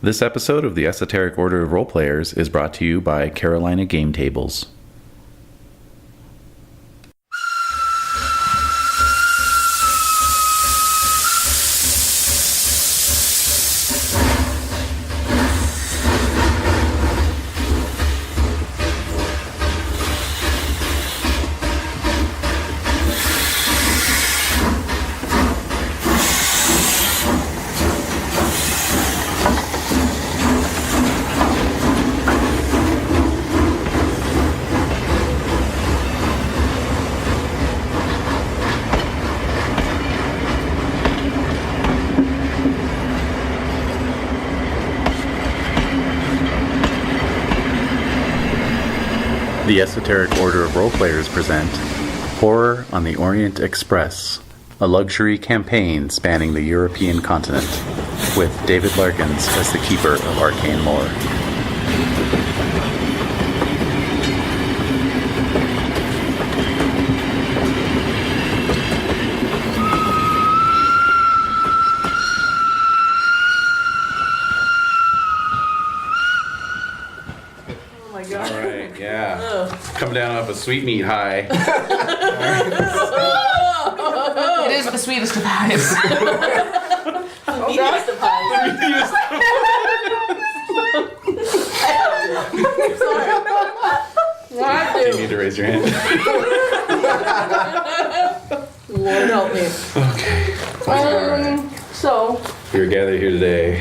This episode of the Esoteric Order of Roleplayers is brought to you by Carolina Game Tables. The Esoteric Order of Roleplayers present Horror on the Orient Express, a luxury campaign spanning the European continent, with David Larkins as the keeper of arcane lore. Come down off a sweetmeat high. It is the sweetest of highs. The meatiest of highs. Do you need to raise your hand? Lord help me. Okay. So We're gathered here today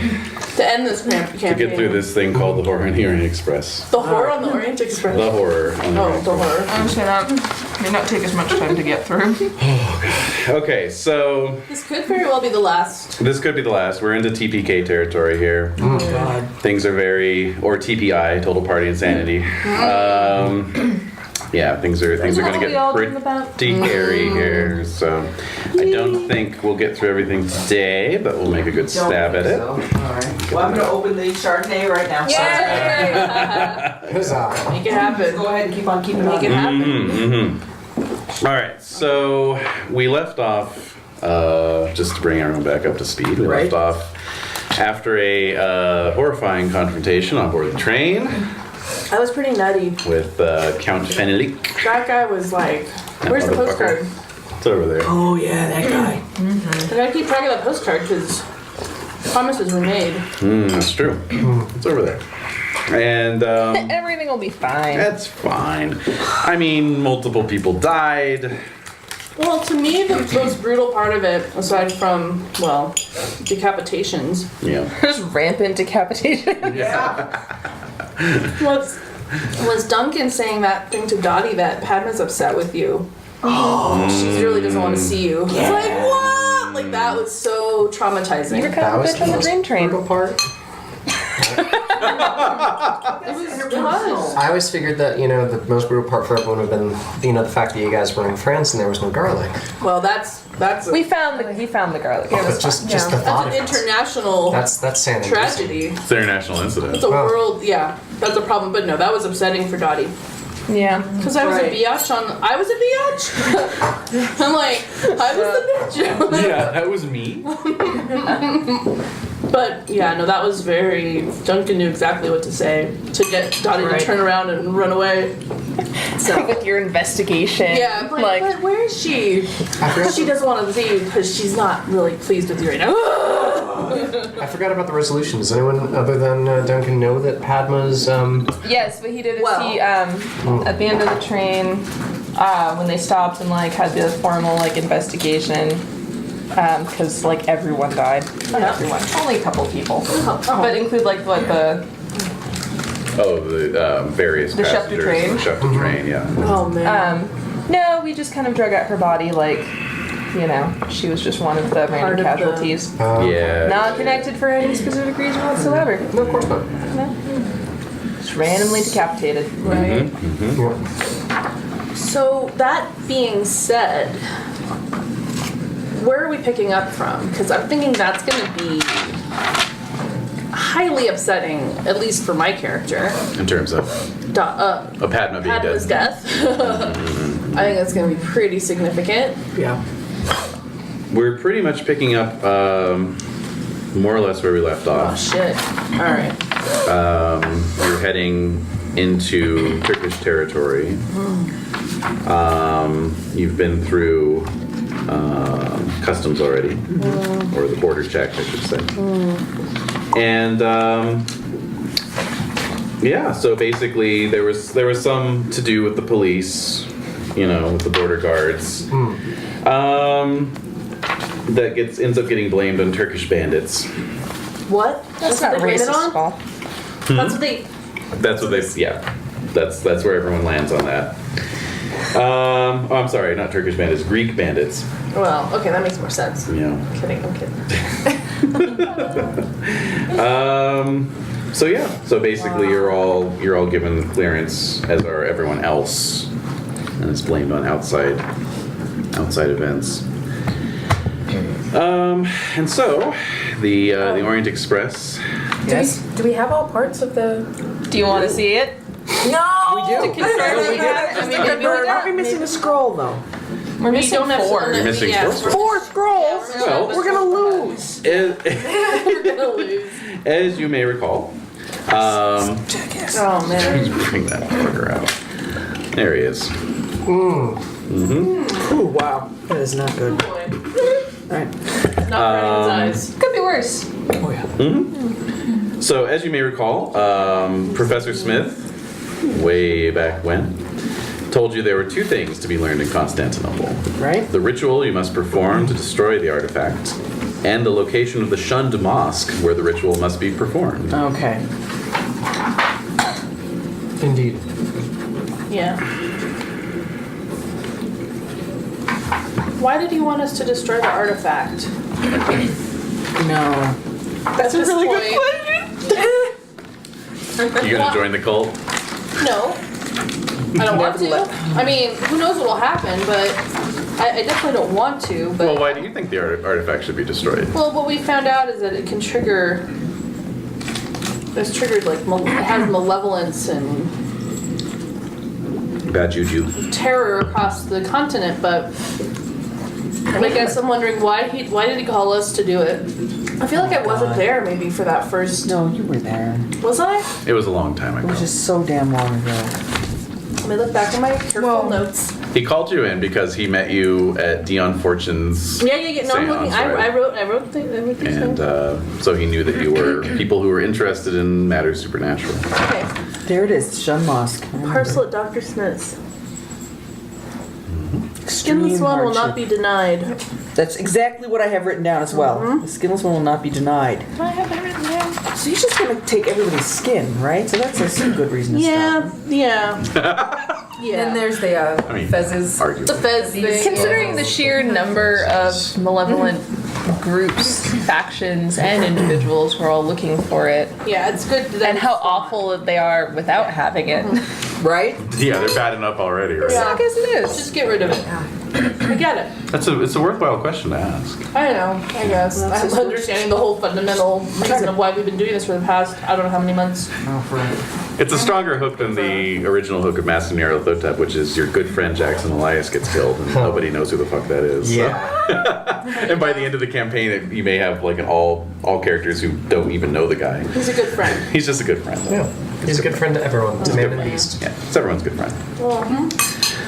to end this campaign, to get through this thing called the Horror on the Orient Express. The horror on the Orient Express. The horror on the Orient the horror. I'm just gonna may not take as much time to get through. Okay, so This could very well be the last. this could be the last. We're into TPK territory here. Oh God. Things are or TPI, Total Party Insanity. Yeah, things are going to get pretty hairy here. So I don't think we'll get through everything today, but we'll make a good stab at it. So, all right. Well, I'm going to open the Chardonnay right now. Huzzah. Make it happen. Go ahead and keep on keeping Make it happen. Mm-hmm. All right, so we left off, just to bring everyone back up to speed, we left off after a horrifying confrontation on board the train. That was pretty nutty. With Count Fenelik. That guy was like, where's the postcard? It's over there. Oh, yeah, that guy. I gotta keep track of that postcard because promises were made. That's true. It's over there. And Everything will be fine. that's fine. I mean, multiple people died. Well, to me, the most brutal part of it, aside from, well, decapitations, Yeah. Just rampant decapitation. was Duncan saying that thing to Dottie that Padma's upset with you. Oh. She really doesn't want to see you. It's like, what? Like, that was so traumatizing. You were kind of a bitch on the green train. Part. It was. I always figured that, the most brutal part for everyone would have been, the fact that you guys were in France and there was no garlic. Well, that's We found the garlic. It was But just fine. the thought an of it. international That's saying tragedy. It's an international incident. It's a world, that's a problem. But no, that was upsetting for Dottie. Yeah. Because I was a biatch I was a biatch? I'm like, I was the bitch. Yeah, that was me. But yeah, no, that was very. Duncan knew exactly what to say to get Dottie to turn around and run away. So With your investigation. yeah, like, but where is she? She doesn't want to leave because she's not really pleased with you right now. I forgot about the resolution. Does anyone other than Duncan know that Padma's? Yes, what he did is he at the end of the train, when they stopped and had the formal investigation, because everyone died. Not everyone, only a couple people, but include the Various The Chef de passengers. Train. The Chef de Train, yeah. Oh man. No, we just kind of drug out her body she was just one of the random casualties. Yeah. Not connected for any specific reason whatsoever. No, of course not. No. Just randomly decapitated. Right. So that being said, where are we picking up from? Because I'm thinking that's going to be highly upsetting, at least for my character. In terms of Padma being Padma's dead. death. I think that's going to be pretty significant. Yeah. We're pretty much picking up more or less where we left Oh off. shit. All right. You're heading into Turkish territory. You've been through customs already, or the border check, I should say. And yeah, so basically there was some to do with the police, with the border guards. That ends up getting blamed on Turkish bandits. What? That's what not they blame it racist on? at all. That's what they. That's what that's where everyone lands on that. I'm sorry, not Turkish bandits, Greek bandits. Well, okay, that makes more sense. Yeah. I'm kidding. So basically you're all given clearance, as are everyone else, and it's blamed on outside events. And so the Orient Express. Yes. Do we have all parts of the? Do you want to see it? No. We do. To confirm we have it? I mean, maybe we Aren't we don't. missing a scroll though? We're missing don't have 4. You're missing yeah, 4. 4 scrolls. Well, We're gonna lose. We're gonna lose. As you may recall, Jackass. Oh man. bring that fucker out. There he is. Ooh, wow. That is not good. Boy. Alright. Not Brandon's eyes. Could be worse. Oh yeah. So, as you may recall, Professor Smith, way back when, told you there were 2 things to be learned in Constantinople. Right? The ritual you must perform to destroy the artifact, and the location of the shunned mosque where the ritual must be performed. Okay. Indeed. Yeah. Why did he want us to destroy the artifact? No. That's a really good You gonna join the cult? No. I don't want to. I mean, who knows what will happen, but I definitely don't want to. But Well, why do you think the artifact should be destroyed? well, what we found out is that it can trigger. It's triggered like it has malevolence and Bad juju. terror across the continent, but I guess I'm wondering why did he call us to do it? I feel like I wasn't there maybe for that first. No, you were there. Was I? It was a long time It ago. was just so damn long ago. Let me look back at my careful notes. He called you in because he met you at Dion Fortune's. Yeah. No, I'm looking. seance, right? I wrote things. And so he knew that you were people who were interested in matters supernatural. Okay. There it is, Shun Mosque. Parcel at Dr. Smith's. Extreme Skinless one will not hardship. be denied. That's exactly what I have written down as well. The skinless one will not be denied. I have that written down. So you're just gonna take everybody's skin, right? So that's a good reason to Yeah. stop. Yeah. Then there's the I mean, fezzes. argue. The fez thing. Considering the sheer number of malevolent groups, factions, and individuals who are all looking for it, Yeah, it's good. That and how awful they are without having it. Right? Yeah, they're bad enough already, right? Yeah. I guess it is. Just get rid of it. I get it. It's a worthwhile question to ask. I know. I guess. Well, that's I'm just- understanding the whole fundamental reason of why we've been doing this for the past I don't know how many months. Oh, right. It's a stronger hook than the original hook of Master Nyarlathotep, which is your good friend Jackson Elias gets killed and nobody knows who the fuck that is. so. And by the end of the campaign, you may have like all characters who don't even know the guy. He's a good friend. He's just a good friend. Yeah. He's a good friend to everyone. To man and friend. beast. Yeah, it's everyone's good friend. Well,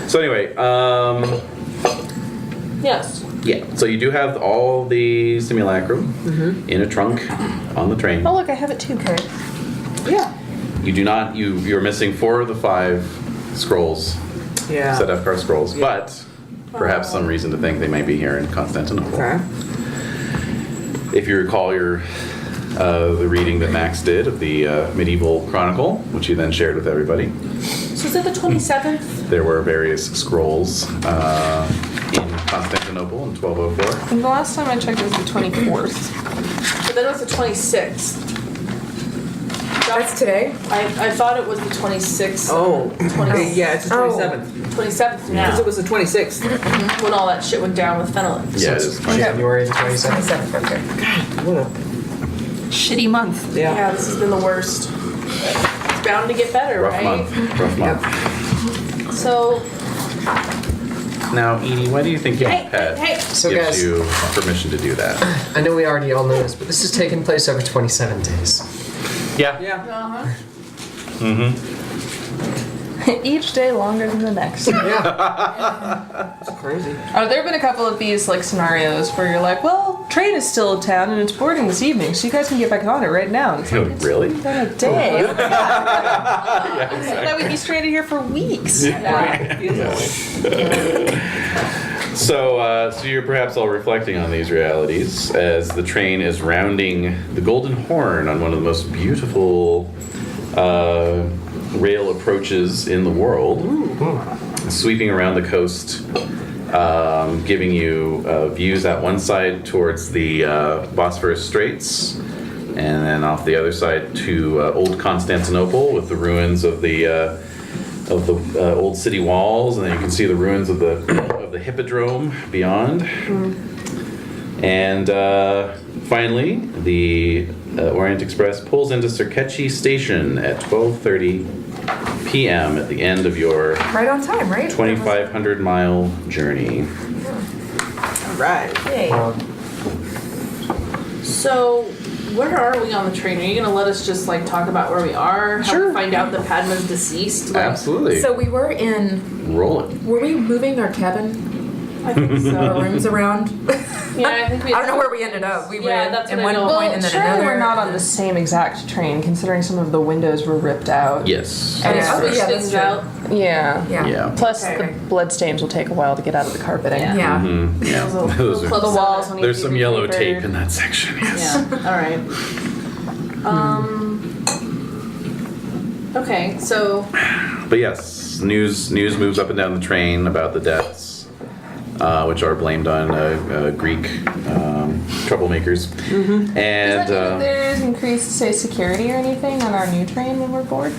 So anyway, yes. yeah. So you do have all the simulacrum in a trunk on the train. Oh, look, I have it too, Kurt. Yeah. You do not. You're missing 4 of the 5 scrolls. Yeah. Set FCAR scrolls, but perhaps some reason to think they may be here in Constantinople. Okay. If you recall the reading that Max did of the medieval chronicle, which he then shared with everybody, So is it the 27th? there were various scrolls in Constantinople in 1204. And the last time I checked it was the 24th. But then it was the 26th. That's today. I thought it was the 26th. Oh. 20, Yeah, it's the Oh. 27th. 27th now. Because it was the 26th. When all that shit went down with Fenelon. Yeah, it is. January the 27th. 27th, okay. What a... Shitty month. Yeah. Yeah, this has been the worst. It's bound to get better, Rough right? month. Rough month. So, Now, Edie, why do you think your pet So, gives guys- you permission to do that? I know we already all know this, but this has taken place over 27 days. Yeah. Yeah. Each day longer than the next. Yeah. It's crazy. Oh, there have been a couple of these like scenarios where you're like, well, train is still in town and it's boarding this evening, so you guys can get back on it right now. And it's like, it's Really? been a day. Oh my God. That would be stranded here for weeks. So you're perhaps all reflecting on these realities as the train is rounding the Golden Horn on one of the most beautiful rail approaches in the world, sweeping around the coast, giving you views at one side towards the Bosphorus Straits, and then off the other side to old Constantinople with the ruins of the old city walls, and then you can see the ruins of the Hippodrome beyond. And finally, the Orient Express pulls into Cirkechi Station at 12:30 p.m. at the end of your Right on time, right? 2,500-mile journey. All right. Yay. So, where are we on the train? Are you gonna let us just like talk about where we are? How Sure. we find out that Padma's deceased? Like, Absolutely. So we were in. Roll it. Were we moving our cabin? I think so. Our rooms around? Yeah, I think we. I don't know where we ended up. We Yeah, were that's in what I one know. point and then surely another. we're not on the same exact train, considering some of the windows were ripped out. Yes. And Yeah. Switch Yeah, things that's out. Yeah. Yeah. Yeah. Plus, Okay. the blood stains will take a while to get out of the carpeting. Yeah. Yeah. Mhm, yeah. Those Close are, The walls will need there's to some be yellow papered. tape in that section. Yes. Yeah. All right. Okay, so But yes, news moves up and down the train about the deaths, which are blamed on Greek troublemakers. Does that And mean that there's increased, say, security or anything on our new train when we're bored?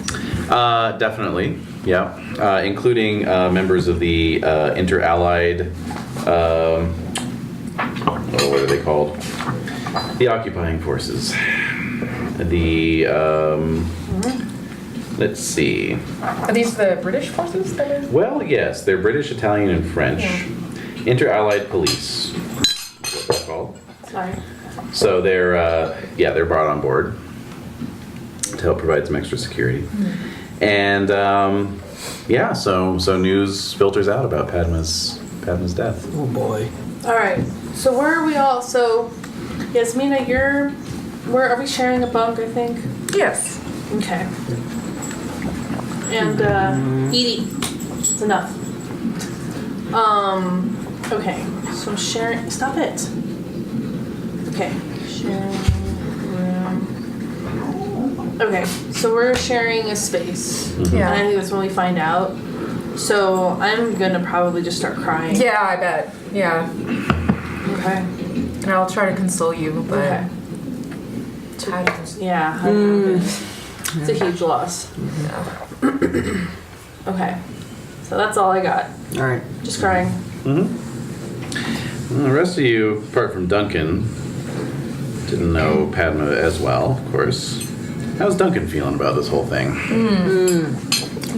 definitely, yeah, including members of the Inter-Allied. What are they called? The occupying forces. The let's see. Are these the British forces that are? Well, yes, they're British, Italian, and French. Inter-Allied police. Is what they're called. sorry. So they're brought on board to help provide some extra security. And so news filters out about Padma's death. Oh boy. All right. So where are we all? So, Yasmina, where are we sharing a bunk? I think. Yes. Okay. And Edie, it's enough. Okay. So I'm sharing. Stop it. Okay. Sharing room. Okay. So we're sharing a space. And I Yeah. think that's when we find out. So I'm gonna probably just start crying. Yeah, I bet. Yeah. Okay. And I'll try to console you, but Okay. Yeah. It's a huge loss. Okay. So that's all I got. All right. Just crying. And the rest of you, apart from Duncan, didn't know Padma as well, of course. How's Duncan feeling about this whole thing?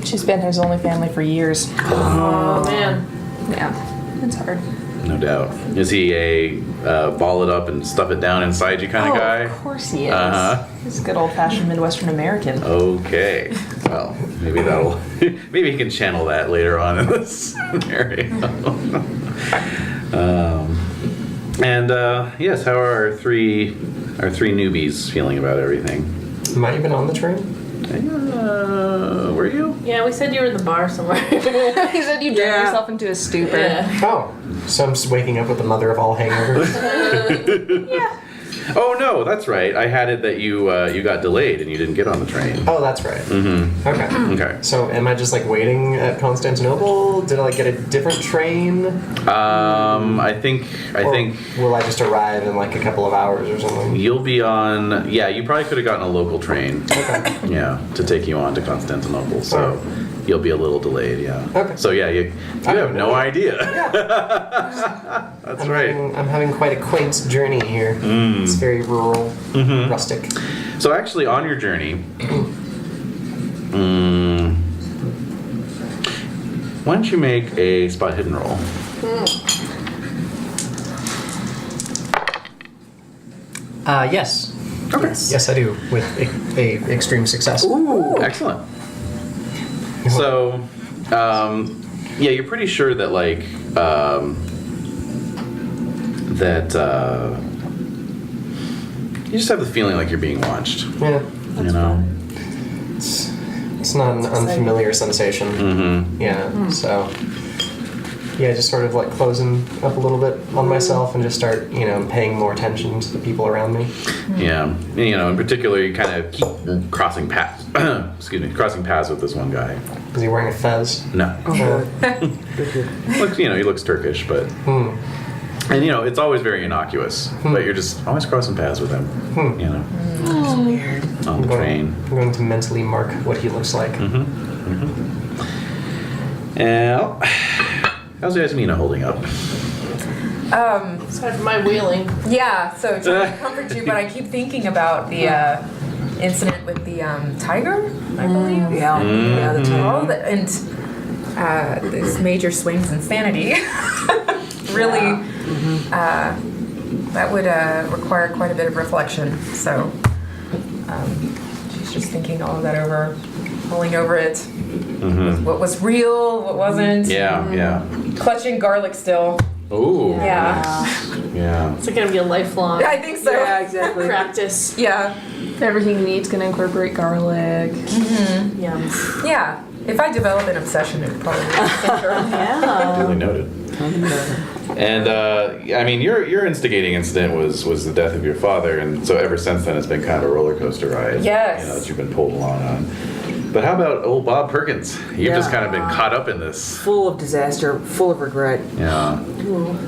She's been his only family for years. Oh man. Yeah, it's hard. No doubt. Is he a ball it up and stuff it down inside you kind of guy? Of course he is. Uh-huh. He's a good old-fashioned Midwestern American. Okay. Well, maybe maybe he can channel that later on in this scenario. Yes, how are our three newbies feeling about everything? Am I even on the train? Were you? Yeah, we said you were in the bar somewhere. He said you drove Yeah. yourself into a stupor. Yeah. Oh, so I'm just waking up with the mother of all hangovers. Oh no, that's right. I had it that you got delayed and you didn't get on the train. Oh, that's right. Mm-hmm. Okay. Okay. So am I just like waiting at Constantinople? Did I like get a different train? I think Will I just arrive in like a couple of hours or something? you'll be on. Yeah, you probably could have gotten a local train. Okay. Yeah, to take you on to Constantinople. So you'll be a little delayed. Yeah. Okay. So yeah, you have no idea. That's I'm right. I'm having quite a quaint journey here. It's very rural, rustic. So actually, on your journey, why don't you make a spot hidden roll? Yes. Okay. Yes, I do, with a extreme success. Ooh. Excellent. So, yeah, you're pretty sure that, like, you just have the feeling like you're being watched. Yeah. You know? It's not an unfamiliar sensation. Mm-hmm. Yeah, so... Yeah, just sort of like closing up a little bit on myself and just start, paying more attention to the people around me. Yeah. And, in particular, you kind of keep crossing paths. Crossing paths with this one guy. Is he wearing a fez? No. Looks, he looks Turkish, but... And, it's always very innocuous. But you're just always crossing paths with him, That's weird. on the train. I'm going to mentally mark what he looks like. And how's Yasmina holding up? Aside from my wheeling. Yeah, so trying to comfort you, but I keep thinking about the incident with the tiger, I believe. Yeah. Yeah, the All the, and these major swings in sanity. Really, that would require quite a bit of reflection. So she's just thinking all of that over, mulling over it. What was real, what wasn't. Yeah. Clutching garlic still. Ooh. Yeah. Yeah. It's gonna be a lifelong I think so. Yeah, exactly. practice. Yeah. Everything you need is gonna incorporate garlic. Yeah. Yeah. If I develop an obsession, it would probably be Yeah. Duly noted. And I mean, your instigating incident was the death of your father, and so ever since then it's been kind of a roller coaster ride. Yes. That you've been pulled along on. But how about old Bob Perkins? You've just kind of been caught up in this. Full of disaster, full of regret. Yeah.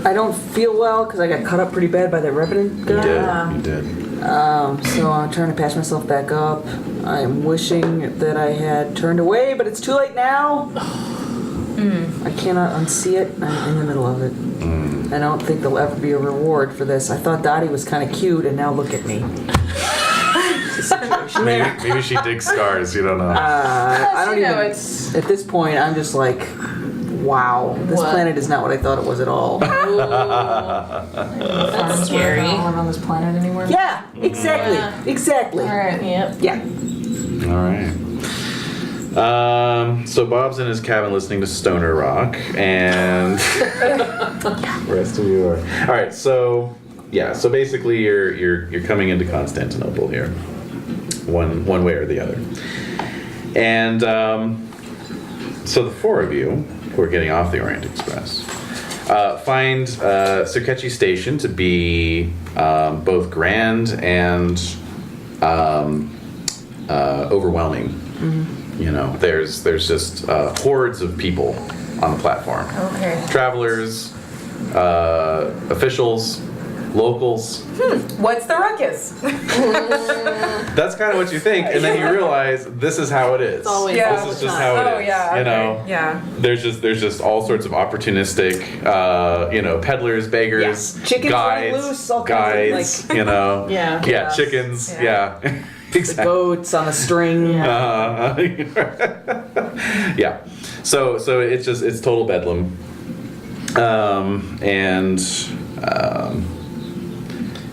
I don't feel well because I got cut up pretty bad by that Revenant guy. You did. So I'm trying to patch myself back up. I'm wishing that I had turned away, but it's too late now. I cannot unsee it. I'm in the middle of it. I don't think there'll ever be a reward for this. I thought Dottie was kind of cute, and now look at me. Maybe she digs scars. You don't know. I don't even. It's At this point, I'm just like, wow, this What? planet is not what I thought it was at all. That's scary. not on this planet anymore. Yeah, exactly, Yeah. exactly. All right. Yep. Yeah. All right. So Bob's in his cabin listening to Stoner Rock, and the rest of you are. All right. So yeah. So basically, you're coming into Constantinople here, one way or the other, and so the four of you who are getting off the Orient Express find Sirkechi Station to be both grand and overwhelming. There's just hordes of people on the platform. Okay. Travelers, officials, locals. What's the ruckus? That's kind of what you think, and then you realize this is how it is. It's always Yeah. This is just how it is. Oh yeah. Okay. Yeah. There's just all sorts of opportunistic, peddlers, beggars, Yeah. Chickens guides, running loose, all kinds of, Yeah. yeah, chickens, yeah, The exactly. goats on a string. Yeah. So it's total bedlam, and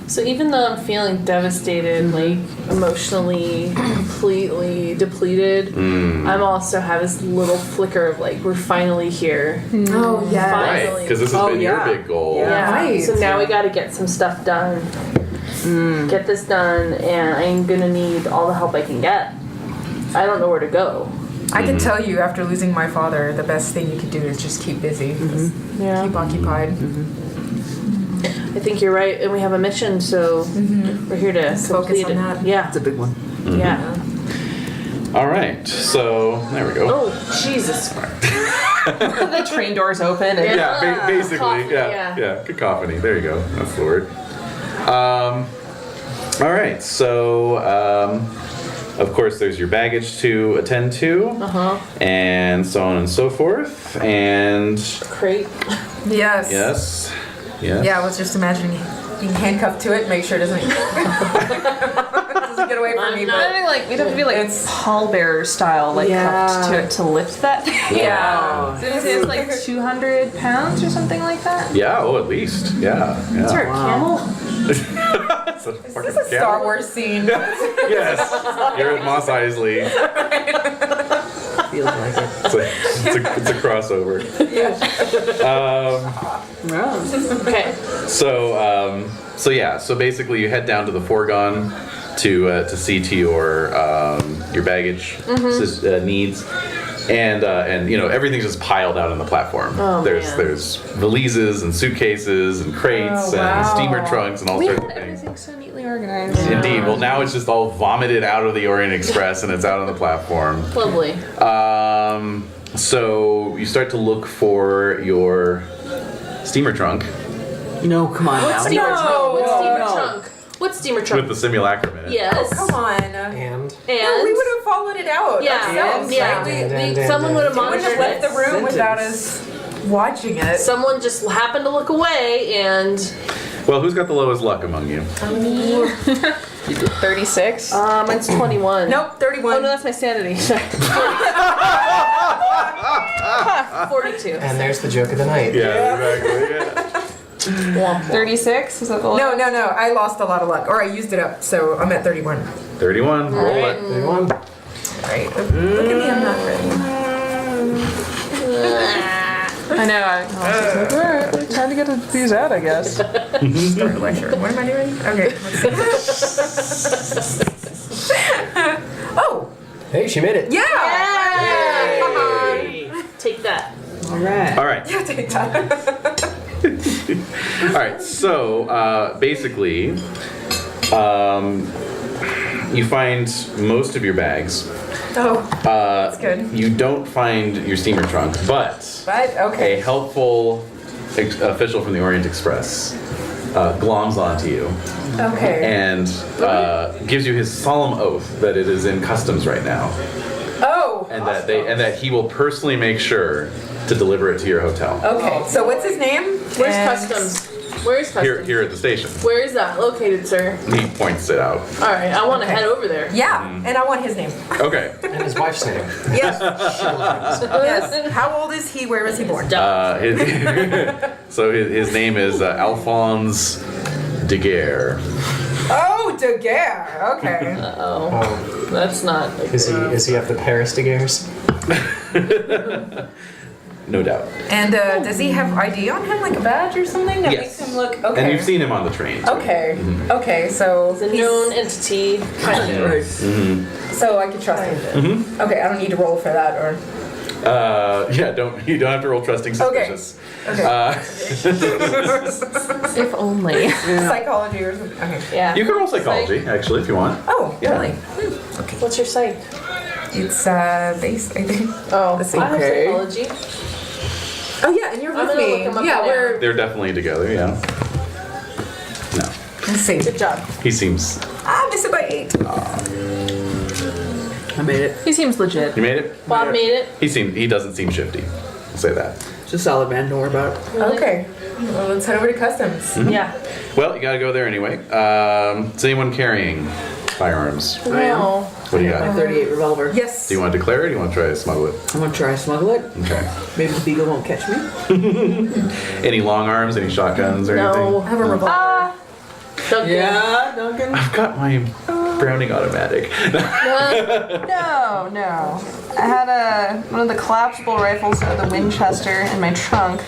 So even though I'm feeling devastated, like emotionally completely depleted, I'm also have this little flicker of like we're finally here. Oh yeah. right, Finally. because this has been yeah. your big goal. Yeah. Right. So now we got to get some stuff done. Get this done, and I'm gonna need all the help I can get. I don't know where to go. I can tell you, after losing my father, the best thing you could do is just keep busy. Just Yeah. keep occupied. I think you're right, and we have a mission, so we're here to Let's focus complete on it. that. Yeah. It's a big one. Yeah. All right. So there we go. Oh Jesus! The train doors open and Yeah, basically, Cacophony, yeah, cacophony. There you go. That's the word. All right. So, of course, there's your baggage to attend to, and so on and so forth. And Crate. Yes. yes. Yeah, I was just imagining being handcuffed to it, make sure it doesn't doesn't get away away from me, I but think like we'd have to be like It's- pallbearer style, like cuffed to it to lift that thing. yeah. So it's like 200 pounds or something like that. Yeah, oh, at least. Yeah. Is there Yeah. a camel? It's a Is fucking this a Star camel. Wars scene? Yes. You're at Mos Eisley. Feels like it. It's a crossover. Okay. So yeah. So basically, you head down to the foregone to see to your baggage needs, and everything's just piled out on the platform. There's valises and suitcases and crates and steamer trunks and all We sorts had of things. everything so neatly organized. Indeed. Well, now it's just all vomited out of the Orient Express and it's out on the platform. Lovely. So you start to look for your steamer trunk No, come on now. Steamer trunk. What steamer no. trunk? What steamer with trunk? the simulacrum in it. Yes. Come on. And And And we would have followed it out ourselves, yeah. right? Someone would have We would have monitored left the it. room Sentence. without us watching it. Someone just happened to look away and Well, who's got the lowest luck among you? 36. mine's 21. Nope, 31. Oh no, that's my sanity. 42. And there's the joke of the night. Yeah, exactly. 36? Is that the No, I lost a lot of luck. Or I used it up, so I'm at 31. 31. Roll it. 31. Right. Look at me, I'm not ready. I know. I was like, alright, time to get these out, I guess. Start lecture. What am I doing? Okay, let's see. Oh! Hey, she made it. Yeah! Come on. Take that. All right. All right. Yeah, take that. All right. So basically, you find most of your bags. Oh, that's good. You don't find your steamer trunk, but But, a okay. helpful official from the Orient Express gloms onto you Okay. and gives you his solemn oath that it is in customs right now, Oh! and that he will personally make sure to deliver it to your hotel Okay, so what's his name? Where's And- customs? Where's customs? here at the station. Where is that located, sir? He points it out. All right, I want to head over there. Yeah, and I want his name. Okay. And his wife's name. Yes. Yes. How old is he? Where was he born? So his name is Alphonse de Guerre. Oh, De Guerre. Okay. Oh, That's not. is he up the Paris de Guerres? No doubt. And does he have ID on him, like a badge or something that Yes. makes him look okay? And you've seen him on the train. too. Okay. Okay. So It's a known entity. Kind of. Right. So I can trust him. Okay. I don't need to roll for that, or Yeah, you don't have to roll trusting suspicious. okay. If only. Psychology or something. Okay. Yeah. You can roll psychology, actually, if you want. Oh, Yeah. really? What's your psych? It's base, I think. Oh, Let's see. I have Okay. psychology. Oh yeah, and you're I'm with gonna me. look him up Yeah, now. we're. They're definitely together, yeah. No. Let's see. Good job. He seems... I missed it by 8. I made it. He seems legit. You made it? Bob made it. He doesn't seem shifty. I'll say that. It's a solid man. Don't worry about it. Really? Okay. Well, let's head over to customs. Yeah. Well, you gotta go there anyway. Is anyone carrying firearms? I am. No. What do you My got? 38 revolver. Yes. Do you want to declare it or do you want to try to smuggle it? I'm gonna try to smuggle it. Okay. Maybe the beagle won't catch me. Any long arms, any shotguns or No. I anything? have a revolver. Duncan. Yeah, Duncan. I've got my Browning automatic. No. I had one of the collapsible rifles of the Winchester in my trunk.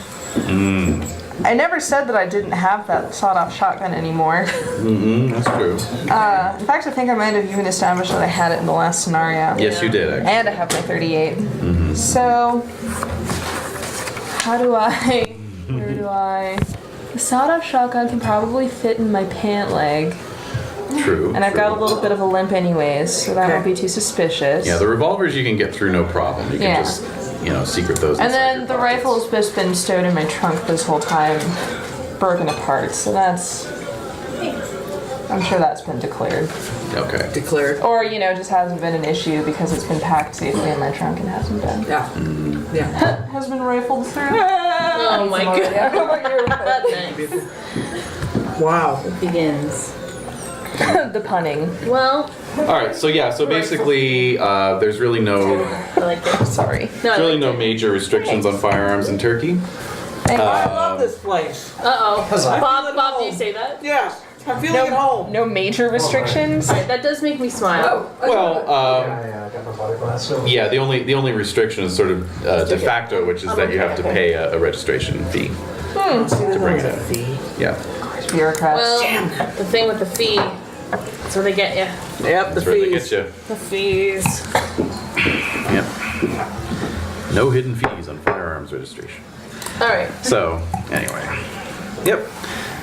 I never said that I didn't have that sawed-off shotgun anymore. That's true. In fact, I think I might have even established that I had it in the last scenario. Yes, you did, actually. And I have my 38. So, where do I... The sawed-off shotgun can probably fit in my pant leg. True. And I've got a true. little bit of a limp anyways, so that won't be too suspicious. Yeah, the revolvers you can get through no problem. You can Yeah. just, secret those. And inside then your the pockets. rifle's just been stowed in my trunk this whole time, broken apart, so that's... I'm sure that's been declared. Okay. Declared. Or, just hasn't been an issue because it's been packed safely in my trunk and hasn't been. Yeah. Yeah. Has been rifled through. Oh my god. How about your Thanks. Wow. Begins. the punning. Well, All right, so basically, there's really no I like it. Sorry. No, there's I really like no it. major restrictions on firearms in Turkey. I love this place. Uh-oh. Huzzah. Bob, do you say that? Yeah, I'm feeling at home. No major restrictions. Alright, that does make me smile. Well, I got my body glass. So. yeah, the only restriction is sort of de facto, which is that you have to pay a registration fee to bring it in. Yeah, Bureaucrats. Well, the thing with the fee, that's where they get you. Yep, the that's where they fees. get you. The fees. Yep. No hidden fees on firearms registration. Alright. So, anyway. Yep.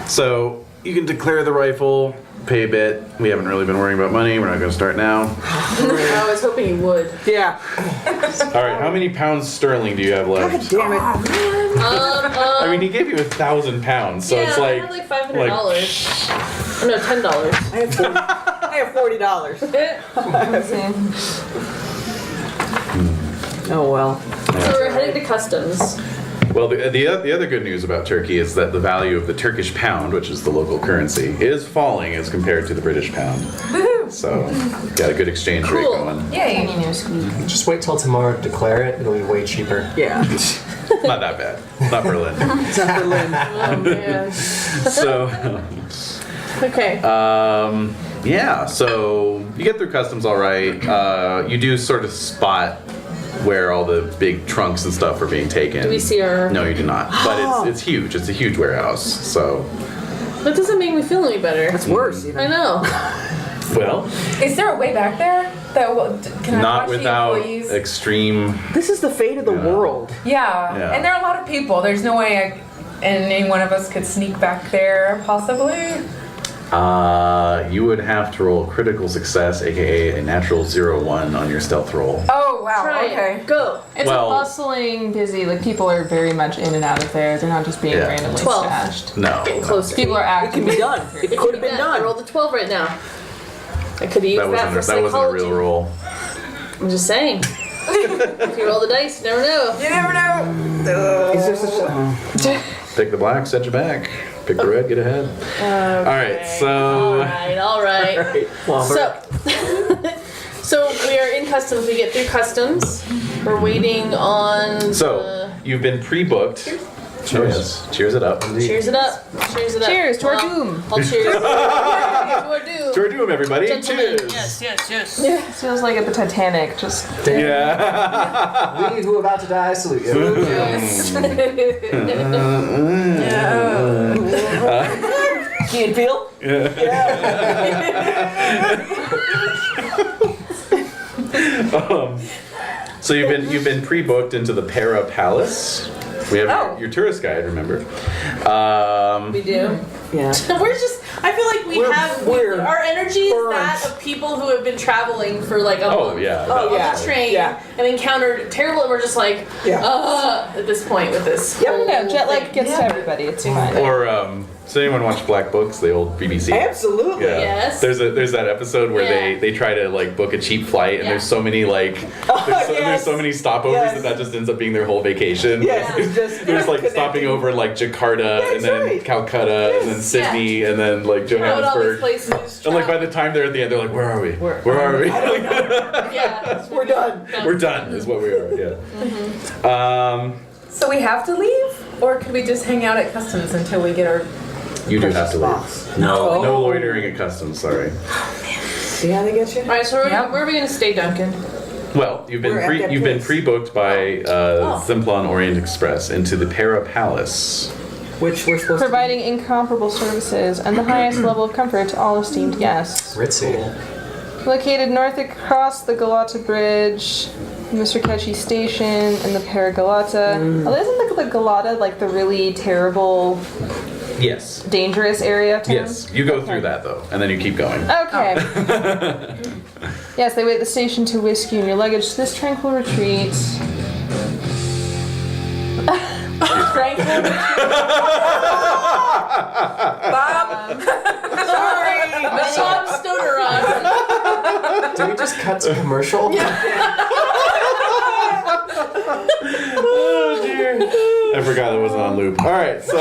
So, you can declare the rifle, pay a bit. We haven't really been worrying about money. We're not going to start now. I was hoping you would. Yeah. All right, how many pounds sterling do you have God left? damn it. I mean, he gave you 1,000 pounds, so yeah, it's like... I had like $500. No, $10. I have $40. Oh well. So we're heading to customs. Well, the other good news about Turkey is that the value of the Turkish pound, which is the local currency, is falling as compared to the British pound. So, got a good exchange rate Cool. going. Yay. Just wait till tomorrow to declare it. It'll be way cheaper. Yeah. Not that bad. Not Berlin. It's not Berlin. Oh man. So, Okay. yeah, so you get through customs all right. You do sort of spot where all the big trunks and stuff are being taken. Do we see our... No, you do not. But it's huge. It's a huge warehouse. So, That doesn't make me feel any better. It's worse even. I know. well, Is there a way back there that can I not watch without the employees? extreme. This is the fate of the world. Yeah. Yeah. And there are a lot of people. There's no way any one of us could sneak back there, possibly. You would have to roll critical success, aka a natural 0-1 on your stealth roll. Oh wow. Try Okay. it. Go. It's Well- a bustling, busy. Like people are very much in and out of there. They're not just being Yeah. randomly 12. stashed. No. Getting closer. People are It acting. can be done. It could have been I done. rolled a 12 right now. I could have used That that, wasn't, for that wasn't a psychology. real roll. I'm just saying. If you roll the dice, you never know. You never know. Is there such a... Pick the black, set your back. Pick the red, get ahead. Alright, so. All right. Well, So, so we are in customs. We get through customs. We're waiting on. So, you've been pre-booked. Cheers. Cheers it up. Cheers it up. Cheers it up. Cheers to our Well, doom. I'll cheers. To our doom. To our doom, everybody. Gentlemen. Cheers. Yes. It feels like at the Titanic. Just Yeah. We who are about to die salute you. Key and Peele? So you've been pre-booked into the Para Palace. We have your tourist guide, remember? We do. Yeah. We're just. I feel like We're our energy is burnt. that of people who have been traveling for like a Oh, month yeah. on yeah. the train Yeah. and encountered terrible. And we're just like, Yeah. at this point with this. Yep. whole no jet lag thing. gets to everybody. It's fine. Or does anyone watch Black Books, the old BBC? Absolutely. Yeah. Yes. There's that episode where Yeah. they try to like book a cheap flight and Yeah. there's so many like there's so many stopovers Yes. that just ends up being their whole vacation. Yes, it's just There's like connecting. stopping over in like Jakarta That's and then right. Calcutta and then Sydney and then like How would all these Johannesburg. places And like by the time they're at the end, they're like, "Where are we? Where are we? yeah. We're done. We're done." Is what we are. Yeah. So we have to leave, or could we just hang out at customs until we get our? You do have to box. leave. No loitering at customs. Sorry. See how they get you? All right. So where are we gonna stay, Duncan? Well, you've been We're at that you've been place. pre-booked by Simplon Orient Express into the Para Palace. Which we're supposed Providing incomparable services and the highest level of comfort to all esteemed guests. Ritzy. Located north across the Galata Bridge, Mr. Keshi Station, and the Para Galata. Oh, isn't the Galata like the really terrible, Yes. dangerous area of town? Yes. You go through that though, and then you keep going. Okay. Yes, they wait at the station to whisk you and your luggage to this tranquil retreat. Tranquil retreat. Sorry, Bob Stoner on. Did we just cut to commercial? Oh dear. I forgot it wasn't on loop. All right, so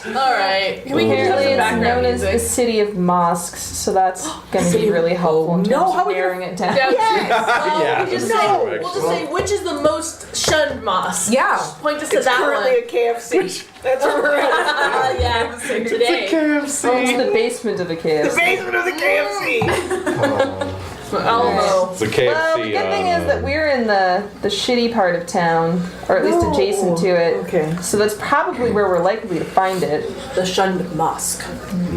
Alright. Can we hear Apparently, some it's background known as the music? city of mosques, so that's going to be really helpful in terms no, how of are we narrowing it down. Yes. Yeah, We'll just that's say, true, we'll just say which is the most shunned mosque. Yeah. Point us to It's that currently one. a KFC. That's where we're at. Yeah, today. Oh, it's the basement of a KFC. Basement of the KFC. Elbow. It's a KFC. Well, the good thing is that we're in the shitty part of town, or at least adjacent to it. Okay. So that's probably where we're likely to find it. The shunned mosque.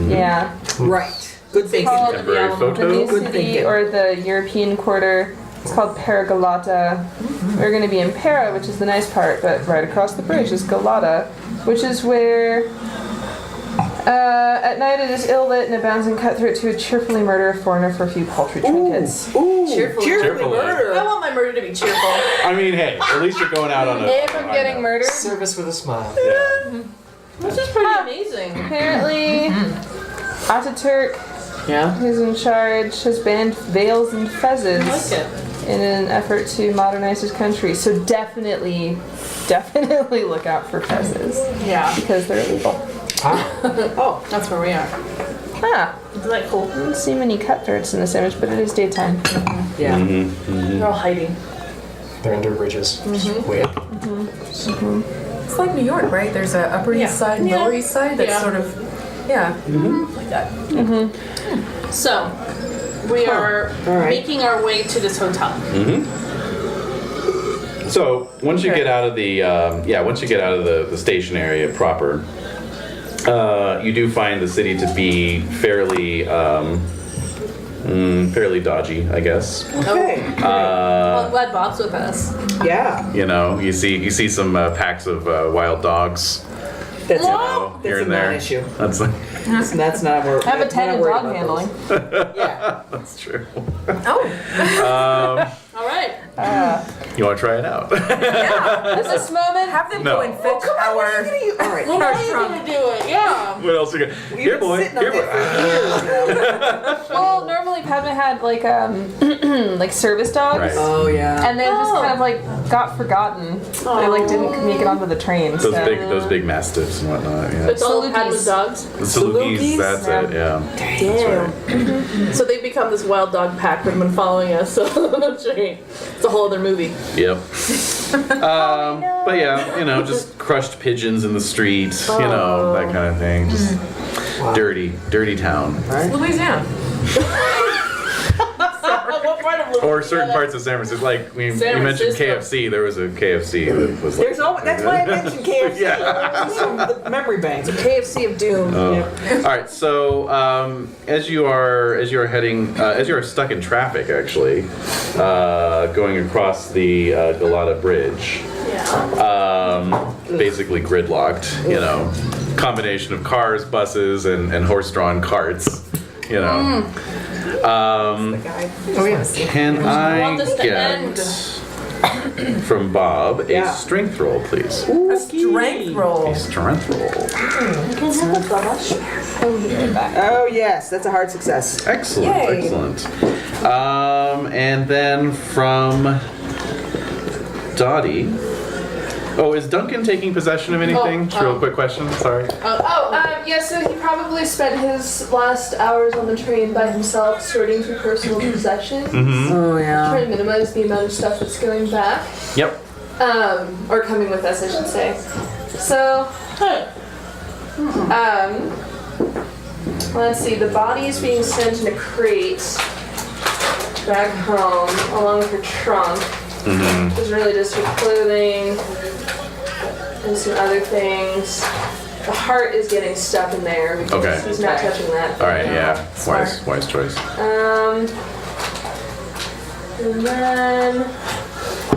Yeah. Right. Good thinking. Called Temporary the photo. new Good city, thinking. or the European quarter. It's called Paragalata. We're going to be in Para, which is the nice part, but right across the bridge is Galata, which is where at night it is ill-lit and abounds in cutthroat to a cheerfully murder a foreigner for a few paltry trinkets. Ooh. Cheerfully. Cheerfully. murder. I want my murder to be cheerful. I mean, hey, at least you're going out on a. If I'm getting murdered, Service with a smile. Yeah. This is pretty amazing. apparently Ataturk, Yeah. who's in charge, has banned veils and fezzes I like it. in an effort to modernize his country. So definitely look out for fezzes Yeah. because they're illegal. Oh, that's where we are. Ah, Isn't that cool? I don't see many cutthroats in this image, but it is daytime. Yeah. They're all hiding. They're under bridges. Way up. It's like New York, right? There's a Upper East Side and Yeah. Lower East Side that's Yeah. sort of, like that. So, we are All right. making our way to this hotel. So once you get out of the the station area proper, you do find the city to be fairly dodgy, I guess. Okay. Well, I'm glad Bob's with us. Yeah. You know, you see some packs of wild dogs. That's Whoa. Here a and there. non-issue. That's That's not where. I have a we're not tended worried dog about handling. those. Yeah. that's true. Oh, All right. You want to try it out? At this moment, have them No. go and fetch our. All right. Well, are you gonna do it? Yeah. What else you got? Here, boy. Sitting up Here, there boy. for years now. well, normally Padma had like like service dogs, Right. Oh yeah. and then just kind of like got forgotten. They like didn't make it onto the train. Those so. those big mastiffs and whatnot. Yeah. It's all Salukis. Padma's dogs. The Salukis, that's it. Yeah. Damn. So they become this wild dog pack that have been following us. So it's a whole other movie. Yep. But yeah, you know, just crushed pigeons in the street, you know, that kind of thing. Just dirty town. Louisiana. What part of Or certain parts of San Francisco. Like, you mentioned Francisco. KFC, there was a KFC that was like. There's always, that's why I mentioned KFC. Yeah. From the memory banks. A KFC of doom. All right, so as you are heading, as you are stuck in traffic, actually, going across the Galata Bridge, Yeah. basically gridlocked, you know, combination of cars, buses, and horse-drawn carts, you know. Can I want this to end. get from Bob Yeah. a strength roll, please? A strength roll. A strength roll. Oh yes, that's a hard success. Excellent, Yay. excellent. And then from Dottie. Oh, is Duncan taking possession of anything? Just real quick question. Sorry. Yeah, so he probably spent his last hours on the train by himself sorting through personal possessions. Oh yeah. Trying to minimize the amount of stuff that's going back. Yep. Or coming with us, I should say. So, let's see, the body is being sent in a crate back home, along with her trunk. Which is really just her clothing and some other things. The heart is getting stuck in there because Okay. he's not touching that. All right. Yeah. Wise choice. And then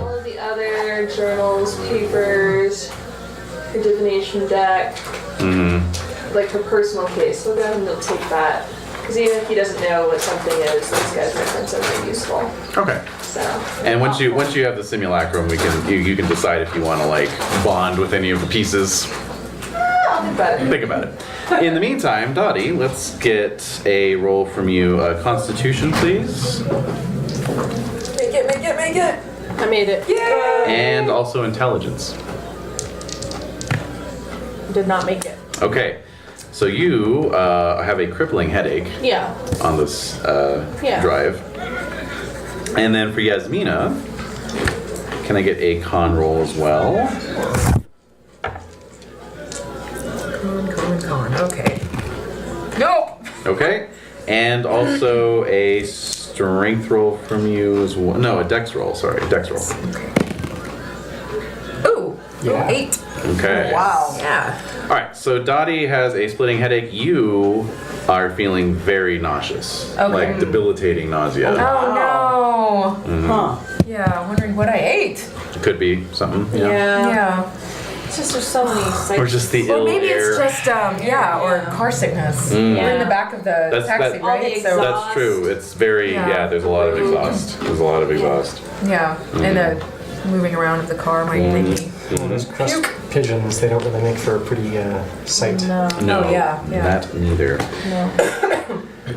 all of the other journals, papers, her divination deck, like her personal case. So go ahead and you'll take that. Because even if he doesn't know what something is, these guys might find something useful. Okay. So. And once you have the simulacrum, you can decide if you want to like bond with any of the pieces. I'll think about it. Think about it. In the meantime, Dottie, let's get a roll from you. Constitution, please, Make it. I made it. and also intelligence. Did not make it. Okay, so you have a crippling headache Yeah. on this Yeah. drive. And then for Yasmina, can I get a con roll as well? Con. Okay. Nope. Okay. And also a strength roll from you as well. No, a dex roll. Sorry, dex roll. Ooh. Yeah. 8. Okay. Wow. Yeah. All right. So Dottie has a splitting headache. You are feeling very nauseous, Okay. like debilitating nausea. Oh no. Huh. Yeah, wondering what I ate. It could be something. Yeah. It's just there's so many Or just the Well, ill maybe air. it's just or car sickness. We're in the back of the That's- taxi, that- right? All the So That's true. It's very Yeah. there's a lot of exhaust. There's a lot of exhaust. yeah, and the moving around of the car might make me. Well, those crust pigeons, they don't really make for a pretty sight. No, Oh, yeah. that neither.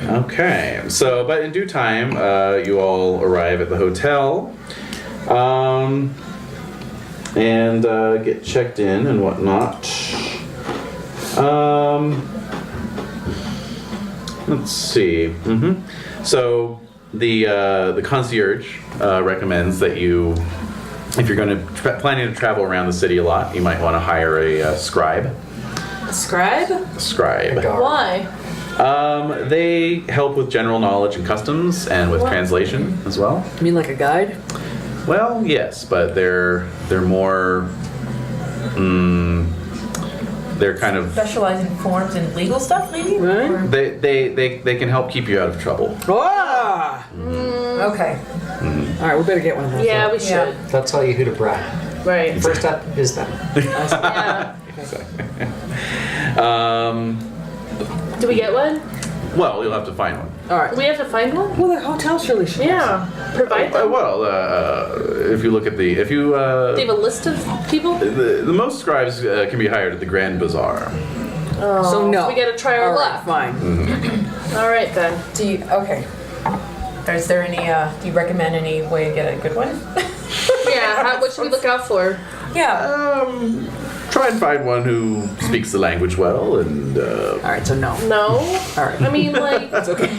Okay, so but in due time, you all arrive at the hotel, and get checked in and whatnot. Let's see. So the concierge recommends that you, if you're going to planning to travel around the city a lot, you might want to hire a scribe. Scribe? Scribe. Why? They help with general knowledge and customs and with translation as well. You mean like a guide? Well, yes, but they're more. They're kind of. Specialize in forms and legal stuff, maybe? Right. Or- They can help keep you out of trouble. Ah! Okay. All right, we better get one of those. Yeah, we Yeah. should. They'll tell you who to bribe. Right. First step is that. Yeah. Do we get one? Well, you'll have to find one. All right. Do we have to find one? Well, the hotel surely should. Yeah. Provide them. If you look at Do you have a list of people? the most scribes can be hired at the Grand Bazaar. So no. We gotta try our All luck. right, fine. All right then. Okay. Is there any, do you recommend any way to get a good one? Yeah. What should we look out for? Yeah. Try and find one who speaks the language well and. All right, so no. No. All right. I mean, like. That's okay.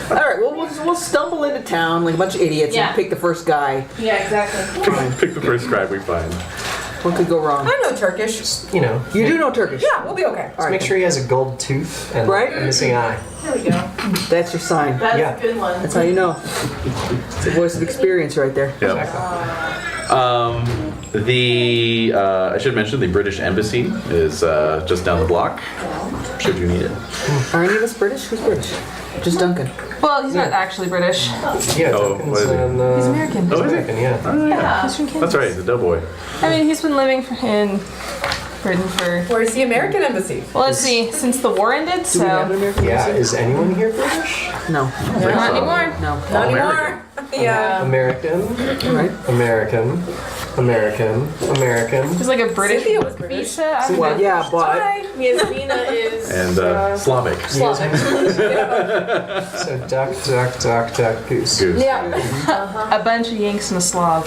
All right, well, we'll stumble into town like a bunch of idiots Yeah. and pick the first guy. Yeah. Exactly. Pick the first scribe we find. What could go wrong? I know Turkish. You know, You do know Turkish. Yeah, we'll be okay. All right, make sure he has a gold tooth and Right? a missing eye. There we go. that's your sign. That's Yeah. a good one. That's how you know. It's a voice of experience right there. Yeah. I should mention the British Embassy is just down the block. Should you need it. Are any of us British? Who's British? Just Duncan. Well, he's not actually British. Yeah, Oh, Duncan's what is he? He's American. Oh, is he? American, yeah. Oh, yeah. He's from Kansas. That's right. He's a doughboy. I mean, he's been living in Britain for. Where's the American embassy? Well, let's see. Since the war ended, Do we have an so American Yeah, embassy? is anyone here British? No. not anymore. No. Not American. anymore. Yeah. American, Right? American, American, American. There's like a British Cynthia was British. visa. I don't Well, know. yeah, but Hi. Yasmina is. And Slavic. Slavic. So duck, duck, duck, duck, goose. Goose. Yeah. A bunch of Yanks and a Slav.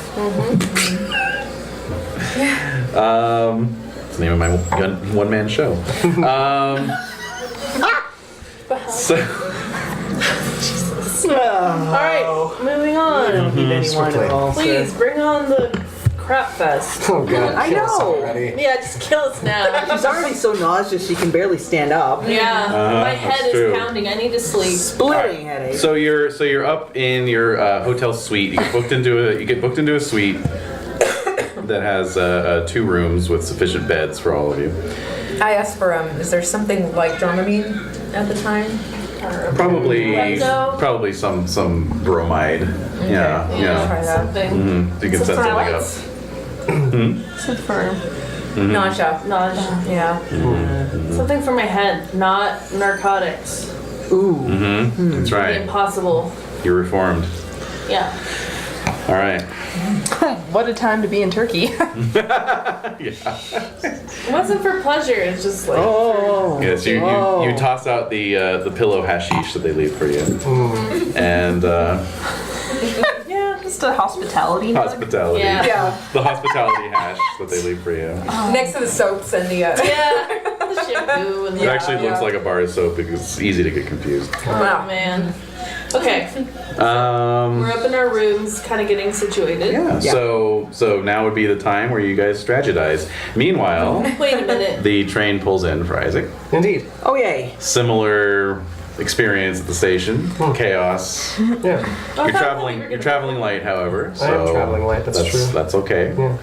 It's the name of my one-man show. So, All right. Moving on. need anyone Strictly. involved. Please bring on the crap fest. Oh god, I kill us know. already. Yeah, just kill us now. She's already so nauseous she can barely stand up. Yeah. My that's head true. is pounding. I need to sleep. Splitting headache. so you're up in your hotel suite. You get booked into a suite that has 2 rooms with sufficient beds for all of you. I asked for, is there something like Dramamine at the time? Or- Probably some bromide. Yeah. Try that. Something. You can set something up. Except for Nausea. Nausea. Yeah. Something for my head, not narcotics. Ooh. That's right. Impossible. You're reformed. Yeah. All right. what a time to be in Turkey. It wasn't for pleasure. It's just like. Oh. Yeah, so you toss out the pillow hashish that they leave for you, and yeah, just a hospitality. mug. hospitality. Yeah. Yeah. The hospitality hash that they leave for you. Next to the soaps and the, Yeah. The blue and It actually looks like a bar of soap because it's easy to get confused. Oh man. Okay, Um, we're up in our rooms, kind of getting situated. yeah. So now would be the time where you guys strategize. Meanwhile, Wait a minute. the train pulls in for Isaac. Indeed. Oh yay! Similar experience at the station. Chaos. Yeah. You're traveling light, however. So I am traveling light, that's true. That's okay. Yeah.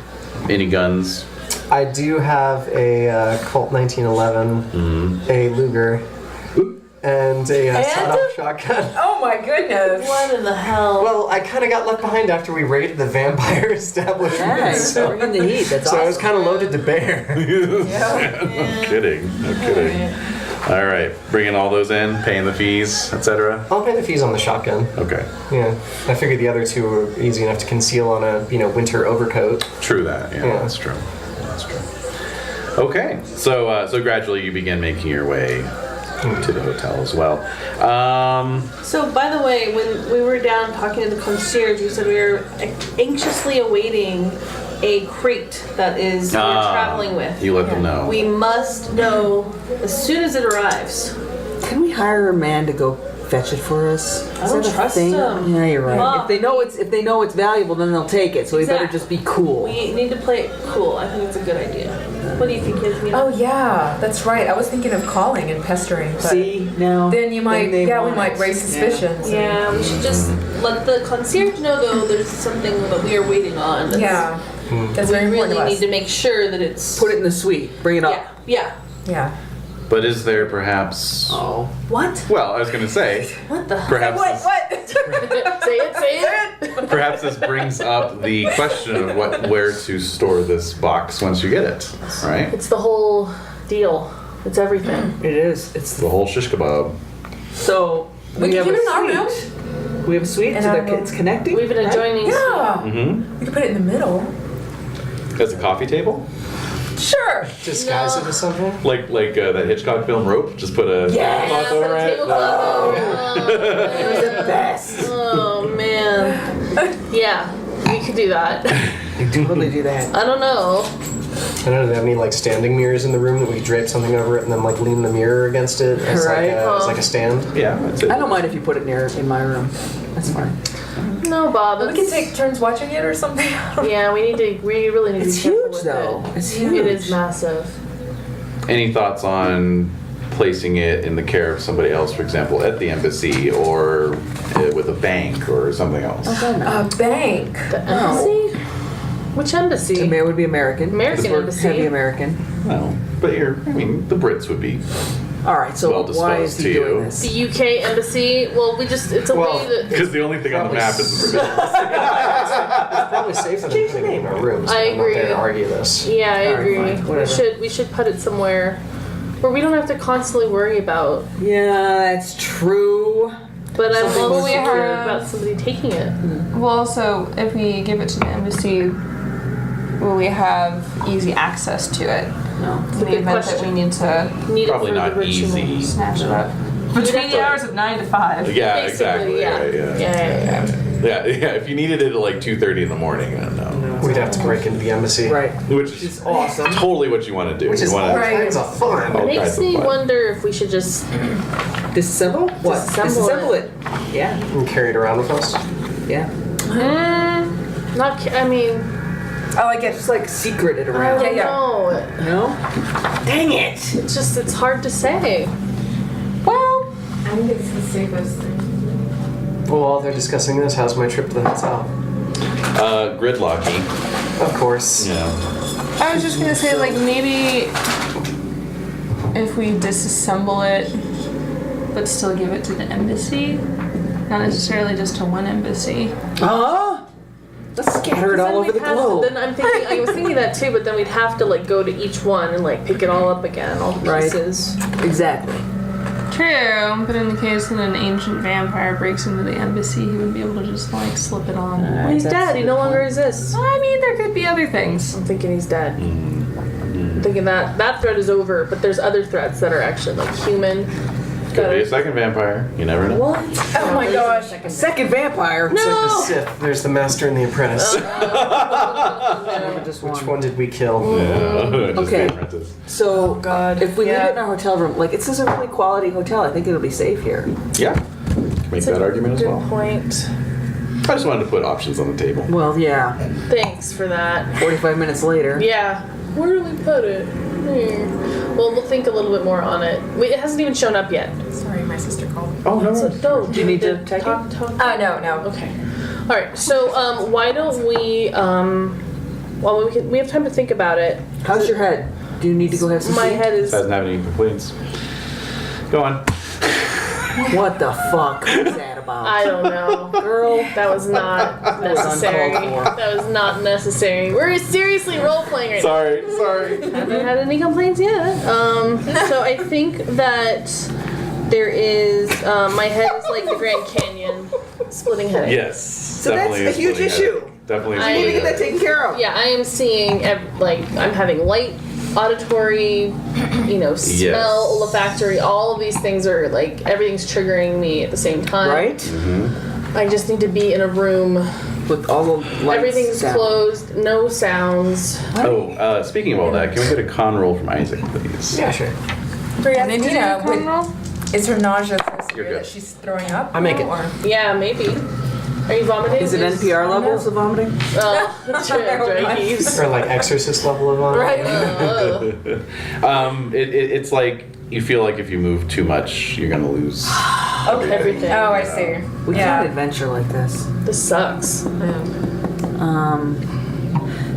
Any guns? I do have a Colt 1911, a Luger, and a sawed-off shotgun. Oh my goodness. What in the hell? Well, I kind of got left behind after we raided the vampire establishment. Nice. So, Bring in the heat. That's so I was awesome. kind of loaded to bear. No kidding. No kidding. All right, bringing all those in, paying the fees, etc. I'll pay the fees on the shotgun. Okay, Yeah, I figured the other two were easy enough to conceal on a winter overcoat. true that. Yeah, Yeah. that's true. That's true. Okay, so gradually you begin making your way to the hotel as well. So, by the way, when we were down talking to the concierge, we said we were anxiously awaiting a crate that is we're traveling with. You let them know. We must know as soon as it arrives. Can we hire a man to go fetch it for us? I don't Is that a trust thing? them. Yeah, you're right. Mom. If they know it's valuable, then they'll take it. So we better just be cool. We need to play it cool. I think it's a good idea. What do you think, Yasmina? Oh yeah, that's right. I was thinking of calling and pestering. But See now. Then you might, they we want might it. raise suspicions. Yeah, we should just let the concierge know, though, there's something that we are waiting on. Yeah. That's We very important really to need us. to make sure that it's... Put it in the suite. Bring it Yeah, up. yeah. Yeah. But is there perhaps? Oh. What? Well, I was going to say, What the... perhaps What? this, What? Say it. perhaps this brings up the question of where to store this box once you get it, right? It's the whole deal. It's everything. It is. It's The whole shish kebab. So We can have keep a it in our suite. We have a suite. In So our that room. it's connecting. We have an right? adjoining... Yeah. Mm-hmm. We could put it in the middle. As a coffee table, Sure. Disguise it as something. like that Hitchcock film Rope. Just put a cloth over it. It was the best. Oh, man. Yeah, we could do that. Totally do that. I don't know. I don't know. Do they have any standing mirrors in the room that we could drape something over it and then lean the mirror against it as Right. as a stand? Yeah, that's it. I don't mind if you put it near in my room. That's fine. No, Bob. We can take turns watching it or something. Yeah, we really need It's to be careful huge, with though. it. It's It huge. is massive. Any thoughts on placing it in the care of somebody else, for example, at the embassy or with a bank or something else? A bank. The embassy? Which embassy? It would be American. American 'cause we're embassy. Heavy American. No, but the Brits would be. All right. So Well why is disposed he to doing you. this? The UK embassy? Well, it's a way that... Because the only thing on the map is the British. It's probably safer than putting it in our rooms. I I'm not there to agree. argue this. Yeah, I All right, agree. fine, whatever. We should put it somewhere where we don't have to constantly worry about. Yeah, that's true. But I'm Something also we worried have- about somebody taking it. Well, also, if we give it to the embassy, will we have easy access to it? No. In a the good event that question. we need to Need Probably it for not the ritual. easy. snatch it up. Between the hours of 9 to 5. Yeah, Basically, exactly. yeah. Right, Yeah. yeah. If you needed it at 2:30 in the morning, then no. We'd have to break into the embassy. Right. Which is It's awesome. totally what you want to do. Which is you all want Right. kinds of fun. All It makes kinds of me fun. wonder if we should just... Disassemble? What? Disassemble it. Yeah. And carry it around with us. Yeah. I mean... I like it. Just secret it I around. don't Yeah. know. No? Dang it! It's hard to say. Well... I think it's the safest thing. Well, while they're discussing this, how's my trip to the hotel? Gridlocky. Of course. Yeah. I was just gonna say, maybe if we disassemble it, but still give it to the embassy, not necessarily just to one embassy. Let's scatter it all over the globe. Then I was thinking that too, but then we'd have to go to each one and pick it all up again, all the Right. pieces. Exactly. True, but in the case that an ancient vampire breaks into the embassy, he would be able to just slip it on. Well, he's That's dead. He a no good longer point. exists. I mean, there could be other things. I'm thinking he's dead. I'm thinking that threat is over, but there's other threats that are actually human. Could be a second vampire. You never know. What? Oh my gosh. Second vampire. It's like the Sith. There's the Master and the Apprentice. Just Which one did we kill? Yeah. Just Okay. the apprentice. So, God. if we leave Yeah. it in our hotel room, like it's just a really quality hotel, I think it'll be safe here. Yeah. Make that argument as Good well. point. I just wanted to put options on the table. Well, yeah. Thanks for that. 45 minutes later. Yeah. Where do we put it? Well, we'll think a little bit more on it. Wait, it hasn't even shown up yet. Sorry, my sister called. Oh, no. So, no, Do you need to take talk? No. Okay. All right. So, why don't we? Well, we have time to think about it. How's your head? Do you need to go have some My sleep? head is. Doesn't have any complaints. Go on. What the fuck was that about? I don't know. Girl. That was not necessary. uncalled for. That was not necessary. We're seriously role playing right now. Sorry. Haven't had any complaints yet. So I think that there is. My head is like the Grand Canyon, splitting headache. Yes. So that's a huge issue. Definitely. I You need to get that taken care of. Yeah, I am seeing I'm having light, auditory, smell, olfactory. All of these things are like everything's triggering me at the same time. Right? I just need to be in a room. With all the lights Everything's down. closed, no sounds. Oh, speaking of all that, can we get a con roll from Isaac, please? Yeah, sure. And then, is her nausea so You're severe good. that she's throwing up? I make it. Or? Yeah, maybe. Are you vomiting? Is it NPR levels of vomiting? Oh, draggies. Or like Exorcist level of honor. Right. It's like you feel like if you move too much, you're gonna lose. Everything. Oh, I see. We can't adventure like this. This sucks.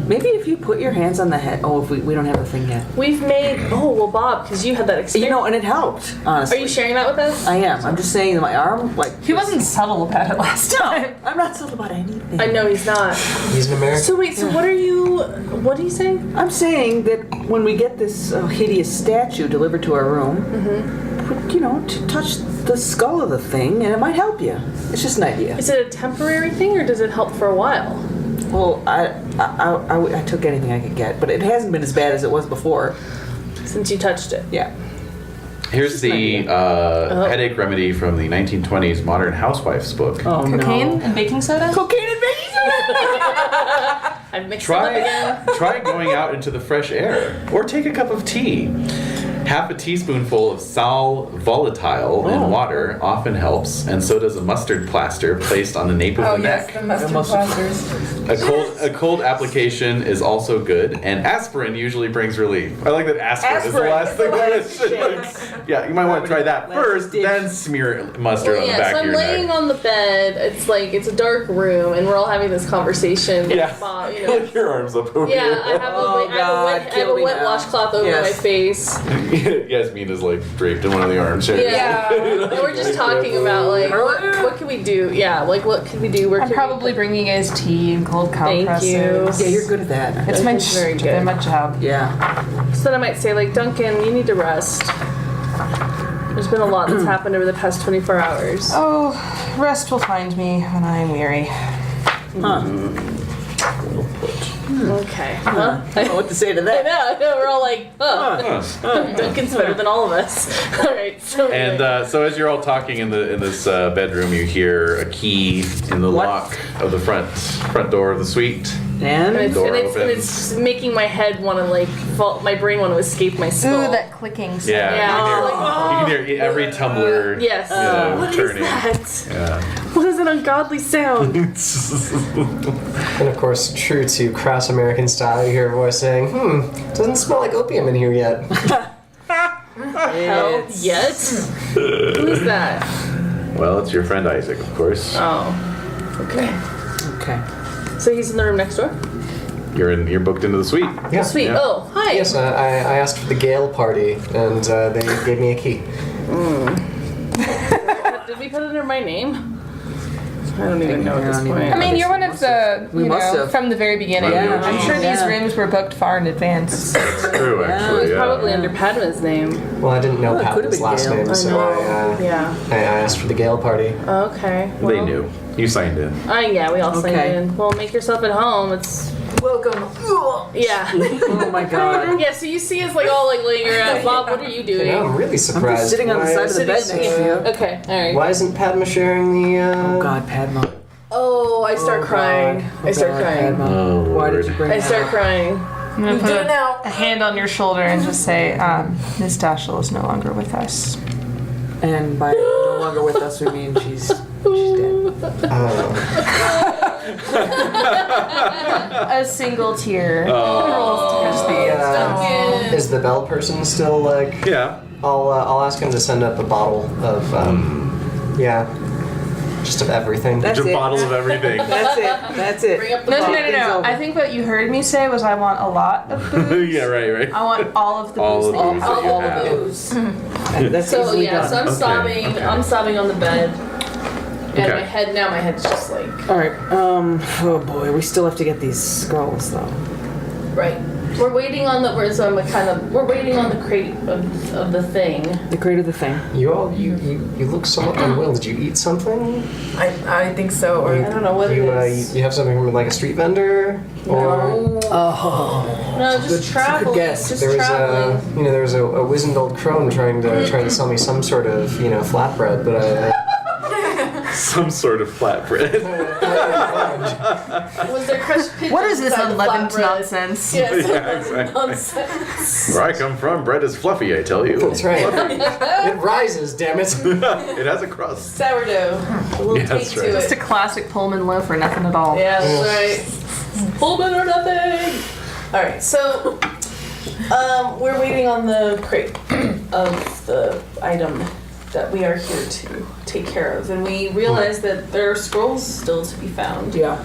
Maybe if you put your hands on the head. Oh, if we don't have the thing yet. We've made. Oh, well, Bob, because you had that experience. And it helped, honestly. Are you sharing that with us? I am. I'm just saying that my arm, like... He wasn't subtle about it last time. I'm not subtle about anything. I know he's not. He's an American. So wait, what are you saying? I'm saying that when we get this hideous statue delivered to our room, put, to touch the skull of the thing, and it might help you. It's just an idea. Is it a temporary thing, or does it help for a while? Well, I took anything I could get, but it hasn't been as bad as it was before. Since you touched it. Yeah. Here's the headache remedy from the 1920s Modern Housewives book. Oh, Cocaine no. and baking soda? Cocaine and baking soda! I've mixed them up again. Try going out into the fresh air, or take a cup of tea. Half a teaspoonful of sal volatile in water often helps, and so does a mustard plaster placed on the nape of Oh, the yes, neck. the mustard plasters. A cold application is also good, and aspirin usually brings relief. I like that aspirin is the last thing that yeah, you might want to try that first, then smear mustard on the back so of I'm your laying neck. on the bed. It's like it's a dark room, and we're all having this conversation. With Yeah, Bob, like your arms up over Yeah, your I have a wet washcloth over my face. Yasmin is like draped in one of the armchairs. Yeah, and we're just talking about like what can we do? Yeah, like what could we do? Where I'm can probably bringing you guys tea and cold compresses. Thank you. Yeah, you're good at that. It's my very good. my job. Yeah. So then I might say like, Duncan, you need to rest. There's been a lot that's happened over the past 24 hours. Oh, rest will find me when I'm weary. Okay. I don't know what to say to that. I know. We're all like, Duncan's better than all of us. All right. So And so as you're all talking in this bedroom, you hear a key in the lock of the front door of the suite. And Door and opens. it's making my head want to my brain want to escape my skull. Ooh, that clicking sound. Yeah, Yeah. you can hear every tumbler. Yes. What is turning. that? Yeah. What is an ungodly sound? And of course, true to crass American style, you hear a voice saying, doesn't smell like opium in here yet. Hell, yet? Who is that? Well, it's your friend Isaac, of course. Oh. Okay. okay. So he's in the room next door? You're booked into the suite. Yeah. Sweet. Yeah. Oh, hi. Yes, I asked for the Gale party, and they gave me a key. Did we put it under my name? I don't even know at this point. I mean, you're one of the, We must have. from the very beginning. Yeah. I'm sure these Yeah. rooms were booked far in advance. True, It actually. was Yeah. probably under Padma's name. Well, I didn't know Oh, it could've Patton's been last Gale. name, so Yeah. I asked for the Gale party. Okay. They Well, knew. You signed in. Yeah, we all signed Okay. in. Well, make yourself at home. Welcome. Yeah. Oh my god. Yeah, so you see us like all like laying around. Bob, what are you doing? You know, I'm really I'm surprised. just sitting on the side of the bed next to you. Okay, alright. Why isn't Padma sharing the? Oh god, Padma. Oh, I start crying. I start crying. Padma. Oh, Why did Lord. you bring I that start up? crying. I'm gonna put do it now. a hand on your shoulder and just say, Miss Dashel is no longer with us. And by no longer with us, we mean she's dead. A single tear. Is the bell person still like? Yeah. I'll ask him to send up a bottle of just of everything. That's Just a it. bottle of everything. That's it. Bring up the No. bottle. I think what you heard me say was I want a lot of booze. Yeah, right. I want all of the All booze of that you the have. booze. All Yeah. the booze. That's So easily yeah, done. so I'm Okay, sobbing. okay. I'm sobbing on the bed. And Okay. my head's just like All right. Oh boy, we still have to get these scrolls though. right. We're waiting on the we're waiting on the crate of the thing. The crate of the thing. You look somewhat unwell. Did you eat something? I think so. Or I don't know what You it is. you have something from like a street vendor or? No, just traveling. guess. Just There was traveling. there was a wizened old crone trying to sell me some sort of flatbread, but I Some sort of flatbread. Was there crushed pigeons? What is this inside the unleavened flatbread? nonsense? Yes, Yeah, unleavened exactly. nonsense. Where I come from, bread is fluffy, I tell you. that's right. It rises, damn it. It has a crust. Sourdough. A little Yeah, taste that's to right. Just a it. classic Pullman loaf or nothing at all. Yeah, that's right. Pullman or nothing. All right, so we're waiting on the crate of the item that we are here to take care of, and we realize that there are scrolls still to be found. Yeah.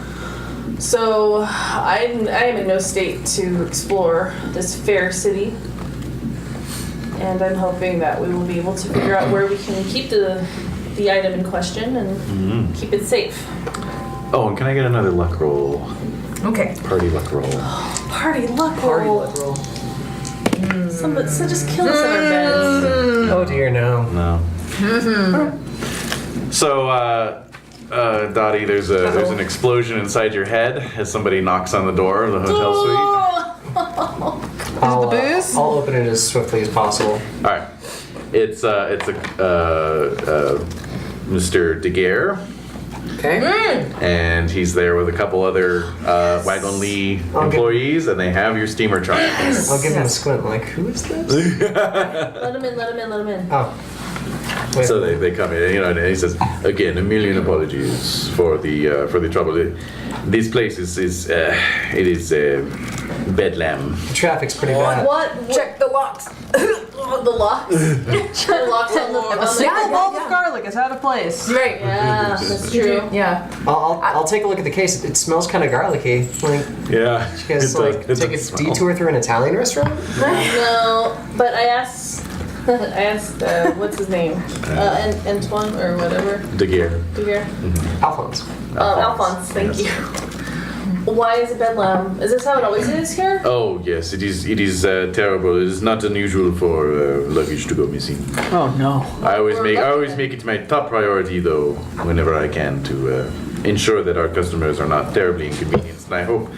So I am in no state to explore this fair city, and I'm hoping that we will be able to figure out where we can keep the item in question and keep it safe. Oh, and can I get another luck roll? okay. Party luck roll. Party luck Party roll. luck roll. Somebody so just kill us in our beds. Oh dear, no. No. So, Dottie, there's an explosion inside your head as somebody knocks on the door of the hotel suite. I'll, booze? I'll open it as swiftly as possible. All right, it's Mr. DeGuerre, Okay. and he's there with a couple other Wagon Lee employees, and they have your steamer trials. I'll give him a squint. Like, who is this? Let him in, let him in, let him in. Oh. Wait. So they come in, and he says, again, a million apologies for the trouble. This place is bedlam. The traffic's pretty bad. What? Check the locks. The locks? The locks on the A single bulb of garlic is out of place. Right. Yeah, that's true. Yeah. I'll take a look at the case. It smells kind of garlicky. Like, Yeah, you guys take a detour through an Italian restaurant? No, but I asked, what's his name? Antoine or whatever. DeGuerre. Figure. Alphonse. Alphonse, thank you. Why is it bedlam? Is this how it always is here? Oh yes, it is. It is terrible. It is not unusual for luggage to go missing. Oh no. I always make it my top priority, though, whenever I can, to ensure that our customers are not terribly inconvenienced. And I hope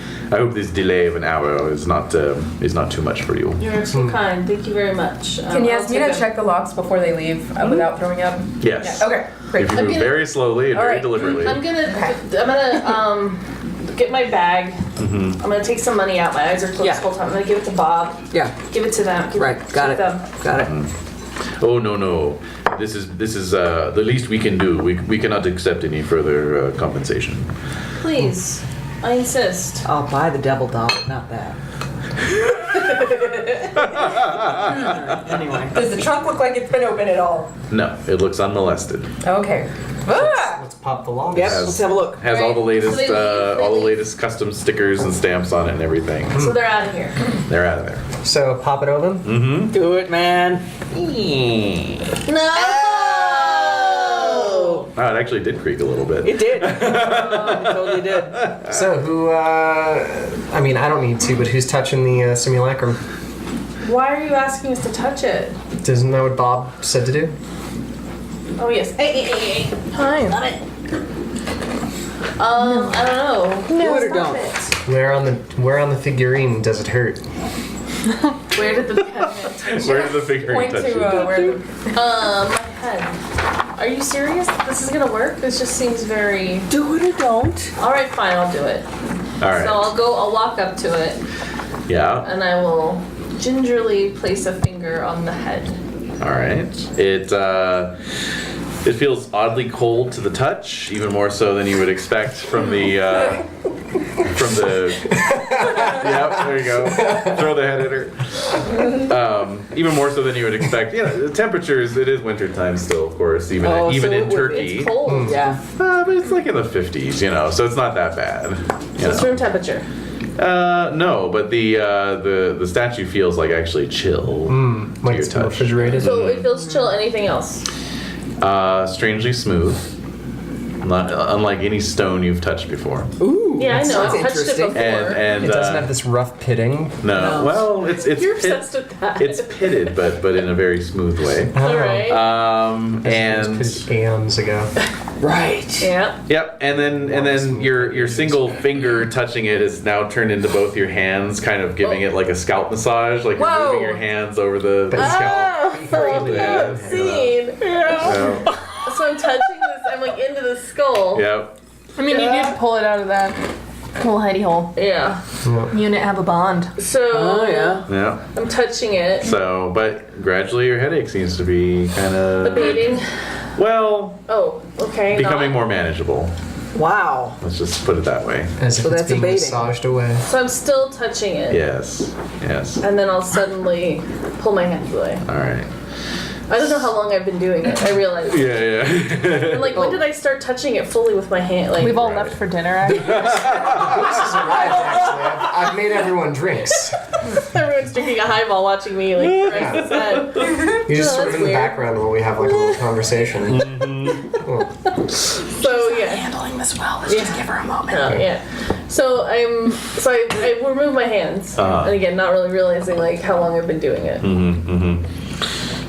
this delay of an hour is not too much for you. You're so kind. Thank you very much. Can you I'll ask me take to a- check the locks before they leave without throwing up? Yes. Yeah. Okay. Great. If you I'm move gonna- very slowly and All very right. deliberately. I'm gonna get my bag. I'm gonna take some money out. My eyes are closed Yeah. the whole time. I'm gonna give it to Bob. Yeah. Give it to them. Right. Got to it. them. Got it. Oh no. This is the least we can do. We cannot accept any further compensation. Please, I insist. I'll buy the devil dog, not that. Anyway. Does the trunk look like it's been open at all? No, it looks unmolested. Okay. Ah! Let's pop the longest. Yep. Let's have a look. Has all the Right. latest So they leave. latest custom stickers and stamps on it and everything. So they're out of here. They're out of there. So pop it open. Do it, man. No. Oh, it actually did creak a little bit. It did. It totally did. So who? I mean, I don't need to, but who's touching the simulacrum? Why are you asking us to touch it? Doesn't that what Bob said to do? Oh yes. Hey. Hi. Love it. I don't know. Do it or Stop don't. it. Where on the figurine does it hurt? Where did the head touch? Where did the figurine Point touch to you? where the. My head. Are you serious? This is gonna work? This just seems very. Do it or don't. All right, fine. I'll do it. All right. So I'll walk up to it Yeah. and I will gingerly place a finger on the head. All right. It feels oddly cold to the touch, even more so than you would expect from the. Yep, there you go. Throw the head at her. Even more so than you would expect. Yeah, the temperatures. It is wintertime still, of course. Even Oh, even so in Turkey. It's cold. Yeah. But it's like in the 50s, so it's not that bad. So it's room temperature. No, but the statue feels like actually chill to Like your it's touch. refrigerated. So it feels chill. Anything else? Strangely smooth, not unlike any stone you've touched before. Ooh. Yeah, I know. sounds I've touched it interesting. before. And It doesn't have this rough pitting. no. Well, it's You're pit- obsessed with that. it's pitted, but in a very smooth way. All right. And Pitted eons ago. Right. Yeah. yep, and then your single finger touching it is now turned into both your hands, kind of giving it like a scalp massage, like you're Whoa. moving your hands over the Ah. scalp. That scene. So, So I'm touching this. I'm like into the skull. yep. I mean, you did pull it out of that little hidey hole. Yeah. You and it have a bond. So Oh yeah. Yeah. I'm touching it. So, but gradually your headache seems to be kind of Abating. well, Oh, okay. becoming not. more manageable. Wow. Let's just put it that way. As if So it's that's being abating. massaged away. So I'm still touching it. Yes. Yes. And then I'll suddenly pull my hands away. All right. I don't know how long I've been doing it. I realize. Yeah, yeah. I'm like, when did I start touching it fully with my hand? Like, We've all left for dinner, actually. This has arrived, actually. I've made everyone drinks. everyone's drinking a highball, watching me like caress his head. You just Oh, sort that's of in the weird. background while we have like a little conversation. So yeah. Handling this well. Let's just give her a moment. Yeah. So I remove my hands, Uh-huh. and again, not really realizing like how long I've been doing it.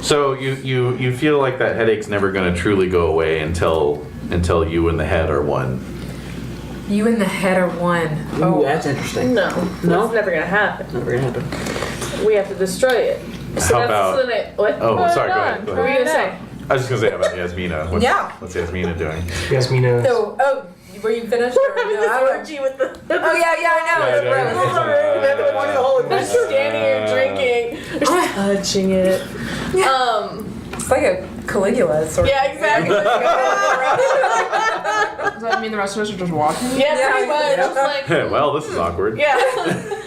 So you feel like that headache's never going to truly go away until you and the head are one. You and the head are one. Ooh, that's interesting. No, No? it's never gonna happen. Never gonna happen. We have to destroy it. So How about- so then what? Oh, Hold sorry. Go on. ahead. Go What were ahead. you gonna say? I was just going to say about Yasmina. What's Yasmina doing? Yasmina. So, were you finished? Or, We're having this orgy with the. Oh yeah, I know. That's where I was. They're standing here drinking, touching it. It's like a Caligula sort of. Yeah, exactly. Does that mean the rest of us are just watching? Yeah, pretty much. Yeah. It's like, Well, this is awkward. yeah.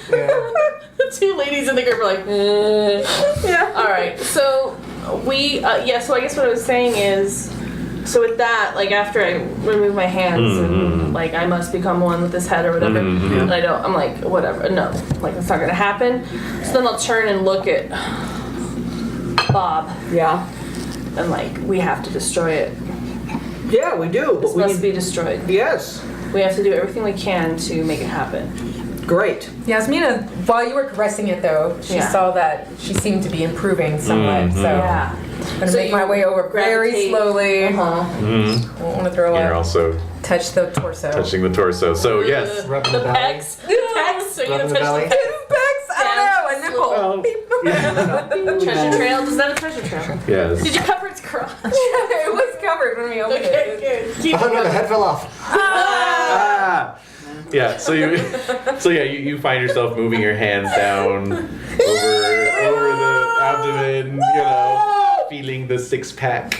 Yeah. The two ladies in the group are like, Yeah. all right. So we, so I guess what I was saying is, so with that, like after I remove my hands and like I must become one with this head or whatever, and I don't, I'm like, whatever, no, like it's not gonna happen. So then I'll turn and look at Bob Yeah. and like, we have to destroy it. Yeah, we do. But This we must need. be destroyed. Yes. We have to do everything we can to make it happen. Great. Yasmina, while you were caressing it though, she Yeah. saw that she seemed to be improving somewhat. So Yeah. I'm gonna So make my you way over very gravitate- slowly. Uh-huh. I don't want to throw You're up. also Touch the torso. touching the torso. So yes. Rubbing The the belly. pecs. The pecs. So you're Rubbing gonna the touch belly. the Pecs? I don't know. A nipple. Well, treasure trail. Does that have a treasure trail? yes. Did you cover its crotch? It was covered when we opened Okay, it. good. Keep Oh no, the head fell off. Ah! Yeah, so you find yourself moving your hands down over the abdomen, feeling the six pack.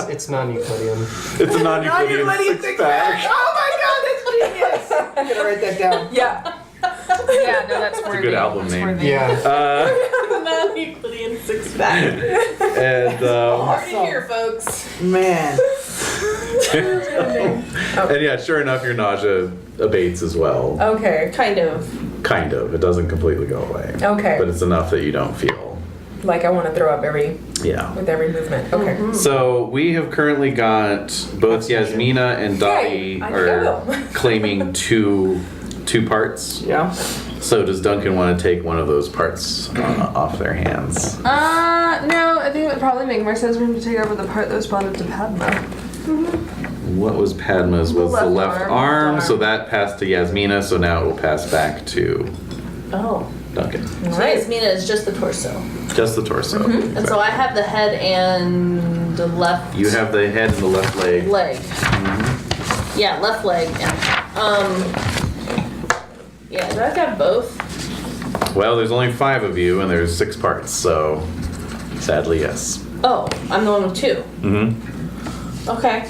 It's non-Euclidean. It's a non-Euclidean six pack. Oh my God, that's genius! I'm gonna write that down. Yeah. Yeah, no, that's worthy. good album That's name. worthy. Yeah. non-Euclidean six-pack. And Party here, folks. Man. and yeah, sure enough, your nausea abates as well. Okay. Kind of. Kind of. It doesn't completely go away. Okay. But it's enough that you don't feel. Like I want to throw up Yeah. with every movement. Okay. So we have currently got both Yasmina and Dottie Yay, I are know. claiming two parts. Yeah. So does Duncan want to take one of those parts off their hands? No, I think it would probably make more sense for him to take over the part that was bonded to Padma. what was Padma's? Was the left left arm. arm, so that passed to Yasmina, so now it will pass back to Oh. Duncan. So Yasmina is just the torso. Just the torso. And so I have the head and the left You have the head and the left leg. leg. Yeah, left leg. Yeah, do I have both? Well, there's only 5 of you, and there's 6 parts, so sadly, yes. Oh, I'm the one with 2. Mm-hmm. Okay.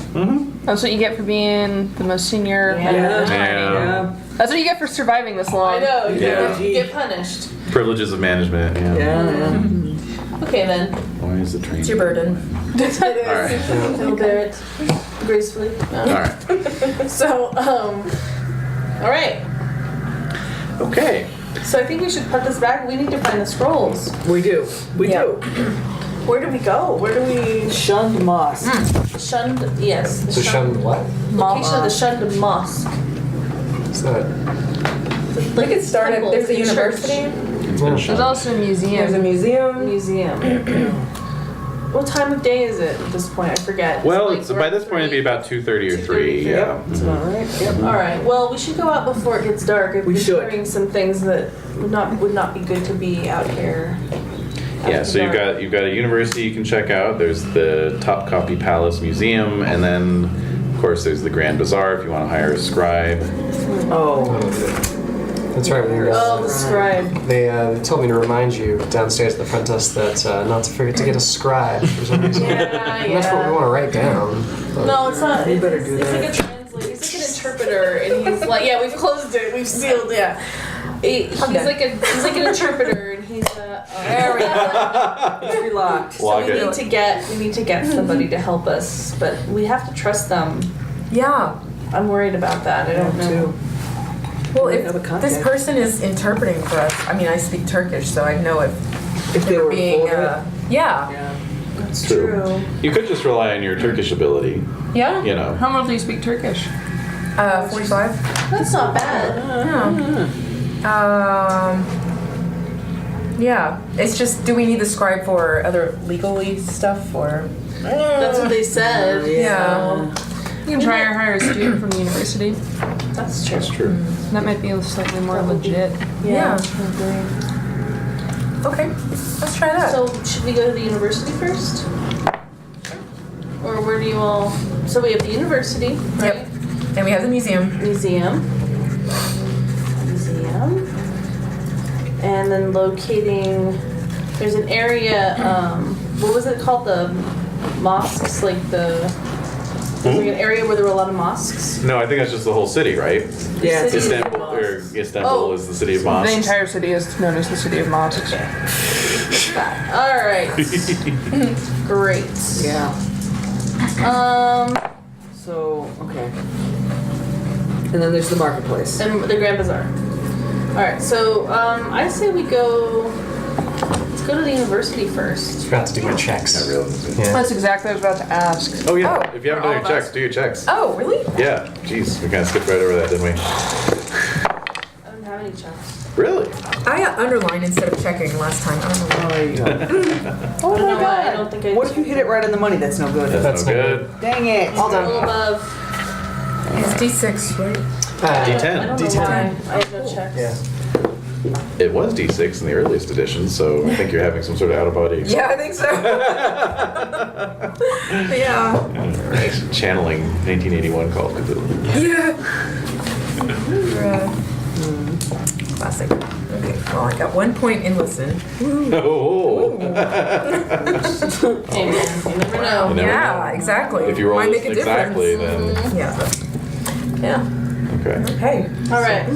That's what you get for being the most senior. Yeah. That's what you get for surviving this long. I know, you Yeah. get punished. Privileges of management, yeah. Yeah. Okay then. Why is the train? It's your burden. It is. All right. I'll bear it gracefully. All right. So, alright. Okay. So I think we should put this back. We need to find the scrolls. We do. We do. Where do we go? Where do we... Shunned mosque. Shunned... Yes. The So shunned what? location of the shunned mosque. Is that? Like We could start at, temple, there's a church. university. It's been There's shown. also a There's a museum. museum. Museum. What time of day is it at this point? I forget. Well, Like, it's, we're by at this point it'd be 3. about 2:30 or 3. 2:30, Yeah. That's about right. Yep. All right. Well, we should go out before it gets dark. If We we're should. doing some things that would not be good to be out here. Yeah, after so dark. you've got a university you can check out. There's the Topkapi Palace Museum, and then of course there's the Grand Bazaar if you want to hire a scribe. Oh. That's right. Oh, the scribe. They told me to remind you downstairs at the front desk that not to forget to get a scribe for some reason. Yeah, And that's what we want to write down. But No, it's not. You better it's, do it's that. like a translator. He's like an interpreter, and he's like, yeah, we've closed it. We've sealed. Yeah. He's done. like an interpreter, and he's there we go. It's relocked. So Lock we it. need to get somebody to help us, but we have to trust them. Yeah. I'm worried about that. I don't know. Too. Well, We if have a this contact. person is interpreting for us, I mean, I speak Turkish, so I know if If they were being, full yeah. Yeah. That's True. true. You could just rely on your Turkish ability, Yeah? you know. How well do you speak Turkish? 45. That's not bad. Yeah. It's just, do we need the scribe for other legally stuff or? That's what they said. Yeah. You can try or hire a student from the university. That's true. That's true. That might be slightly more legit. Yeah. I agree. Okay. Let's try that. So should we go to the university first? Or where do you all... So we have the university, right? Yep. And we have the museum. Museum. And then locating... There's an area, what was it called? The mosques? Like the... There's like an area where there were a lot of mosques. No, I think that's just the whole city, right? Yeah. City. Istanbul Oh. is the city of The mosques. entire city is known as the city of mosques. All right. Great. Yeah. So, okay. And then there's the marketplace. And the Grand Bazaar. All right. So I say we go. Let's go to the university first. forgot to do my checks. Yeah. That's exactly what I was about to ask. Oh yeah, Oh, if you haven't for done all your of checks, do your checks. Oh, really? Yeah, jeez, we kind of skipped right over that, didn't we? I don't have any checks. Really? I underlined instead of checking last time. I don't know. Oh, there you go. Oh my god! I don't think I. What if you hit it right on the money? That's no good. That's no not good. Dang it. All above. It's D6, right? I D10. don't know D10. why. I have no checks. Yeah. It was D6 in the earliest edition, so I think you're having some sort of out-of-body Yeah, I think so. Yeah. channeling 1981 Call of Cthulhu. Yeah. Classic. Okay, well, I got 1 point in listen. Oh, Hey, man, you never know. You never Yeah, know. exactly. If you roll Might this make a exactly, difference. then Yeah. Yeah. okay. Okay. All right.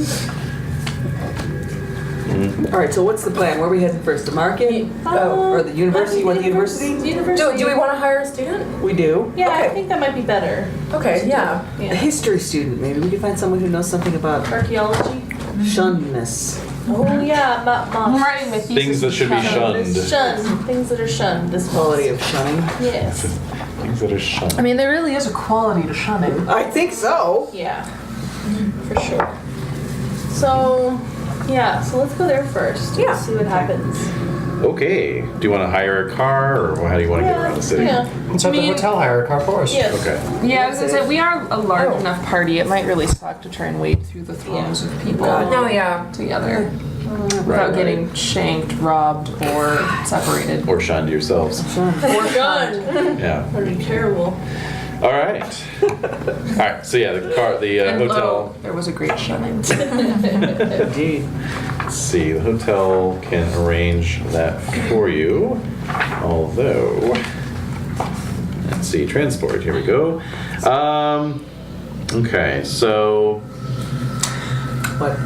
All right, so what's the plan? Where are we heading first? The market? Or the university? You want the university? The university. Do we want to hire a student? We do. Yeah, I Okay. think that might be better. Okay, yeah. A Yeah. history student, maybe. We could find someone who knows something about Archaeology. shunnedness. Oh yeah, I'm writing my thesis. Things that should be shunned. Shunned. Things that are shunned. This Quality of shunning. Yes. Things that are shunned. I mean, there really is a quality to shunning. I think so. Yeah. For sure. So, yeah. So let's go there first. Yeah. See what happens. Okay. Do you want to hire a car, or how do you want to get around the city? Yeah. Let's have the hotel hire a car for us. Yes. Okay. Yeah, I was gonna say we are a large enough party. It might really suck to try and wade through the thrones of people No, yeah. together without getting shanked, robbed, or separated. Or shunned yourselves. We're done. Yeah. That'd be terrible. All right. All right. So yeah, the hotel. There was a great shunning. Indeed. Let's see. The hotel can arrange that for you. Although, let's see. Transport. Here we go. Okay. So. What?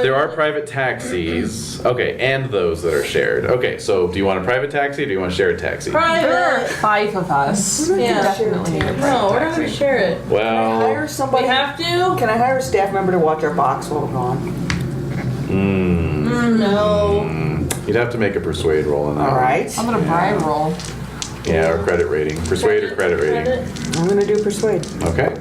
There are private taxis. Okay, and those that are shared. Okay, so do you want a private taxi or do you want a shared taxi? There are Private. 5 of us. Yeah. Definitely need a No, private we're not gonna taxi. share it. Well, Hire somebody. We have to? Can I hire a staff member to watch our box while we're gone? No. you'd have to make a persuade roll on that. All right. I'm gonna bribe roll. Yeah, or credit rating. Persuade or credit rating. I'm gonna do persuade. Okay.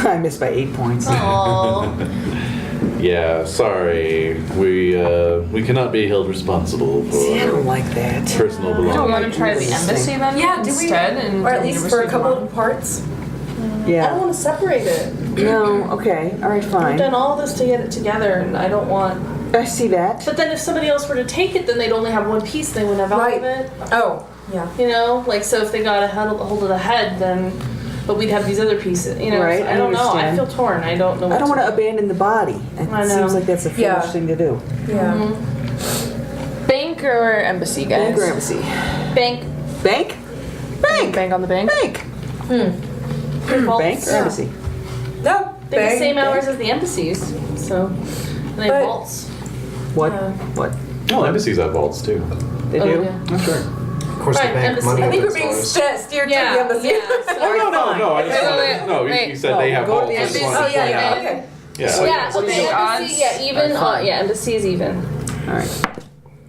I missed by 8 points. Aww. Yeah, sorry. We cannot be held responsible See, I for don't like that. personal Do we belongings. want to try the embassy then? Yeah, do we? instead? And Or at least for a University couple of of parts. I don't Yeah. want to separate it. No. Okay. All right. We've Fine. done all this to get it together, and I don't want. I see that. But then if somebody else were to take it, then they'd only have one piece. They wouldn't have all Right. of it. Oh, yeah. You know, like so if they got a hold of the head, then. But we'd have these other pieces. You know, Right, so I I don't know. I understand. feel torn. I don't know. I don't want to abandon the body. It I know. seems like that's a foolish Yeah. thing to do. Yeah. Bank or embassy, guys? Bank or embassy? bank. Bank? Bank. Bank on the bank? Bank. Bank or embassy? No. They have the bang, same bang. hours as the embassies, so and they have But- vaults. What? Yeah. What? Oh, embassies have vaults too. They Oh, do? yeah. Oh, sure. Of course, Right, the bank embassy. money I think we're opens being doors. steered Yeah, to the embassy. yeah. Oh, no. I just Wait, wanted, wait, no, wait. you said they have go to vaults. the I just embassy. wanted Oh, to yeah, point yeah, out. okay. Yeah. Yeah, What are okay, the embassy, odds? yeah, even. Fine. Yeah, embassy is even. All right.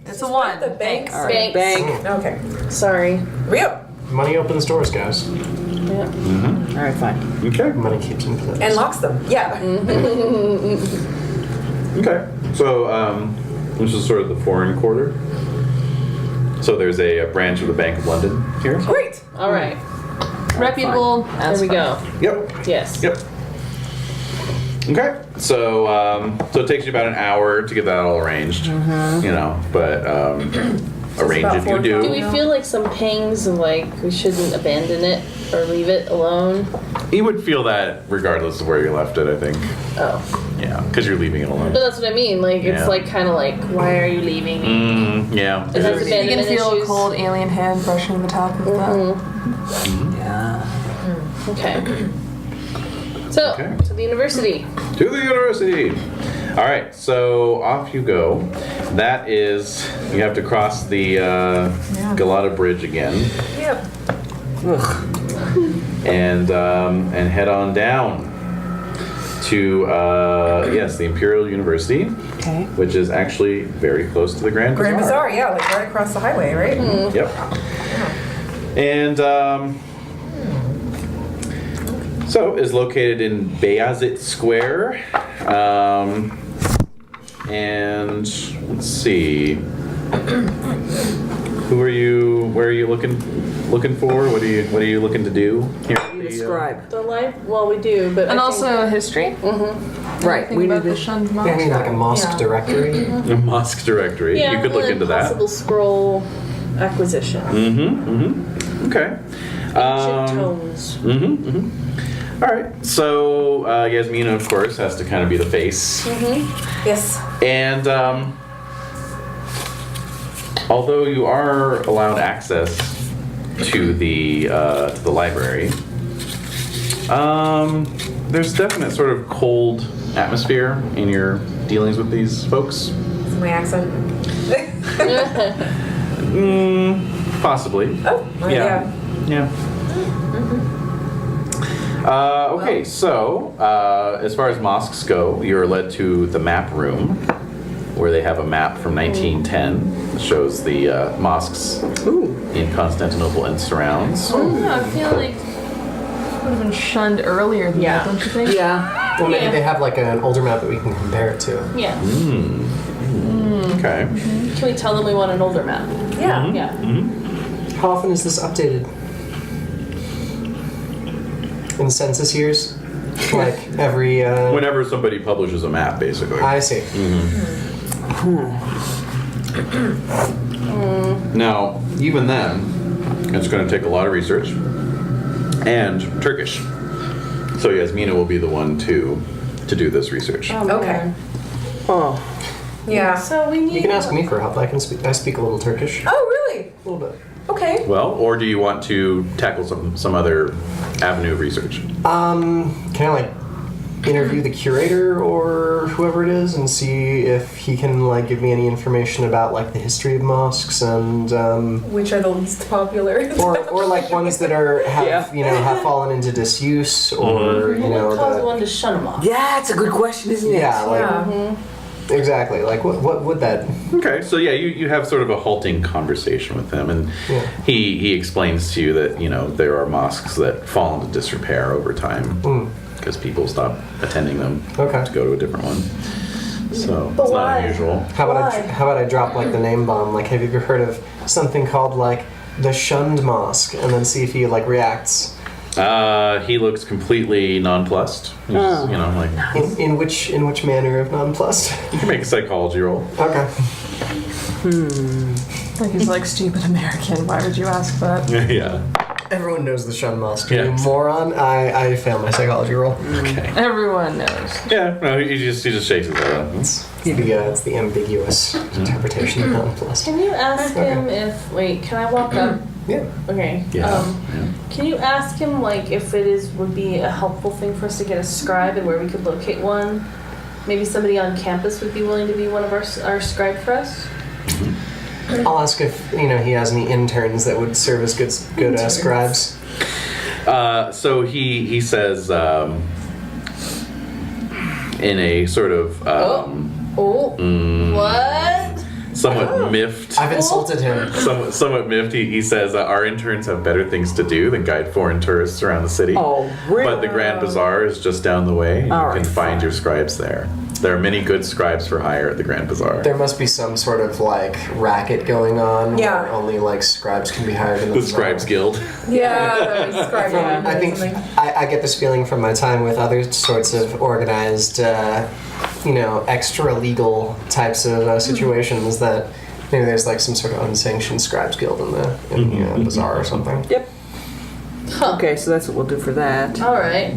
It's a 1. The bank. All right. Banks. Bank. Okay. Sorry. Real. Money opens doors, guys. Yeah. All right. Fine. Okay. Money keeps in place. And locks them. Yeah. Okay. So, this is sort of the foreign quarter. So there's a branch of the Bank of London here. Great. All right. Reputable. There we go. Yep. Yes. Yep. Okay. So, so it takes you about an hour to get that all arranged. You know, but arrange about if you 4 do. Do we feel like some pangs of like we shouldn't abandon it or leave it alone? You would feel that regardless of where you left it, I think. Oh. Yeah, because you're leaving it alone. But that's what I mean. Like Yeah. it's like kind of like why are you leaving me? Yeah. Is it that is. the You can abandonment feel issues? a cold alien hand brushing the top of that. Yeah. Okay. So Okay. to the university. To the university. All right, so off you go. That is, you have to cross the Galata Bridge again, Yep. and head on down to yes, the Imperial University, Okay. which is actually very close to the Grand Grand Bazaar. Bazaar, yeah, like right across the highway, right? Yep. And so is located in Bayazit Square. And let's see. Who are you? Where are you looking for? What are you looking to do here? at the, Describe. The life. Well, we do, but And I also history. Right. Think We need about the to. shunned Yeah, I mean, like a mosque Yeah. directory. a mosque directory. yeah, You could look and into that. possible scroll acquisition. Okay. Ancient tomes. All right. So Yasmina, of course, has to kind of be the face. Yes. And although you are allowed access to the library, there's definite sort of cold atmosphere in your dealings with these folks. It's my accent. Possibly. Oh, yeah. Yeah. Okay, so as far as mosques go, you're led to the map room, where they have a map from 1910 that shows the mosques in Constantinople and surrounds. Yeah, I feel like would have been shunned earlier than that, don't you think? Yeah. Well, maybe they have like an older map that we can compare it to. Yeah. Okay. Can we tell them we want an older map? Yeah. Yeah. How often is this updated? In census years? Like every... Whenever somebody publishes a map, basically. I see. Now, even then, it's going to take a lot of research and Turkish. So Yasmina will be the one to do this research. Okay. Oh. Yeah. So we need. You can ask me for help. I speak a little Turkish. Oh, really? A little bit. Okay. Well, or do you want to tackle some other avenue of research? Can I like interview the curator or whoever it is and see if he can like give me any information about like the history of mosques and Which are the least popular? or like ones that have fallen into disuse or What would cause one to shun them off? Yeah, it's a good question, isn't it? yeah like exactly like what would that Okay, so yeah, you have sort of a halting conversation with him, and he explains to you that there are mosques that fall into disrepair over time because people stop attending them to go to a different one. So But it's why? not unusual. how about I drop like the name bomb, like have you ever heard of something called like the shunned mosque, and then see if he like reacts. He looks completely nonplussed. He's, like In which manner of nonplussed? you can make a psychology roll. Okay. Like he's like stupid American. Why would you ask that? Yeah. Everyone knows the shunned mosque. Yeah. You moron. I failed my psychology roll. Okay. Everyone knows. Yeah. No, he just shakes his head. It's the ambiguous interpretation of nonplussed. Can you ask him if? Wait, can I walk up? Yeah. Okay. Yeah. Can you ask him like if would be a helpful thing for us to get a scribe and where we could locate one? Maybe somebody on campus would be willing to be one of our scribe for us. I'll ask if he has any interns that would serve as good scribes. So he says in a sort of What? somewhat miffed. I've insulted him. Somewhat miffed. He says our interns have better things to do than guide foreign tourists around the city. Oh, really? But the Grand Bazaar is just down the way, and you All can right, find your scribes there. There are many good scribes for hire at the Grand Bazaar. There must be some sort of like racket going on. Yeah. Where only like scribes can be hired in The Scribes Guild. Yeah, the scribe one I or think something. I get this feeling from my time with other sorts of organized, extra legal types of situations that maybe there's like some sort of unsanctioned scribes guild in the bazaar or something. Yep. Huh. Okay, so that's what we'll do for that. All right.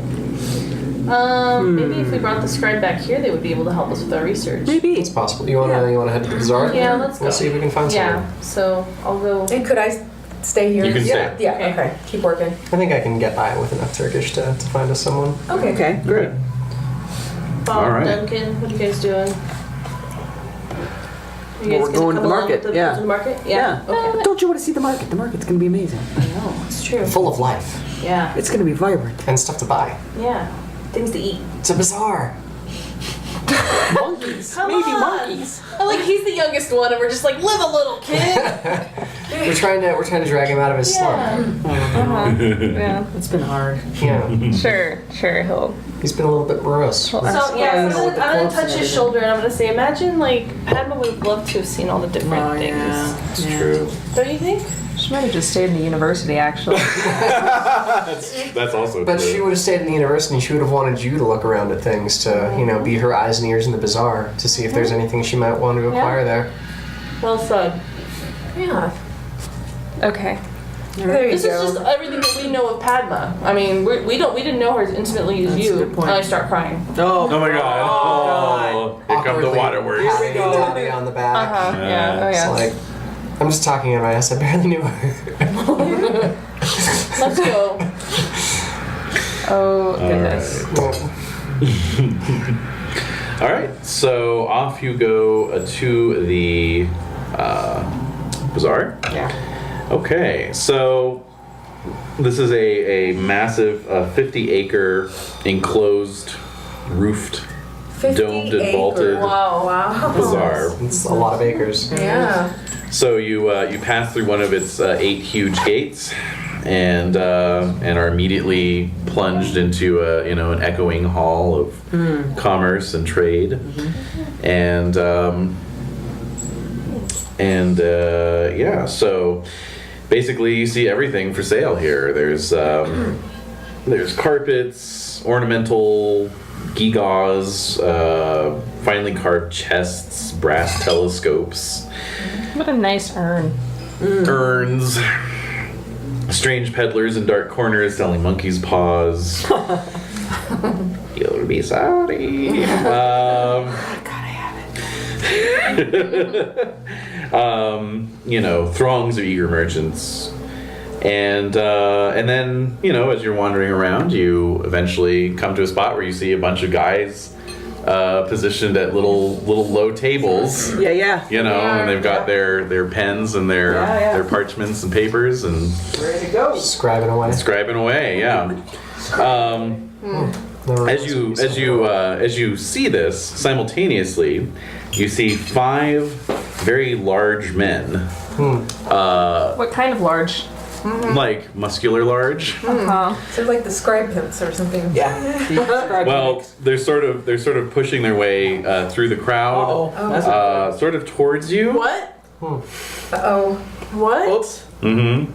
Maybe if we brought the scribe back here, they would be able to help us with our research. Maybe. It's possible. You wanna head to the bazaar? Yeah, let's go. We'll see if we can find someone. Yeah. So I'll go. And could I stay here? You can yeah. stay. Yeah. Okay. Okay. Keep working. I think I can get by with enough Turkish to find us someone. Okay, great. Bob, All right. Duncan, what are you guys doing? Are you Well, guys we're gonna going to come the along market, with the, yeah. to the market? Yeah. Okay. Don't you want to see the market? The market's going to be amazing. No, it's true. Full of life Yeah. It's going to be vibrant. and stuff to buy. Yeah. Things to eat. It's a bazaar. Monkeys. Come Maybe on. monkeys. I like he's the youngest one, and we're just like, live a little kid. We're trying to drag him out of his slump. Yeah. It's been hard. Yeah. Sure. He'll. He's been a little bit morose. So yeah, know what the I'm gonna clothes touch and his everything. shoulder, and I'm gonna say, imagine like Padma would have loved to have seen all the different Oh, things. yeah. It's true. Don't you think? She might have just stayed in the university, actually. That's also But true. she would have stayed in the university and she would have wanted you to look around at things to, be her eyes and ears in the bazaar to see if there's anything she might want to acquire there. Well said. Yeah. Okay. There you This is go. just everything that we know of Padma. I mean, we didn't know her as intimately as That's you. a good point. And I start crying. Oh my god. Oh, here come the Awkwardly waterworks. patting Tommy on the back. Yeah. Oh It's yeah. like, I'm just talking in my ass. I barely knew her. Let's go. Oh goodness. All right, so off you go to the bazaar. Yeah. Okay, so this is a massive 50-acre enclosed, roofed, 50 domed and vaulted Wow. bazaar. It's a lot of acres. Yeah. So you pass through one of its 8 huge gates, and are immediately plunged into an echoing hall of commerce and trade, and yeah, so basically you see everything for sale here. There's carpets, ornamental gewgaws, finely carved chests, brass telescopes, What a nice urn. urns, strange peddlers in dark corners selling monkey's paws. You'll be sorry. Throngs of eager merchants. And then, as you're wandering around, you eventually come to a spot where you see a bunch of guys positioned at little low tables. Yeah. And they've got their pens and their parchments and papers and Ready to go. Scribing away. yeah. As you see this simultaneously, you see 5 very large men, What kind of large? like muscular large. So like the scribe pimps or something. Yeah. Well, they're sort of pushing their way through the crowd, sort of towards you. What? Uh-oh. What? Mm-hmm.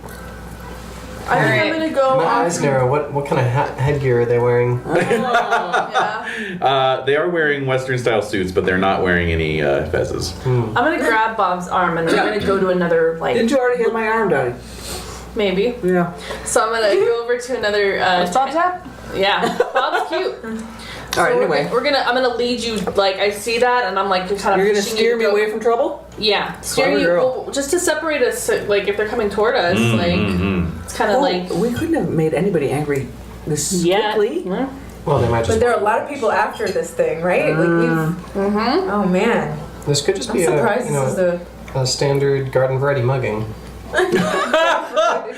I think I'm gonna go My eyes narrow. What kind of headgear are they wearing? Yeah. They are wearing Western style suits, but they're not wearing any fezzes. I'm gonna grab Bob's arm and I'm gonna go to another Didn't you already have my arm done? maybe. Yeah. So I'm gonna go over to another. Bob's up? Yeah, Bob's cute. All right. So Anyway, I'm gonna lead you. Like I see that, and I'm like, you're kind of. you're gonna steer me away from trouble. Yeah, steer Clever you. girl. Well, just to separate us. Like if they're coming toward us, it's kind of like. We couldn't have made anybody angry this quickly. Yeah. Well, they might just. But there are a lot of people after this thing, right? Like we've. Oh man. This could just I'm be surprised this is a standard garden variety mugging. I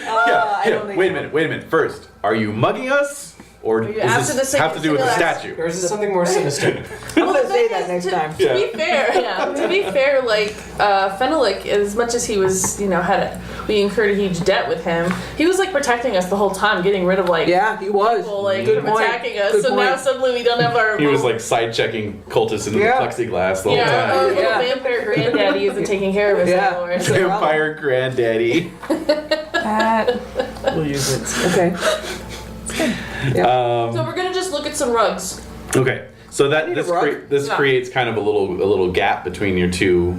don't think Wait a minute. First, are you mugging us, or does after this the have to do with the last- statue? Or is it something more sinister? I'm gonna say that next time. To be fair, like Fenelic, as much as he was, we incurred a huge debt with him. He was like protecting us the whole time, getting rid of like Yeah, he was. people like Good point. attacking us. Good So now point. suddenly we don't have our. He was like side checking cultists into Yeah. the plexiglass the whole Yeah, time. our little Yeah. vampire granddaddy isn't taking care of us Yeah. anymore. So. Vampire granddaddy. We'll use it. Okay. So we're gonna just look at some rugs. Okay, so that need a rug. this Yeah. creates kind of a little gap between your two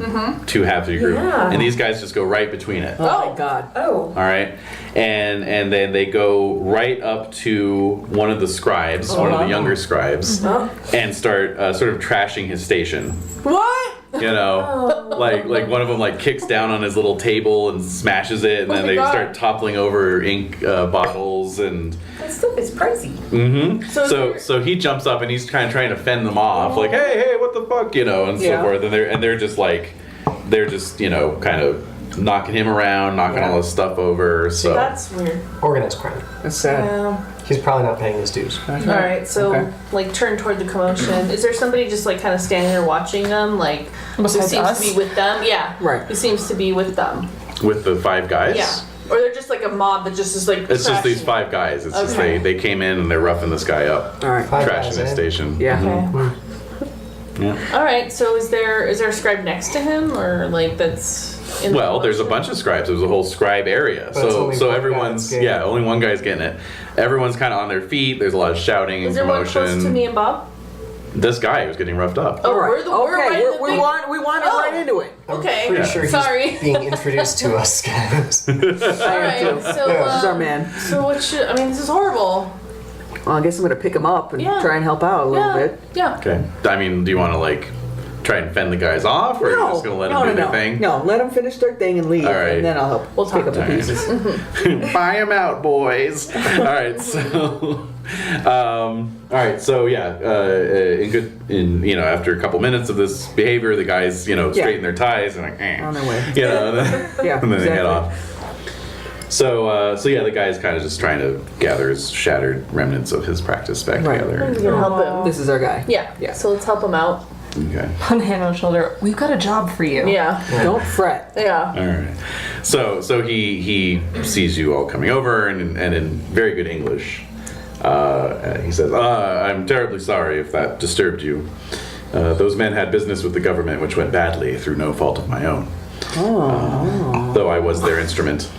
halves of your group, Yeah. and these guys just go right between it. Oh my God. Oh. All right, and then they go right up to one of the scribes, one of the younger scribes, and start sort of trashing his station. What? Like one of them like kicks down on his little table and smashes it, and then my they God. start toppling over ink bottles and. That stuff is pricey. Mm-hmm. So So he jumps up and he's kind of trying to fend them off, like, hey, what the fuck, and so Yeah. forth. And they're just kind of knocking him around, knocking all his stuff over. So That's weird. Organized crime. That's sad. Yeah. He's probably not paying his dues. All right, so Okay. like turn toward the commotion. Is there somebody just like kind of standing there watching them, like who Besides seems us? to be with them? Yeah, Right. Who seems to be with them? with the 5 guys, Yeah, or they're just like a mob that just is like. it's just these trashing 5 guys. It's just Okay. they came in and they're roughing this guy up, All right. 5 trashing guys, his eh? station. Yeah. Okay. Yeah. All right. So is there a scribe next to him, or like that's? In Well, the there's a commotion? bunch of scribes. There's a whole scribe area. But it's only So one everyone's guy's getting it. only one guy's getting it. Everyone's kind of on their feet. There's a lot of shouting Is and there one commotion. close to me and Bob? This guy was getting roughed up. Oh, All right. we're right in the we thing. want to Oh. right into it. Okay. Pretty sure he's Sorry. being introduced to us guys. All right. So. Yeah. This is our man. So what should? I mean, this is horrible. Well, I guess I'm gonna pick him up and Yeah. try and help out a little Yeah. bit. Yeah. Okay. I mean, do you want to like try and fend the guys off, or are you just gonna let them do their thing? No, let them finish their thing and leave, All right. and then I'll help We'll pick talk up the All right. pieces. Buy them out, boys. All right. So, all right. So yeah, after a couple minutes of this behavior, the guys straighten their ties and like On their way. and Yeah, then they head exactly. off. So yeah, the guy's kind of just trying to gather his shattered remnants of his practice back Right. together. We're gonna help him. This is our guy. Yeah. Yeah. So let's help him out. Okay. On hand on shoulder. We've got a job for you. Yeah. Don't fret. Yeah. All right. So he sees you all coming over, and in very good English, he says, "I'm terribly sorry if that disturbed you. Those men had business with the government, which went badly through no fault of my own. Though I was their instrument.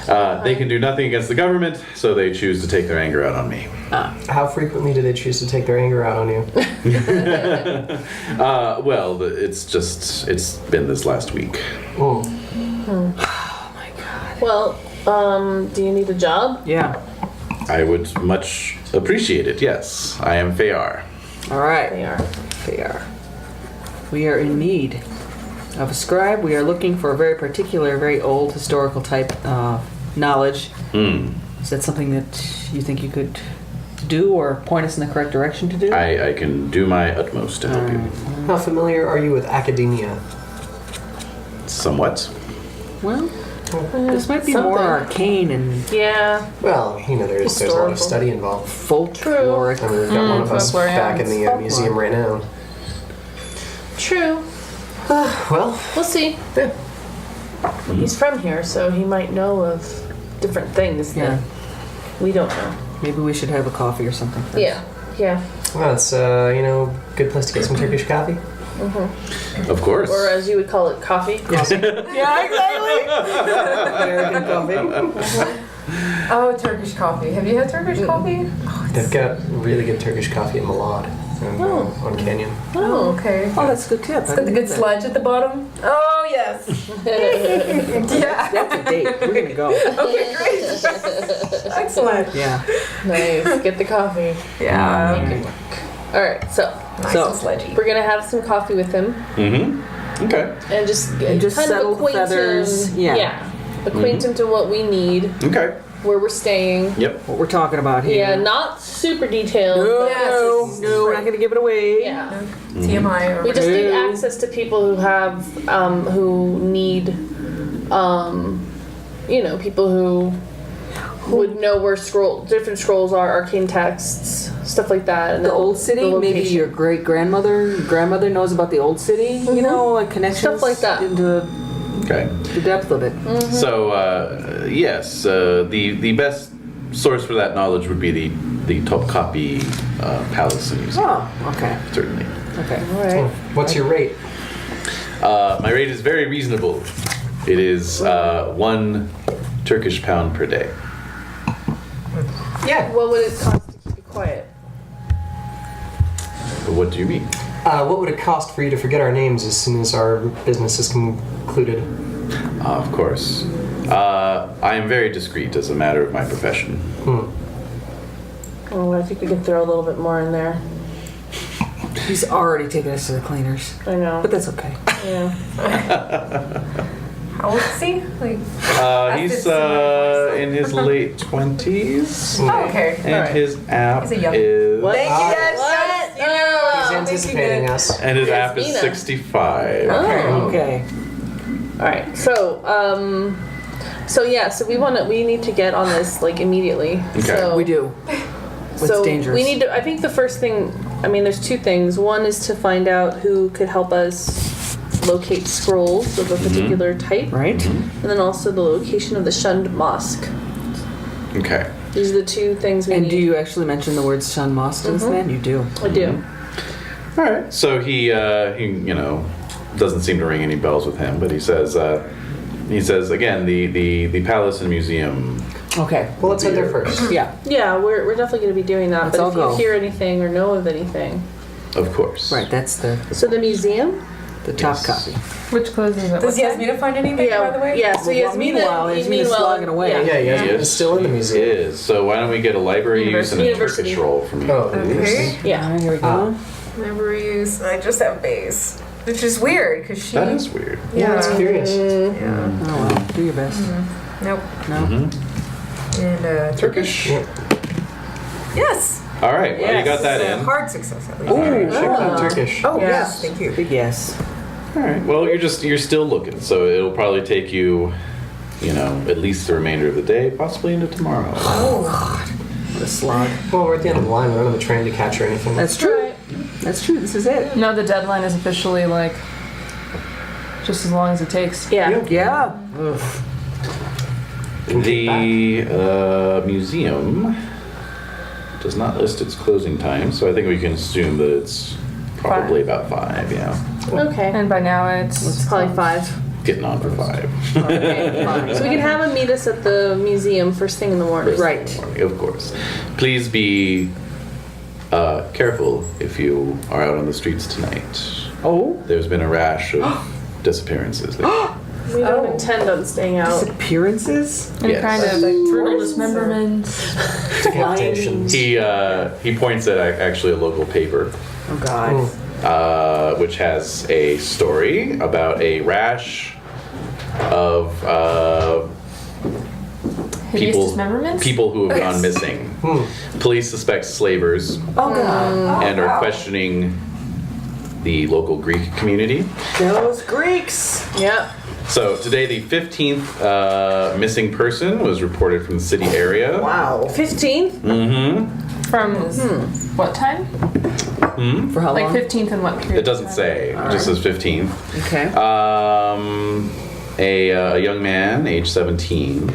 They can do nothing against the government, so they choose to take their anger out on me. How frequently do they choose to take their anger out on you? Well, it's been this last week. Oh. Well, do you need a job? Yeah. I would much appreciate it, yes. I am Fayar. All right. They are. They are. We are in need of a scribe. We are looking for a very particular, very old historical type knowledge. Is that something that you think you could do or point us in the correct direction to do? I can do my utmost to help you. How familiar are you with academia? Somewhat. Well, this might be Something. more arcane and Yeah. Well, there's a lot of Historical. study involved. folkloric. I mean, we've got one of us folklore, yeah. back in the museum right now. True. Well, We'll see. yeah. He's from here, so he might know of different things that Yeah. we don't know. Maybe we should have a coffee or something first. Yeah. Well, it's good place to get some Turkish coffee. Of course. Or as you would call it, coffee. Yeah, exactly. American coffee. Oh, Turkish coffee. Have you had Turkish coffee? They've got really good Turkish coffee in Malad on Canyon. Oh, okay. Oh, that's a good tip. Got the good sludge at the bottom? Oh, yes. Yeah. That's a date. We're gonna go. Okay, great. Excellent. Yeah. Nice. Get the coffee. Yeah. All right. So Nice So- and sludgy. we're gonna have some coffee with him Mm-hmm. Okay. and just And just kind settle of the acquaint feathers. him. Yeah. Acquaint him to what we need, Okay. where we're staying. Yep. What we're talking about here. Yeah, not super detailed. No, but no, we're not gonna give it away. yeah. TMI or We just need No. access to people who have, who need, people who would know where different scrolls are, arcane texts, stuff like that. And The old city, the maybe location. your grandmother knows about the old city. You know, like connections Stuff like that. into Okay. the depth of it. So, yes, the best source for that knowledge would be the Topkapi Palace and Museum. Oh, okay, Certainly. okay. All right. What's your rate? My rate is very reasonable. It is 1 Turkish pound per day. Yeah. What would it cost to keep you quiet? What do you mean? What would it cost for you to forget our names as soon as our business is concluded? Of course. I am very discreet as a matter of my profession. Oh, I think we can throw a little bit more in there. He's already taken us to the cleaners, I know. but that's okay. Yeah. how old is he? Like, He's in his late 20s. oh, okay. And Alright. his app He's a young- is... What? Thank you, yes, What? yes. You know, He's making anticipating it- us. And his app is Mina. 65. Okay. Okay. All right. So we need to get on this like immediately. Okay. So We do. It's So dangerous. we need to. I think the first thing. I mean, there's two things. One is to find out who could help us locate scrolls of a particular type, Right? and then also the location of the shunned mosque. Okay. These are the two things we And need. do you actually mention the word Sun Moss to this man? You do. I do. All right. So he doesn't seem to ring any bells with him, but he says again the palace and museum. Okay. Well, let's head there first. Yeah. Yeah, we're definitely going to be doing that. Let's but all if go. you hear anything or know of anything, Of course. Right. That's the so the museum. top Yes. copy. Which closes at Does what time? Yasmina find anything, by the way? Yeah. So Well, Yasmina. meanwhile, slogging away. Yeah, He Yasmin is still in the He museum. is. So why don't we get a library use and a University. Turkish roll from you? Oh, Okay. Yeah. All right, here we go. Memory use. I just have base. Which is weird, because she... That is weird. Yeah, that's curious. Yeah. Oh well. Do your best. Nope. No. And, Turkish. Yeah. yes! All right. Well, you got that It's a in. hard success, at least. Ooh. Check out Turkish. Oh, Yeah. yes, thank you. Big yes. All right. Well, you're still looking, so it'll probably take you, at least the remainder of the day, possibly into tomorrow. What a slog. Well, we're at the end of the line. We don't have a train to catch or anything. That's true. That's true. This is it. No, the deadline is officially like just as long as it takes. Yeah. Yeah. Ugh. The museum does not list its closing time, so I think we can assume that it's probably about 5. Yeah. Okay. And by now it's It's probably 5. getting on for 5. Okay, fine. So we can have him meet us at the museum first thing in the morning. Right. Of course. Please be careful if you are out on the streets tonight. Oh? There's been a rash of disappearances. We don't intend on staying out. Disappearances? Any Yes. kind of like brutal dismemberments. Decapitations. He points at actually a local paper, Oh, God. which has a story about a rash of Hideous dismemberments? people who have gone missing. Police suspect slavers Oh, God. and are questioning the local Greek community. Those Greeks. Yep. So today, the 15th missing person was reported from the city area. Wow. 15th? From what time? For how Like long? 15th and what period? It doesn't say. It just says 15th. Okay. A young man, age 17,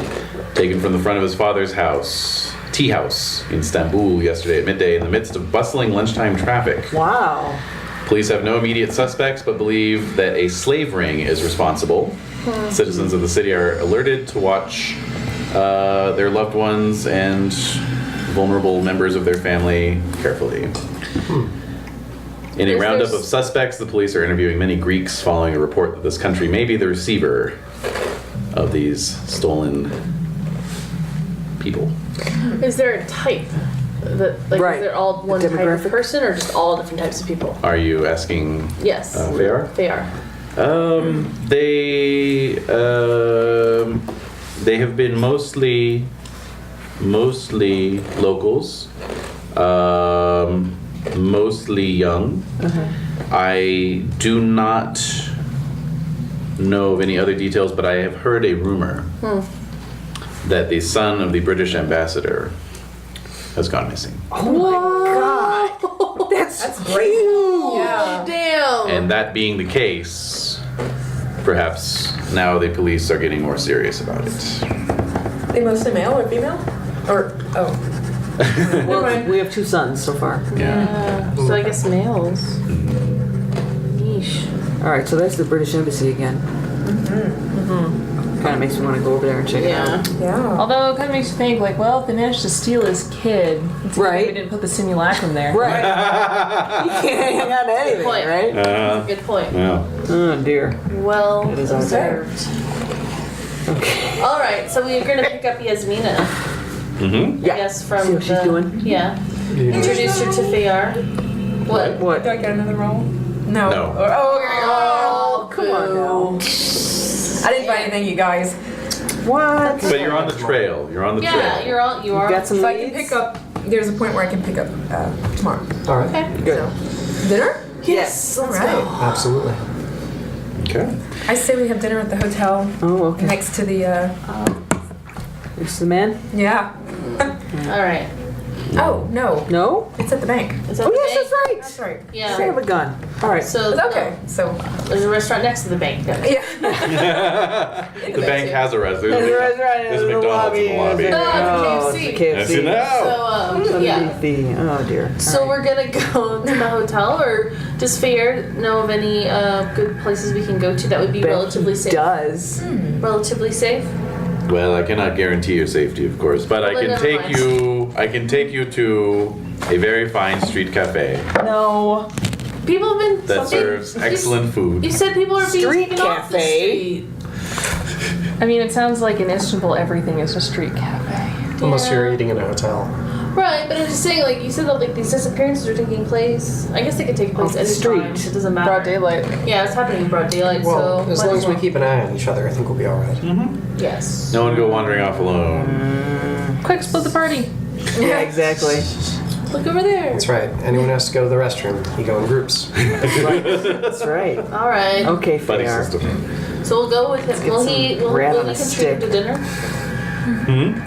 taken from the front of his father's house, tea house, in Istanbul yesterday at midday in the midst of bustling lunchtime traffic. Wow. Police have no immediate suspects but believe that a slave ring is responsible. Citizens of the city are alerted to watch their loved ones and vulnerable members of their family carefully. In a roundup of suspects, the police are interviewing many Greeks following a report that this country may be the receiver of these stolen people. Is there a type? That, like, Right. is there all one type of Demographic? person or just all different types of people? Are you asking Yes. they are? They are. They have been mostly locals, mostly young. I do not know of any other details, but I have heard a rumor that the son of the British ambassador has gone missing. Oh, my God. That's great. huge. Yeah. Damn. And that being the case, perhaps now the police are getting more serious about it. They mostly male or female? Or, oh. Well, we have 2 sons so far. Yeah. So I guess males. Yeesh. All right, so that's the British Embassy again. Kind of makes me want to go over there and check it out. Yeah. Although it kind of makes you think, like, well, if they managed to steal his kid, it's a good Right. thing we didn't put the simulacrum there. Right. You can't hang on to anything, point. right? Good point. Yeah. Oh, dear. Well It is out there. observed. Okay. All right, so we're gonna pick up Yasmina. Mm-hmm. Yeah. I guess from See what she's doing? Yeah. Introduce her to Fayar. What? What? Do I get another roll? No. No. Oh, Come on now. I didn't find anything, you guys. What? But you're on the trail. You're on the Yeah, trail. you are. Got some So I can leads? pick up, there's a point where I can pick up tomorrow. All right. Okay. Good. Dinner? Yes. All Let's right. go. Absolutely. Okay. I say we have dinner at the hotel Oh, okay. next to the, This is the man? yeah. All right. Oh, no. No? It's at the bank. Is that Oh, the yes, bank? that's right. That's right. Yeah. I have a gun. All right. So It's okay. So, there's a restaurant next to the bank. Then. yeah. The bank has a restaurant. There's a McDonald's in the lobby. No, Oh, it's it's a a KFC. Yes, you KFC. know. So yeah. Underneath the, oh, dear. So we're gonna go to the hotel, or does Fair know of any good places we can go to that would be relatively safe? Does. Relatively safe. Well, I cannot guarantee your safety, of course, but I Well, can never take mind. you. I can take you to a very fine street cafe No. People have been that serves excellent food. You said people are being Street taken off the cafe. street. I mean, it sounds like in Istanbul everything is a street cafe. Unless Yeah. you're eating in a hotel. Right, but I'm just saying, like you said, that like these disappearances are taking place. I guess they could take place Off the any street. time. It doesn't matter. Broad daylight. Yeah, it's happening in broad daylight. Well, so as might long as we well. keep an eye on each other, I think we'll be all right. Yes. No one go wandering off alone. Quick, split the party. Yeah, exactly. Look over there. That's right. Anyone has to go to the restroom, you go in groups. That's right. All right. Okay, Buddy fair. system. So we'll go with him. get Will some he? Will rat we on a can treat him stick. to dinner?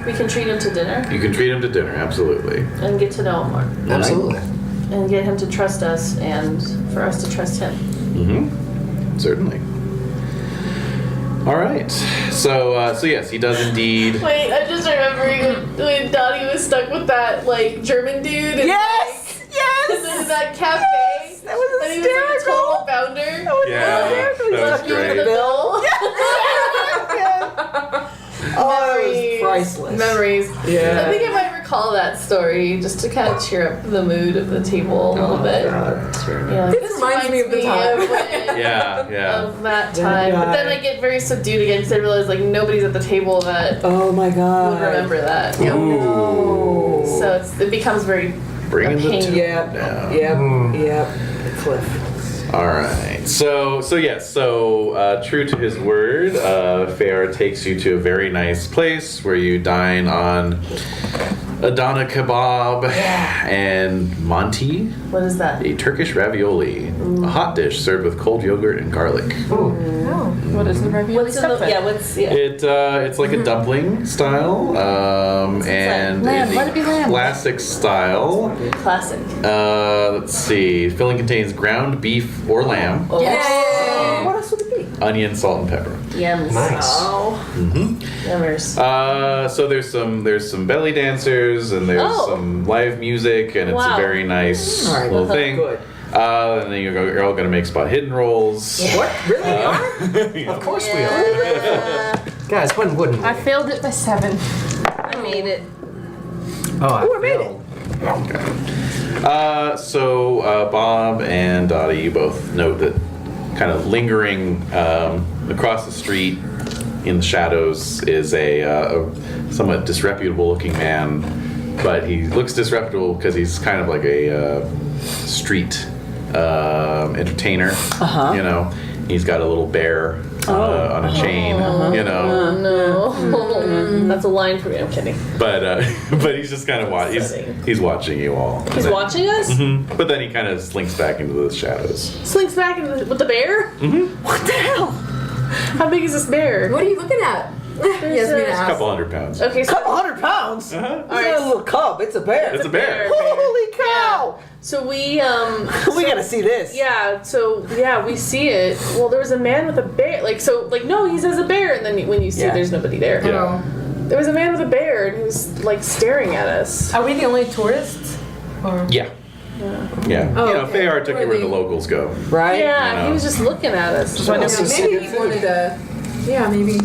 We can treat him to dinner You can treat him to dinner, absolutely. and get to know him more, Absolutely. and get him to trust us, and for us to trust him. Certainly. All right. So yes, he does indeed. Wait, I'm just remembering when Donnie was stuck with that like German dude. And, Yes! Yes! in that cafe. That was And he was like a hysterical. total bounder. Yeah, that was Left me with great. the bill. memories. Yeah. So I think I might recall that story just to kind of cheer up the mood of the table a little bit. That's very Yeah, like, This reminds me of the time. when- Yeah. of that time. But then I get very subdued again because I realize like nobody's at the table that Oh my god. would remember that. Oh. So it becomes very Bringing the pain. tune Yep. down. Yep. Yep. The cliff. All right. So true to his word, Feyar takes you to a very nice place where you dine on Adana kebab and Monty, What is that? a Turkish ravioli, a hot dish served with cold yogurt and garlic. What is the ravioli What's in the, stuff? It's like a dumpling style, and Lamb. the Let it be lamb. classic style. Classic. Let's see. Filling contains ground beef or lamb, What else would it be? onion, salt, and pepper. Yums. Nice. Oh. Yummers. So there's some belly dancers and there's Oh. some live music and it's Wow. a very nice All right, little that sounds thing. good. And then you're all gonna make spot hidden rolls. What? Really? Of course we are. Guys, when wouldn't we? I failed it by 7. I made it. Oh, I made it. So Bob and Dottie, you both note that kind of lingering across the street in the shadows is a somewhat disreputable looking man, but he looks disreputable because he's kind of like a street entertainer. You know, he's got a little bear on a chain. You know, No. That's a line for me. I'm kidding. but he's just kind of he's watching you all. He's watching us? But then he kind of slinks back into the shadows. Slinks back with the bear? What the hell? How big is this bear? What are you looking at? Yasmin A asked. couple $100 pounds. Okay, so, Couple 100 pounds? It's not a little cub, it's a bear. It's a bear. Holy cow! so we We gotta see this. we see it. Well, there was a man with a bear. No, he says a bear, and then when you see Yeah. there's nobody there. Yeah. There was a man with a bear, and he was like staring at us. Are we the only tourists? Or? Yeah. Yeah. Oh, you know, okay. Feyar took you where the Really? locals go. Right? Yeah, You know. he was just looking at us. Yeah, maybe he wanted to. Yeah, maybe.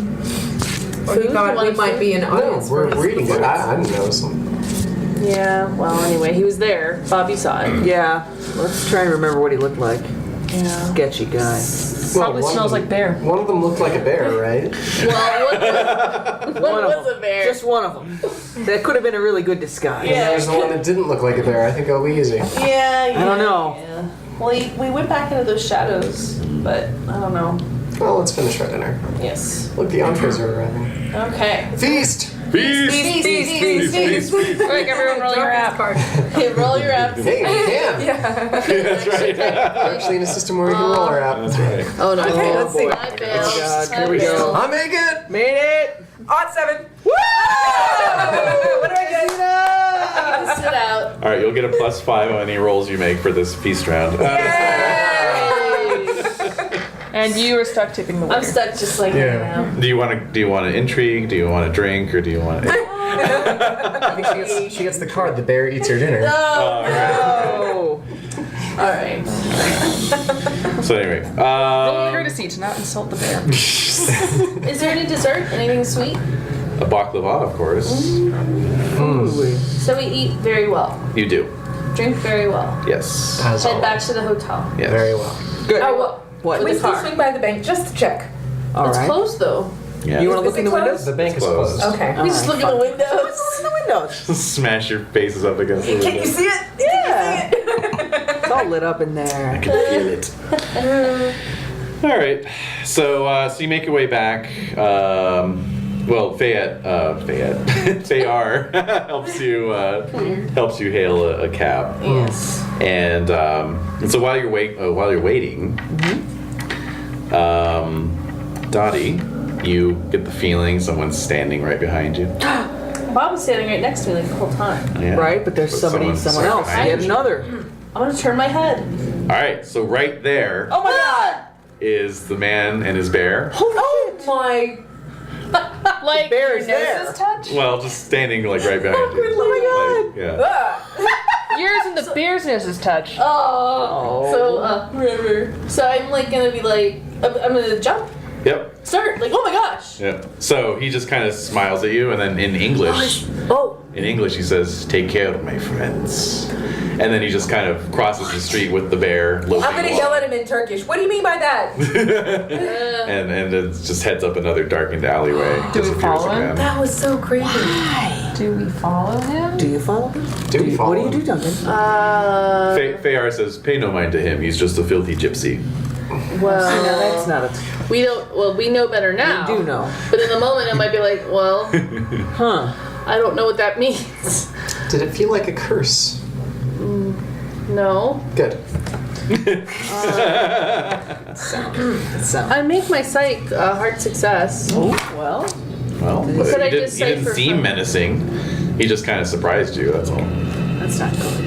Or he Food? thought You we wanted might food? be an No, audience. we're for reading his it. I didn't know something. Yeah. Well, anyway, he was there. Bobby saw it. Yeah. Let's try and remember what he looked like. Yeah. Sketchy guy. Probably one of smells them- like bear. One of them looked like a bear, right? Well, what was a bear? Just one of them. That could have been a really good disguise. Yeah. There's the one that didn't look like a bear. I think I'll be easy. Yeah. I don't know. Yeah. Well, we went back into those shadows, but I don't know. Well, let's finish our dinner. Yes. Look, the entrees are arriving. Okay. Feast! Feast. Quick, everyone roll your app. Okay, roll your apps. Hey, we can! That's right. We're actually in a system where we can roll our app. That's right. Oh no. Okay, let's see. I failed. Oh, God, I here we go. failed. I make it! Made it! Odd 7. Woo! What do I get? Sit out. All right, you'll get a +5 on any rolls you make for this feast round. And you are stuck tipping the waiter. I'm stuck just like Yeah. that now. Do you want to intrigue? Do you want to drink, or do you want? I think she gets the card. The bear eats her dinner. Oh, Oh. all right. So anyway, Roll your deceit to not insult the bear. Is there any dessert? Anything sweet? a baklava, of course. So we eat very well, You do. drink very well, Yes. As head always. back to the hotel. Yes. Very well. Good. Oh, well. What? We the still car. swing by the bank just to check. All It's right. closed though. Yeah. You want to Is look in the it closed? windows? The bank is Closed. closed. Okay. We just look in the windows. Look in the windows. Smash your faces up against the window. see it? Yeah. It's all lit up in I there. can feel it. All right. So you make your way back. Fayette helps you hail a cab. Yes. And so while you're waiting, Dottie, you get the feeling someone's standing right behind you. Bob was standing right next to me like the whole time. Yeah. Right, but there's someone else. behind Yet you. another. I'm gonna turn my head. All right, so right there Oh my god! is the man and his bear. Oh My. Like, bear your is nose there. is touched? Well, just standing like right behind you. Oh my god! Like, yeah. Yours and the bear's nose is touched. Oh. So whatever. So I'm like gonna be like, I'm gonna jump. Yep. Start, like, oh my gosh. Yep. So he just kind of smiles at you, and then in English, he says, "Take care, my friends." And then he just kind of crosses the street with the bear. I'm gonna yell at him in Turkish. What do you mean by that? and it just heads up another darkened alleyway. Do we follow him? That was so creepy. Do we follow him? Do you follow him? Do you follow What do you him? do, Duncan? Fayar says, "Pay no mind to him. He's just a filthy gypsy." Well, No, that's not a... we don't. Well, we know better now. You do know. But in the moment, I might be like, well, Huh. I don't know what that means. Did it feel like a curse? No. Good. I make my psych a hard success. Oh, well. Well, Could I he just say didn't for seem fun? menacing. He just kind of surprised you. That's all. That's not good.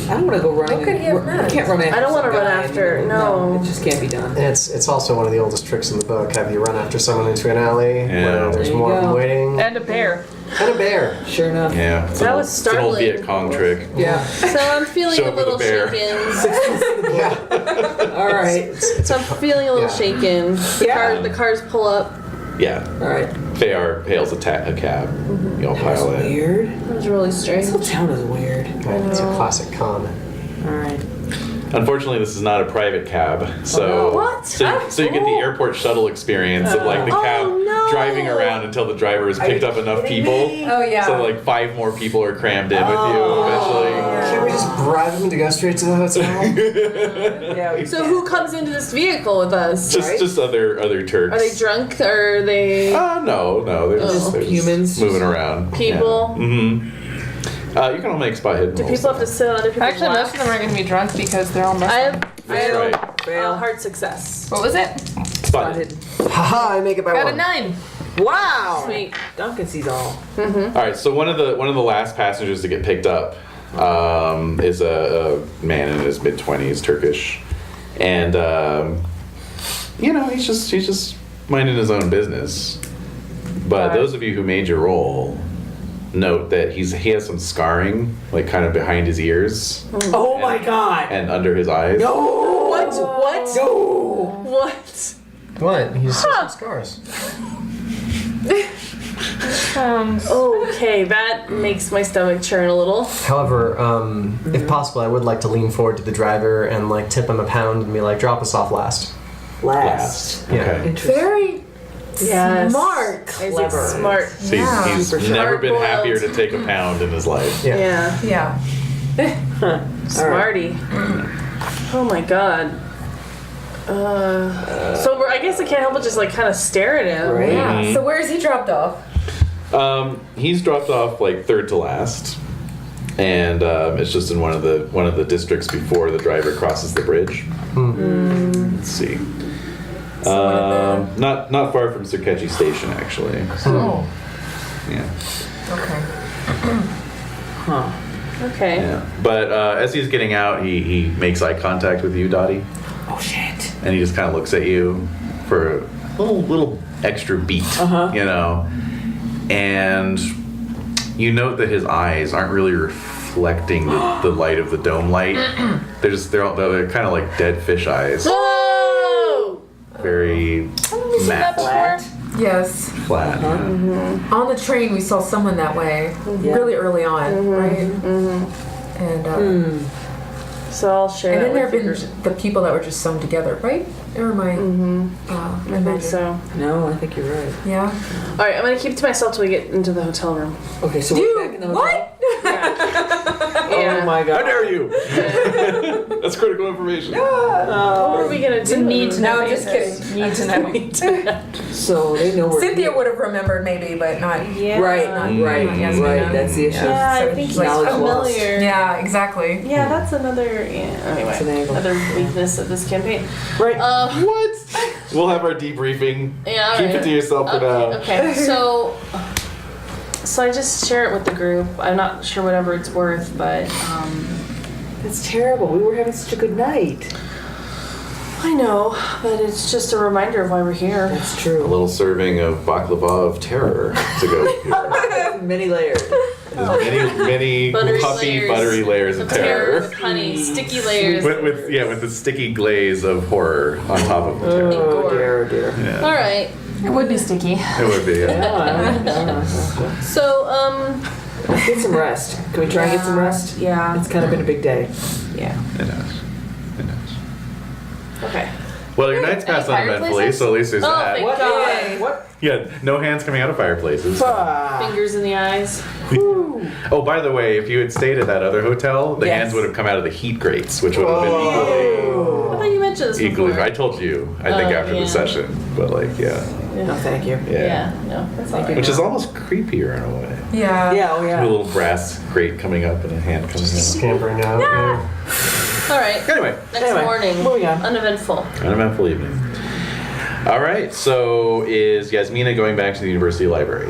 I don't want to go running. How could he have I met? can't run after I don't wanna some run guy. after, no. It just can't be done. And it's also one of the oldest tricks in the book. Have you run after someone into an alley where there's There you more of them go. waiting? And a bear. And a bear. Sure enough. Yeah. It's That an was old, it's an old startling. Viet Cong trick. Yeah. So I'm feeling Show a up with a little bear. shaken. Yeah. All right. So I'm feeling a little Yeah. shaken. The cars pull up. Yeah. All right. Fayar hails a cab. You all pile in. Weird. That was really strange. This whole town is weird. It's a classic con. All right. Unfortunately, this is not a private cab, so What? so you get the airport shuttle experience of like the cab driving around until the driver has picked up enough people. Oh yeah. So like 5 more people are crammed in with you eventually. Can't we just bribe him to go straight to the hotel? Yeah. We So who comes into this vehicle with us? Just other Turks. Are they drunk or are they No, they're just humans. moving around. people? Yeah. Mm-hmm. You can all make spot hidden. Do people have to sit on other people's Actually, most laps? of them are going to be drunk because they're all I Muslim. have That's right. a hard success. What was it? Spot hidden. Haha, I make it by Got a one. 9. Wow. Sweet. Duncan sees all. All right, so one of the last passengers to get picked up is a man in his mid-20s, Turkish, and he's just minding his own business. But those of you who made your roll note that he has some scarring, like kind of behind his ears Oh my God. and under his eyes. No. What? No. What? What? He's some scars. Okay, that makes my stomach churn a little. However, if possible, I would like to lean forward to the driver and like tip him a pound and be like, drop us off last. Last. Okay. Yeah. Interesting. Very Yes. smart. Clever. Smart. So Yeah. he's Super never been sharp-boiled. happier to take a pound in his life. Yeah. Yeah. Yeah. Smarty. Oh my god. So I guess I can't help but just like kind of stare at him. Right. Yeah. So where is he dropped off? He's dropped off like third to last, and it's just in one of the districts before the driver crosses the bridge. Let's see. Not far from Surkechi Station, actually. Oh. Yeah. Okay. Huh. Okay. Yeah. But as he's getting out, he makes eye contact with you, Dottie, Oh shit. and he just kind of looks at you for a little extra beat, and you note that his eyes aren't really reflecting the light of the dome light. They're kind of like dead fish eyes, Whoa! very matte, Yes. flat. Yeah. On the train, we saw someone that way really early on, right? And So I'll share. and that then there with have you. been the people that were just sewn together, right? Or am I? I think so. No, I think you're right. Yeah. All right, I'm gonna keep it to myself till we get into the hotel room. Okay, so we're back in the hotel. What? Oh my How God. dare you? That's critical information. What are we gonna do? Need to know. No, just basis. Need to know. So they know we're Cynthia here. would have remembered maybe, but not. Yeah. Right, right, Yasmina. right. That's the issue. Yeah, I So think he's like knowledge lost. familiar. Yeah, exactly. Yeah, that's another. Yeah. That's an Anyway, angle. another weakness of this campaign. Right. What? We'll have our debriefing. Yeah. Keep it to yourself for now. Okay. So I just share it with the group. I'm not sure whatever it's worth, but That's terrible. We were having such a good night. I know. But it's just a reminder of why we're here. That's A true. little serving of baklava of terror to go. Many layers. Many Buttery puffy, layers. buttery layers of terror. With honey, sticky layers. With the sticky glaze of horror on top of the terror. Oh dear, oh dear. Yeah. All right. It would be sticky. It would be. Yeah. So, Let's get some rest. Can we try and get some rest? Yeah. It's kind of been a big day. yeah. It does. It does. Okay. Well, your night's passed uneventfully, fireplaces? so at least there's Oh, that. thank What? God. What? Yeah, no hands coming out of fireplaces. Fingers in the eyes. Oh, by the way, if you had stayed at that other hotel, the Yes. hands would have come out of the heat grates, which would have been I thought you mentioned this equally. before. I told you, I think, after yeah. the session, but like, yeah. No, thank you. Yeah, no, that's all right. Which is almost creepier in a way. Yeah. Yeah, oh A yeah. little brass grate coming up and a hand coming out. Scampering out. Yeah. All right. Anyway, Next morning. moving on. Uneventful. uneventful evening. All right, so is Yasmina going back to the university library?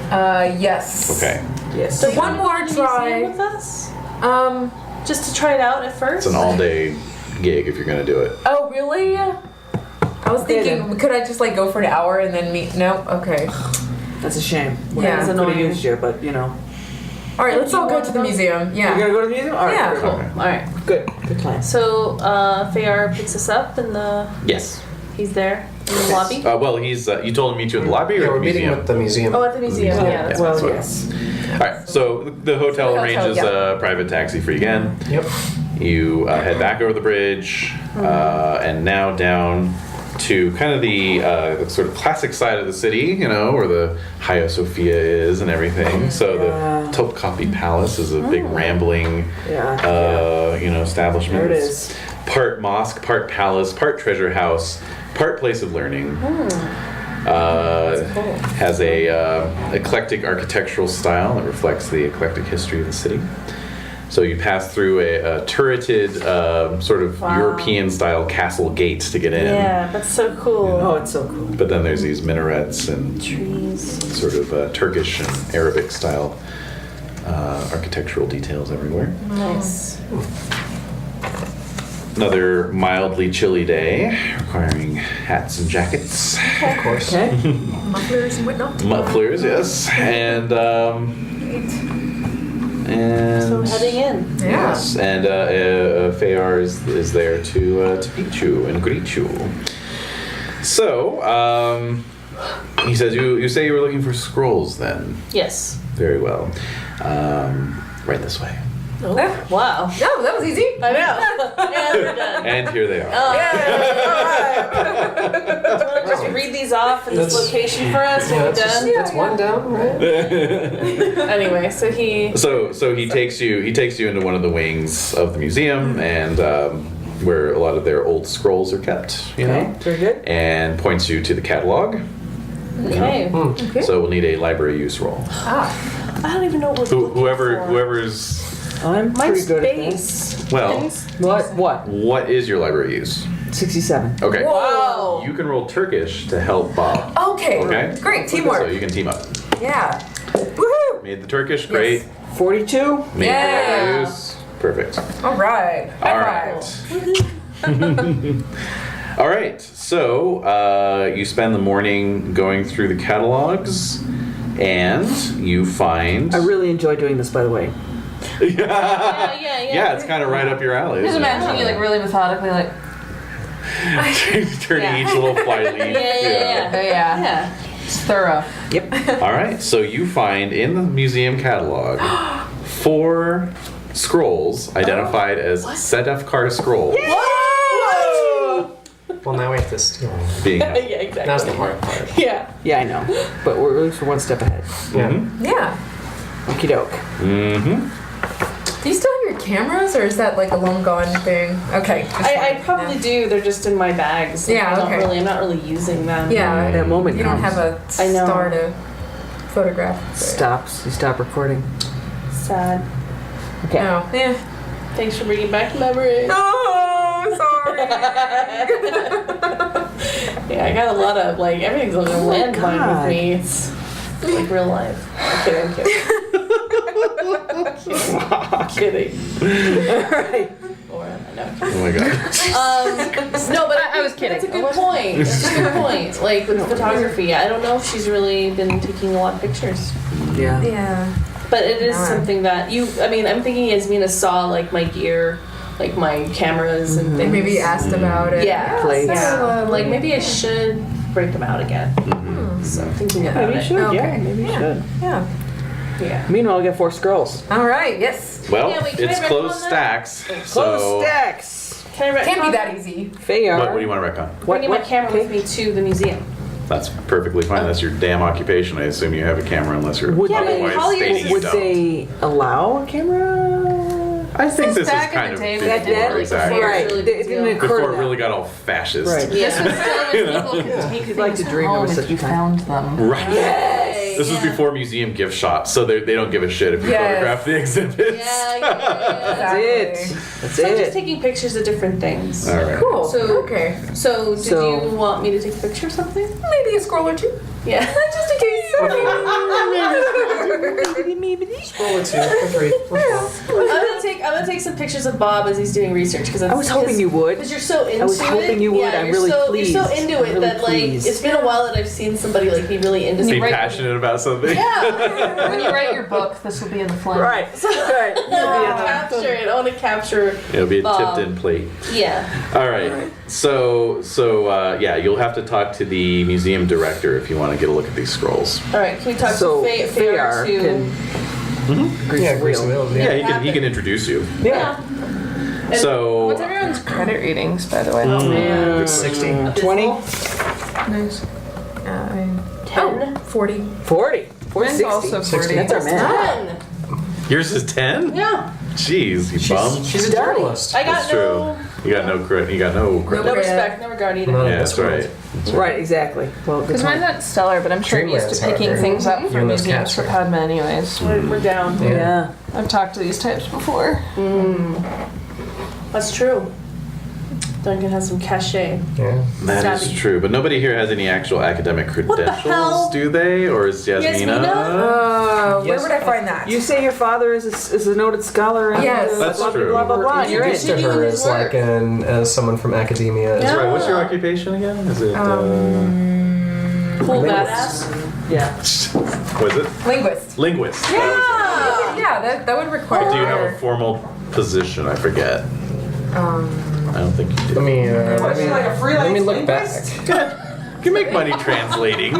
Yes. Okay. Yes. So one more Museum try. with us? Um. Just to try it out at first? It's an all-day gig if you're going to do it. Oh, really? I was thinking, could I just like go for an hour and then meet? No. Okay. That's a shame. Yeah. Could have used you, but you know. All right. Let's all go to the museum. You're Yeah. gonna go to the museum? All right. Yeah. good. Cool. All right. Good. Good plan. So, Fayar picks us up and Yes. he's there in the lobby? Well, he's. You told him to meet you at the lobby or Yeah, at we're the meeting museum? with the museum. Oh, at the museum. museum. Yeah, that's Yeah. Well, that's what- yes. All right, so the hotel The hotel, arranges yeah. a private taxi for you again. Yep. You head back over the bridge and now down to kind of the sort of classic side of the city, you know, where the Hagia Sophia is and everything. So the Topkapi Palace is a big rambling, Yeah. establishment. There it It's is. part mosque, part palace, part treasure house, part place of learning. Has a eclectic architectural style that reflects the eclectic history of the city. So you pass through a turreted sort of European-style castle gate to get in. Yeah, that's so cool. Oh, it's so cool. But then there's these minarets and Trees. sort of Turkish and Arabic-style architectural details everywhere. Nice. Another mildly chilly day, requiring hats and jackets. Of course. Okay. Mufflers and whatnot. Mufflers, yes, and So heading in. Yeah. yes, and Fayar is there to meet you and greet you. So he says you say you were looking for scrolls then. Yes. Very well. Right this way. Oh, wow. No, that was easy. I know. And we're done. And here they are. Just read these off in this That's- location for us Yeah, and we're done. that's one down, right? Anyway, so he. So he takes you into one of the wings of the museum and where a lot of their old scrolls are kept, you Okay. know, Very good. and points you to the catalog. Okay. So we'll need a library use roll. Ah. I don't even know what we're looking for. Whoever's I'm pretty Mine's good at this. space. well, What? what is your library use? 67. Okay. Wow. You can roll Turkish to help Bob. Okay. Okay. Great So teamwork. you can team up. Yeah. Woohoo. Made the Turkish, great. 42. Made Yeah. the library use, perfect. All right. All High right. five. All right. So you spend the morning going through the catalogs, and you find. I really enjoy doing this, by the way. Yeah. Yeah, it's kind of right up your alley. Just isn't it? imagine you like really methodically like, Turning each little fly leaf. Yeah. oh yeah, Yeah. it's thorough. All right. So you find in the museum catalog 4 scrolls identified as Sedefkar scrolls. Well, now we have to steal them. Being Yeah, exactly. That's the hard part. Yeah. Yeah, I know. But we're at least one step ahead. Yeah. Yeah. Okie doke. Mm-hmm. Do you still have your cameras, or is that like a long gone thing? Okay. just I fine. probably do. They're just in my bags. Yeah, I'm okay. not really using them. Yeah. That moment You don't comes. have a I know. star to photograph. Stops. You stop recording. Sad. Okay. Oh. Yeah. Thanks for bringing back memories. No. Sorry. Yeah, I got a lot of everything's on a landmine God. with me. It's like real life. I'm kidding. Kidding. Alright. Or I know. Oh my god. No, but I was kidding. That's a good point. That's a good point. Like with photography, I don't know if she's really been taking a lot of pictures. Yeah. Yeah. But it is Alright. something that I'm thinking Yasmina saw like my gear, like my cameras and They things. maybe asked about it. Yeah. Plates. So, like maybe I should break them out again. So I'm thinking about Maybe you it. should. Okay. Yeah, maybe you should. Yeah. Yeah. Meanwhile, I get 4 scrolls. All right. Yes. Well, Yeah, wait, can it's I closed retcon that? stacks. Close So stacks. Can I retcon Can't be that easy. Fayar. what do you want to retcon? Bringing my camera with me to the museum. That's perfectly fine. That's your damn occupation. I assume you have a camera unless you're Would otherwise Holly stating you Would don't. they allow a camera? I think this is back in kind the of day, before, they did really exactly. before. Right. really It big didn't deal. occur Before to it them. really got all fascist. Right. This was still when people could take You'd like to things dream there home was if such you a time. found them. Right. This was before museum gift shops, so they don't give a shit if you Yes. photograph the exhibits. That's it. That's So I'm just it. taking pictures of different things. All right. Cool. So- Okay. So did So- you want me to take a picture of something? Maybe a scroll or two. Yeah. Just in case. Scroll or 2 for free. I'm gonna take some pictures of Bob as he's doing research because I was hoping you would. Because you're so into it. I was hoping you would. Yeah, I'm you're really so, pleased. You're so into I'm it really that pleased. like it's been a while that I've seen somebody like be really into Be something. passionate about something. Yeah. When you write your book, this will be in the flame. Right. Right. Capture it. I want to capture. It'll be a Bob. tipped-in plate. Yeah. All right. So yeah, you'll have to talk to the museum director if you want to get a look at these scrolls. All right. Can we talk So to Fayar to? can grease Yeah, the grease the wheel. wheels. Yeah, Yeah. he can introduce you. Yeah. So What's everyone's credit ratings, by the way? Mm. 60. 20? Nice. 10. 40. 40. 40, Mine's 60. also 60. 40. That's our man. 10. yours is 10? Yeah. Jeez, you bum. She's a Dirty. journalist. I got That's true. You got no credit. You got no credit. no Yeah. respect, no regard either. No. Yeah, that's right. Right, exactly. Well, good Because mine's point. not stellar, but I'm sure I'm used to Dreamlands, picking however. things up from Even those museums cats for are- Padma anyways. We're down. Yeah. I've talked to these types before. That's true. Duncan has some cachet. Yeah. That is Savvy. true, but nobody here has any actual academic the credentials, hell? do they? Or is Yasmina? Yasmina? Where would I find that? You say your father is a noted scholar and Yes. That's blah, true. blah, blah, blah, and you're in. Introduced to her as like as someone from academia. As That's right. What's your occupation again? Is it? Cool Linguist. badass. Yeah. Was it Linguist. linguist? That Yeah, that would require. was it. Do you have a formal position? I forget. I don't think you do. Let me like a freelance let me look linguist? back. You can make money translating.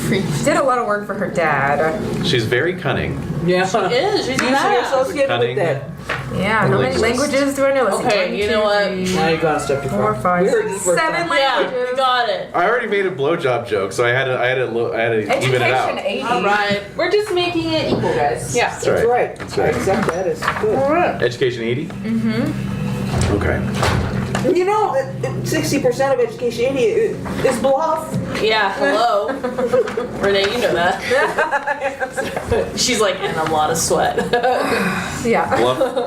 She did a lot of work for her dad. She's very cunning. Yeah. She's a Usually badass. associated Cunning. with that. Yeah, how many Linguist. languages do I know? Let's see. Okay, you know what? Now you got stuff too 4, far. 5, We were- 6, we're 7 done. Yeah, languages. you got it. I already made a blowjob joke, so I had to even it out. Education 80. All right. We're just making it equal, guys. Yeah. That's That's right. right. That's right. I accept that as good. Education 80? Mm-hmm. Okay. You know, 60% of education 80 is bluff. Yeah, hello. Renee, you know that. She's like, and a lot of sweat. Yeah,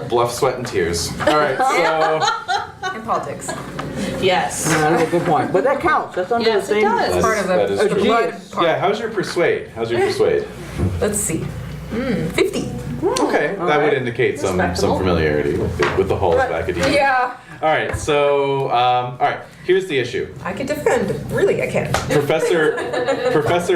Bluff, sweat, and tears. All right, so in politics. Yes. That's a good point. But that counts. That's under Yes, the it same. does. It's part of that the, is the true. blood part. Yeah, how's your persuade? 50. Let's see. 50. Okay, that would indicate some Respectable. familiarity with the halls of academia. Yeah, All right, so all right, here's the issue. I can defend. Really, I can. Professor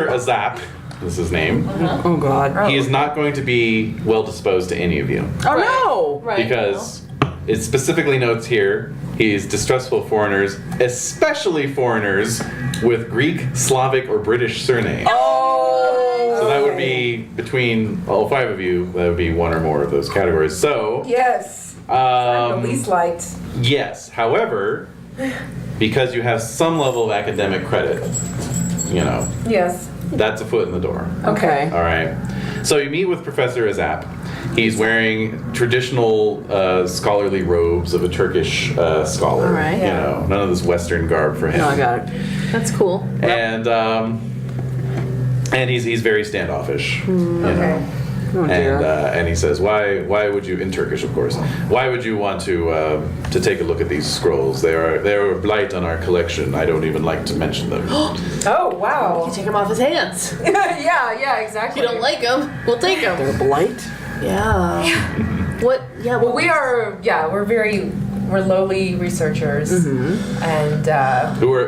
Azap is his name. Oh, God. He is not going to be well disposed to any of you Oh, no. Right. because it specifically notes here he's distrustful of foreigners, especially foreigners with Greek, Slavic, or British surnames. So that would be between all 5 of you. That would be one or more of those categories. So Yes. I'm the least liked. yes. However, because you have some level of academic credit, Yes. that's a foot in the door. Okay. All right. So you meet with Professor Azap. He's wearing traditional scholarly robes of a Turkish scholar. All right. None of this Western garb for him. No, I got it. That's cool. And he's very standoffish. you know. Okay. Oh, dear. And he says, why would you, in Turkish of course, why would you want to take a look at these scrolls? They're a blight on our collection. I don't even like to mention them. Oh, wow. Take him off his hands. yeah, exactly. If you don't like him, we'll take him. They're blight? Yeah. What? Yeah. Well, we're lowly researchers, and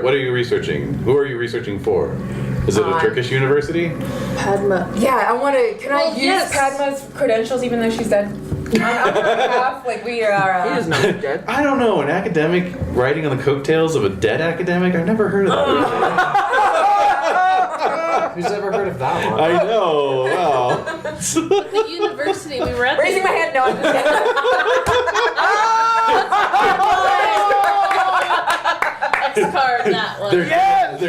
What are you researching? Who are you researching for? Is it a Turkish university? Padma. Yeah, I want to. Can I use yes. Padma's credentials even though she's dead? On her behalf, like we are. He doesn't know he's dead. I don't know. An academic writing on the coattails of a dead academic? I've never heard of that. Who's ever heard of that one? I know. Wow. The university we were at. Raising my hand, no, I'm just X card, that one. They're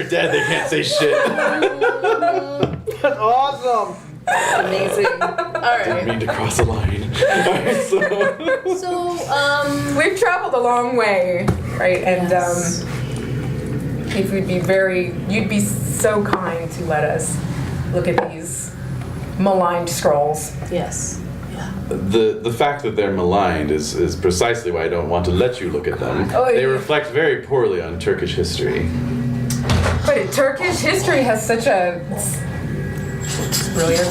dead. They can't say shit. That's awesome. Amazing. Alright. Didn't mean to cross a line. Alright, So, We've traveled a long way, right? And if you'd be so kind to let us look at these maligned scrolls. yes. the fact that they're maligned is precisely why I don't want to let you look at them. Oh, They yeah. reflect very poorly on Turkish history. But Turkish history has such a brilliant.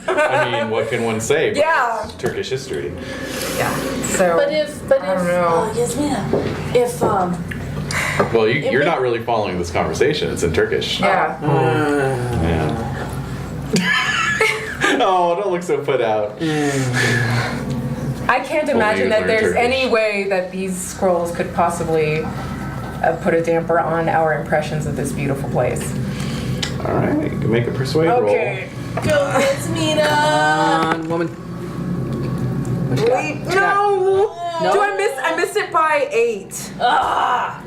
I mean, what can one say? But Yeah. it's Turkish history. Yeah. So. But if, I don't know. Yasmina, if, Well, you're not really following this conversation. It's in Turkish. Yeah. Yeah. Oh, don't look so put out. I can't imagine you that learn there's Turkish. any way that these scrolls could possibly put a damper on our impressions of this beautiful place. All right, you can make a persuade roll. Okay. go Yasmina! Come on, woman. What you got? Wait, What you got? no. No. Do I miss it by 8?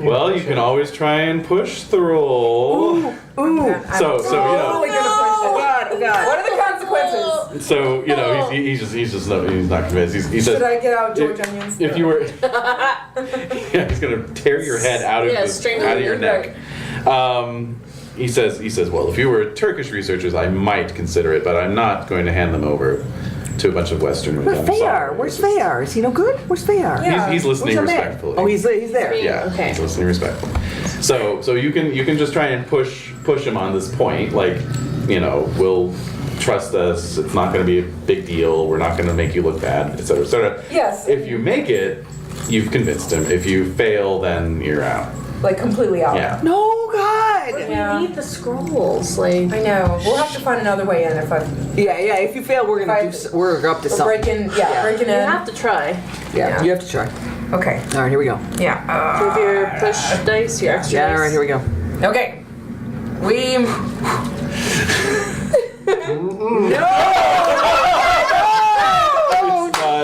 Well, you can always try and push the roll. Ooh. So you know. Totally gonna push it. Oh God. What are the consequences? So you know, he's not convinced. He says, Should I get out George Onions? if you were, yeah, he's gonna tear your head out of strangle out of you, your neck. He says, well, if you were Turkish researchers, I might consider it, but I'm not going to hand them over to a bunch of Westerners. Where's I'm Fayar? sorry. Where's Fayar? Is he no good? Where's Fayar? Yeah. He's listening Where's our man? respectfully. Oh, he's there. Yeah, Okay. he's listening respectfully. So you can just try and push him on this point, like, you know, we'll trust us. It's not going to be a big deal. We're not going to make you look bad, etc., etc. Yes. If you make it, you've convinced him. If you fail, then you're out. Like completely out. Yeah. No, God. Yeah. We need the scrolls, like. I know. We'll have to find another way in if I Yeah. If you fail, we're gonna we're up to something. breaking. Yeah, breaking You in. have to try. Yeah, you have to try. Okay. All right, here we go. Yeah. With your push dice, your extra Yeah, all dice. right, here we go. Okay. We.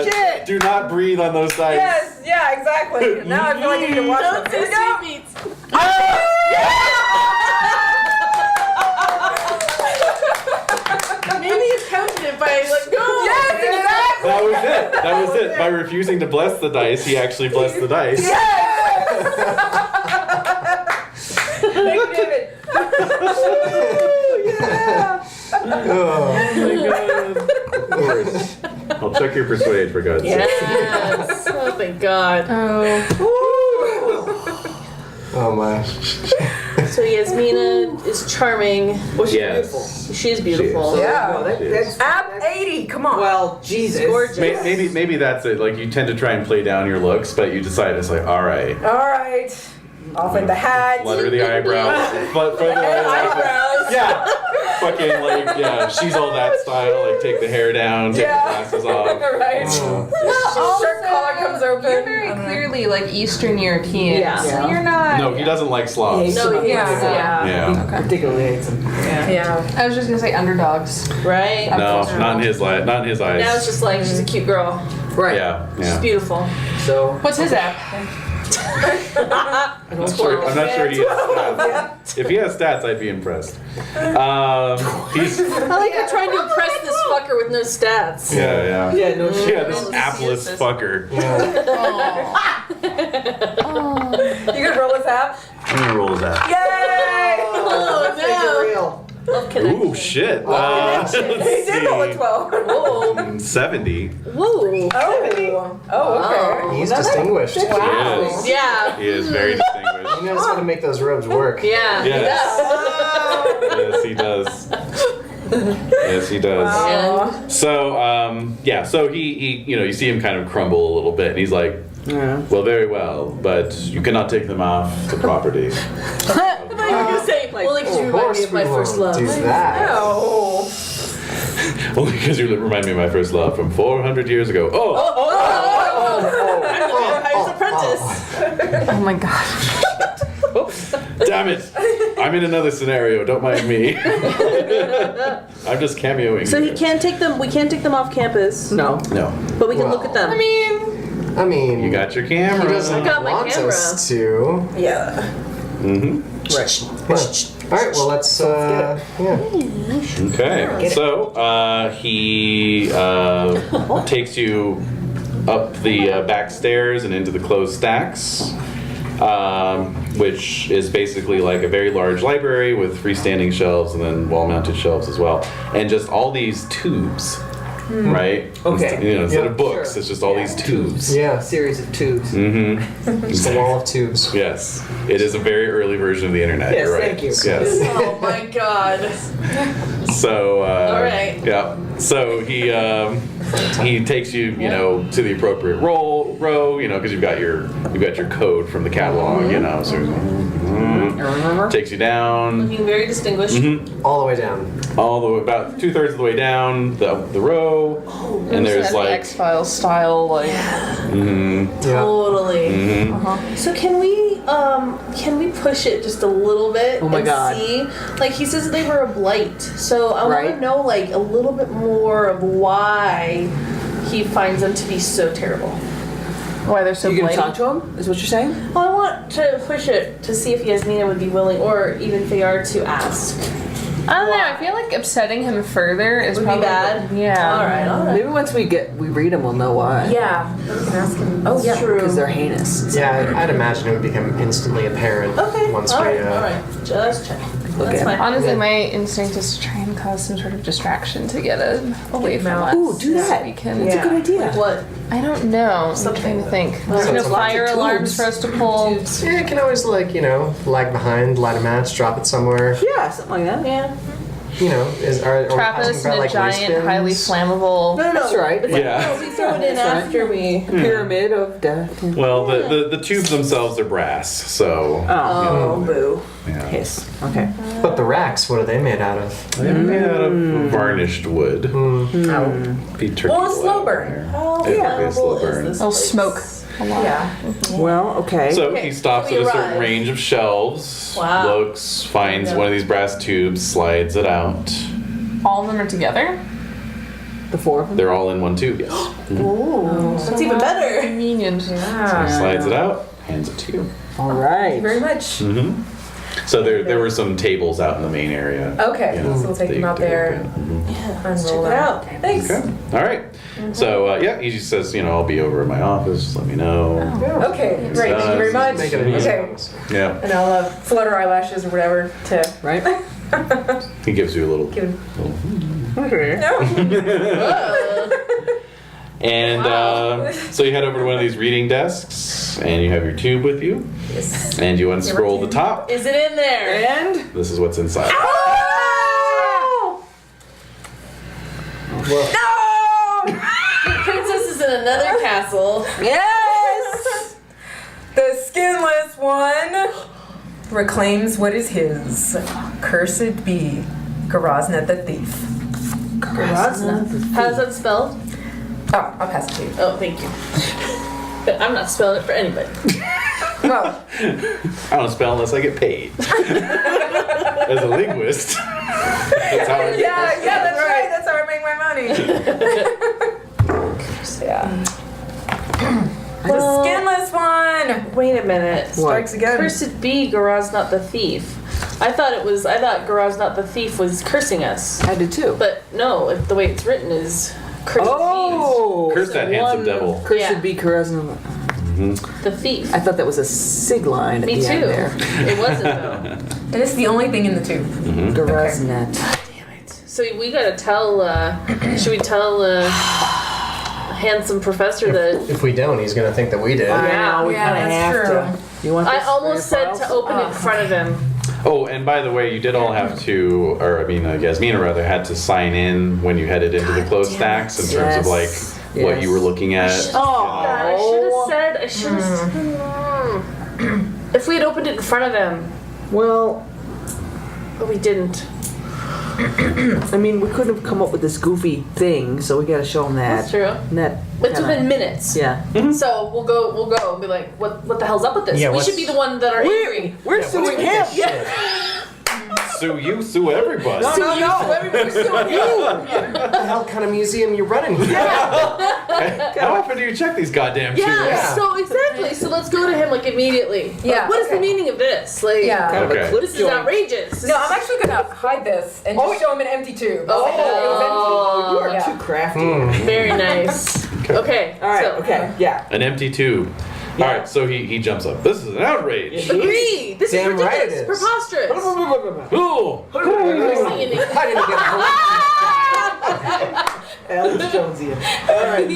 Shit! Do not breathe on those dice. Yes. Yeah. Exactly. Now I feel like I need to watch them. Don't Here say we go. sweetmeats. Maybe you counted it by like go. Yes. Exactly. That was it. By refusing to bless the dice, he actually blessed the dice. Thank you, David. Of course. I'll check your persuade for God's sake. Yes. Oh thank God. Oh my. So Yasmina is charming. Well, she's Yes. beautiful. She is beautiful. She is. Yeah. Well, that's App 80. Come on. well, Jesus. gorgeous. Maybe that's it. Like, you tend to try and play down your looks, but you decide it's like, all right, All right. Off in the hat. flutter the eyebrows, flutter the eyebrows. Yeah, fucking like she's all that style. Like, take the hair down, take the glasses off. Right. Shirt collar comes open. You're very clearly like Eastern European. Yeah. So you're not. No, he doesn't like Slavs. No, he Yeah. is. Yeah. Yeah. Particularly hates him. Yeah. I was just gonna say underdogs. Right. No, not in his eyes. Now it's just like she's a cute girl. Right. Yeah, She's yeah. beautiful. So What's his app? I'm not sure he has stats. If he has stats, I'd be impressed. He's I like you're trying to impress this fucker with no stats. yeah. yeah, no shit. Yeah, this apless fucker. You gonna roll his app? I'm gonna roll his app. Yay! Oh no. Real. Love connection. Ooh, shit. He did roll a 12. Whoa. 70. Whoa. Oh, okay. He's distinguished. He is. Yeah. He is very distinguished. He knows how to make those robes work. Yeah. Yes. Yes, he does. Yes, he does. And So, so he, you see him kind of crumble a little bit, and he's like, Yeah. well, very well, but you cannot take them off the property. I thought you were gonna say like, only because you remind me of my first love. Do that. No. Only because you remind me of my first love from 400 years ago. Vampire's Apprentice. Oh my god. Damn it! I'm in another scenario. Don't mind me. I'm just cameoing. So here. he can't take them. We can't take them off campus. No. No. But we can look at them. I mean, You got your camera. he doesn't got my want camera. us to. Yeah. Right. Yeah. All right. Well, let's. Yeah. Okay. So he takes you up the back stairs and into the closed stacks, which is basically like a very large library with freestanding shelves and then wall-mounted shelves as well, and just all these tubes. Right? Okay. You know, instead of Yeah, books, sure. it's just all these tubes. Yeah. A series of tubes. Just a wall of tubes. Yes. It is a very early version of the internet. Yes, You're right. thank you. Yes. Oh my god. So, All right. Yeah. So he takes you, you know, to the appropriate row, you know, because you've got your code from the catalog, you know. So takes you down Looking very distinguished. All the way down. all the way, about 2/3 of the way down the row, and there's like X-Files style, like. Yeah. Totally. So can we push it just a little bit Oh my and God. see? Like he says they were a blight, so I want Right. to know like a little bit more of why he finds them to be so terrible. Why they're so You gonna blighty. talk to him? Is what you're saying? Well, I want to push it to see if Yasmina would be willing, or even Fayard, to ask. I don't know. I feel like upsetting him further is Would be probably bad? Yeah. All right. Maybe once we read them, we'll know why. Yeah. We can ask him. Oh, yeah. True. Because they're heinous. Yeah, I'd imagine it would become instantly apparent Okay. once all we. right. All right. Just check. That's at fine. Honestly, my instinct is to try and cause some sort of distraction to get him away from us. Ooh, do so that. we can. That's a good idea. What? I don't know. I'm trying to think. There's no it's lots of fire alarms tubes. for us to pull. Yeah, you can always lag behind, light a match, drop it somewhere. Yeah, something like that. Yeah. You know, or Trap us in a like giant, highly flammable. No. That's right. Yeah. We throw it in That's right. after we. Pyramid of death. Well, the tubes themselves are brass, so Oh, boo. yeah. Hiss. Okay. But the racks, what are they made out of? They're made out of varnished wood. Be turkey Well, a slow oil burn. there. How It would be a flammable slow is burn. this It'll place? smoke a lot. Yeah. Well, okay. So Okay, he stops we at a certain arrive. range of shelves, Wow. looks, finds one of these brass tubes, slides it out. All of them are together. The four of them? They're all in one tube, yes. That's even better. Convenient. Slides it out, hands it to you. All right. Very much. So there were some tables out in the main area. Okay. you know, So we'll take that them you out could there. open. Let's check Unroll it them. out. Thanks. Okay. All right. So yeah, he just says, you know, I'll be over at my office. Just let me know. Okay. Great. Thank you very much. Make it easy. Okay. Yeah. And I'll flutter eyelashes or whatever to Right? He gives you a little. give him. And so you head over to one of these reading desks, and you have your tube with you, Yes. and you unscroll the top. Is it in there? And? This is what's inside. Princess is in another castle. Yes! The skinless one reclaims what is his. Cursed be Garazna the thief. Garazna. How's that spelled? Oh, I'll pass it to you. Oh, thank you. But I'm not spelling it for anybody. Well, I don't spell unless I get paid. As a linguist. That's how I yeah, that's right. That's how I make my money. Yeah. The skinless one Wait a minute. strikes again. Cursed be Garaz not the thief. I thought Garaz not the thief was cursing us. I did too. But no, the way it's written is cursed Oh! Curse that handsome devil. Cursed Yeah. be Charisma. be the thief. I thought that was a sig line at Me the too. end there. It wasn't though. And it's the only thing in the tube. Garaznet. Damn it. So we gotta tell, should we tell, handsome professor that If we don't, he's gonna think that we did. Yeah, we yeah, kind of that's have true. to. You want I this for almost your said to files? open it in front of him. Oh, and by the way, you did all have to, or I mean, Yasmina rather, had to sign in when you headed into the closed stacks in terms of like what Yes. you were looking at. I should have said, if we had opened it in front of him. Well, But we didn't. I mean, we couldn't have come up with this goofy thing, so we gotta show them that. That's true. And that It's kinda- within minutes. Yeah. So we'll go and be like, what the hell's up with this? Yeah, we what's- should be the one that are angry. We're suing him. Sue you, sue everybody. So everybody's suing you. What the hell kind of museum you running here? How often do you check these goddamn tubes? Yeah, so exactly. So let's go to him like immediately. Yeah, Like, what is the okay. meaning of this? Like, Yeah. Kind of a Okay. clip this is joint. outrageous. No, I'm actually gonna hide this and just show him an empty tube. Oh. It was empty. You are Yeah. too crafty. Very nice. Okay. All right. So, Okay. Yeah. An empty tube. Yeah. All right, so he jumps up. This is an outrage. Agree. This Damn is right ridiculous. it is. Preposterous. Ooh. I didn't get Alex Jonesian. All right.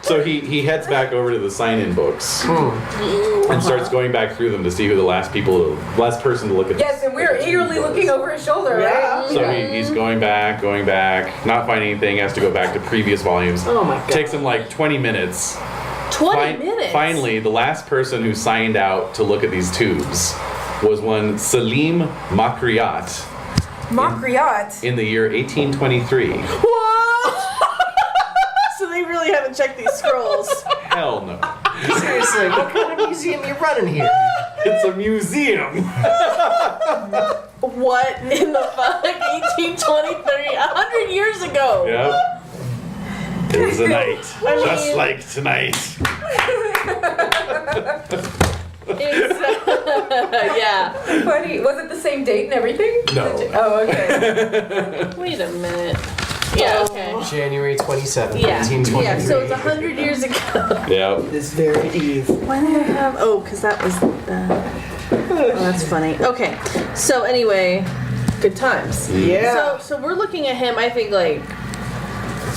So he heads back over to the sign-in books and starts going back through them to see who the last person to look at. Yes, and we were eagerly looking over his shoulder, right? So he's going back, not finding anything. Has to go back to previous volumes. Oh my god. Takes him like 20 minutes. 20 minutes. Finally, the last person who signed out to look at these tubes was one Salim Makriat Makriat. in the year 1823. What? So they really haven't checked these scrolls. Hell no. Seriously, what kind of museum you running here? It's a museum. What in the fuck? 1823? 100 years ago. Yep. It was a night, just mean- like tonight. It's, yeah. Funny. Was it the same date and everything? No. Oh, okay. Wait a minute. Yeah, okay. January 27th, Yeah. 1823. Yeah, so it's 100 years ago. Yep. This very eve. Why did I have... Oh, because that was... Oh, that's funny. Okay. So anyway, good times. Yeah. So we're looking at him, I think, like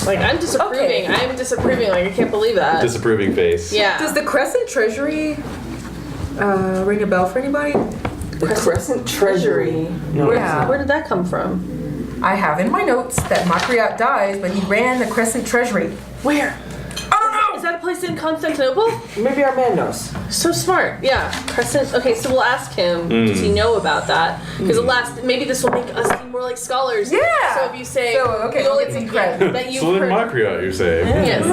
I'm disapproving. Okay. I'm disapproving. Like, I can't believe that. Disapproving face. Yeah. Does the Crescent Treasury ring a bell for anybody? The Crescent Treasury. No, Yeah. Where did that come from? I have in my notes that Makriat dies, but he ran the Crescent Treasury. Where? I don't know! Is that a place in Constantinople? maybe our man knows. So smart. Yeah. Crescent. Okay, so we'll ask him, does he know about that? Because maybe this will make us seem more like scholars. Yeah. So if you say, So, okay, the we'll only get some thing credit. that you've Salim heard. Makriat, you're saying? Yes.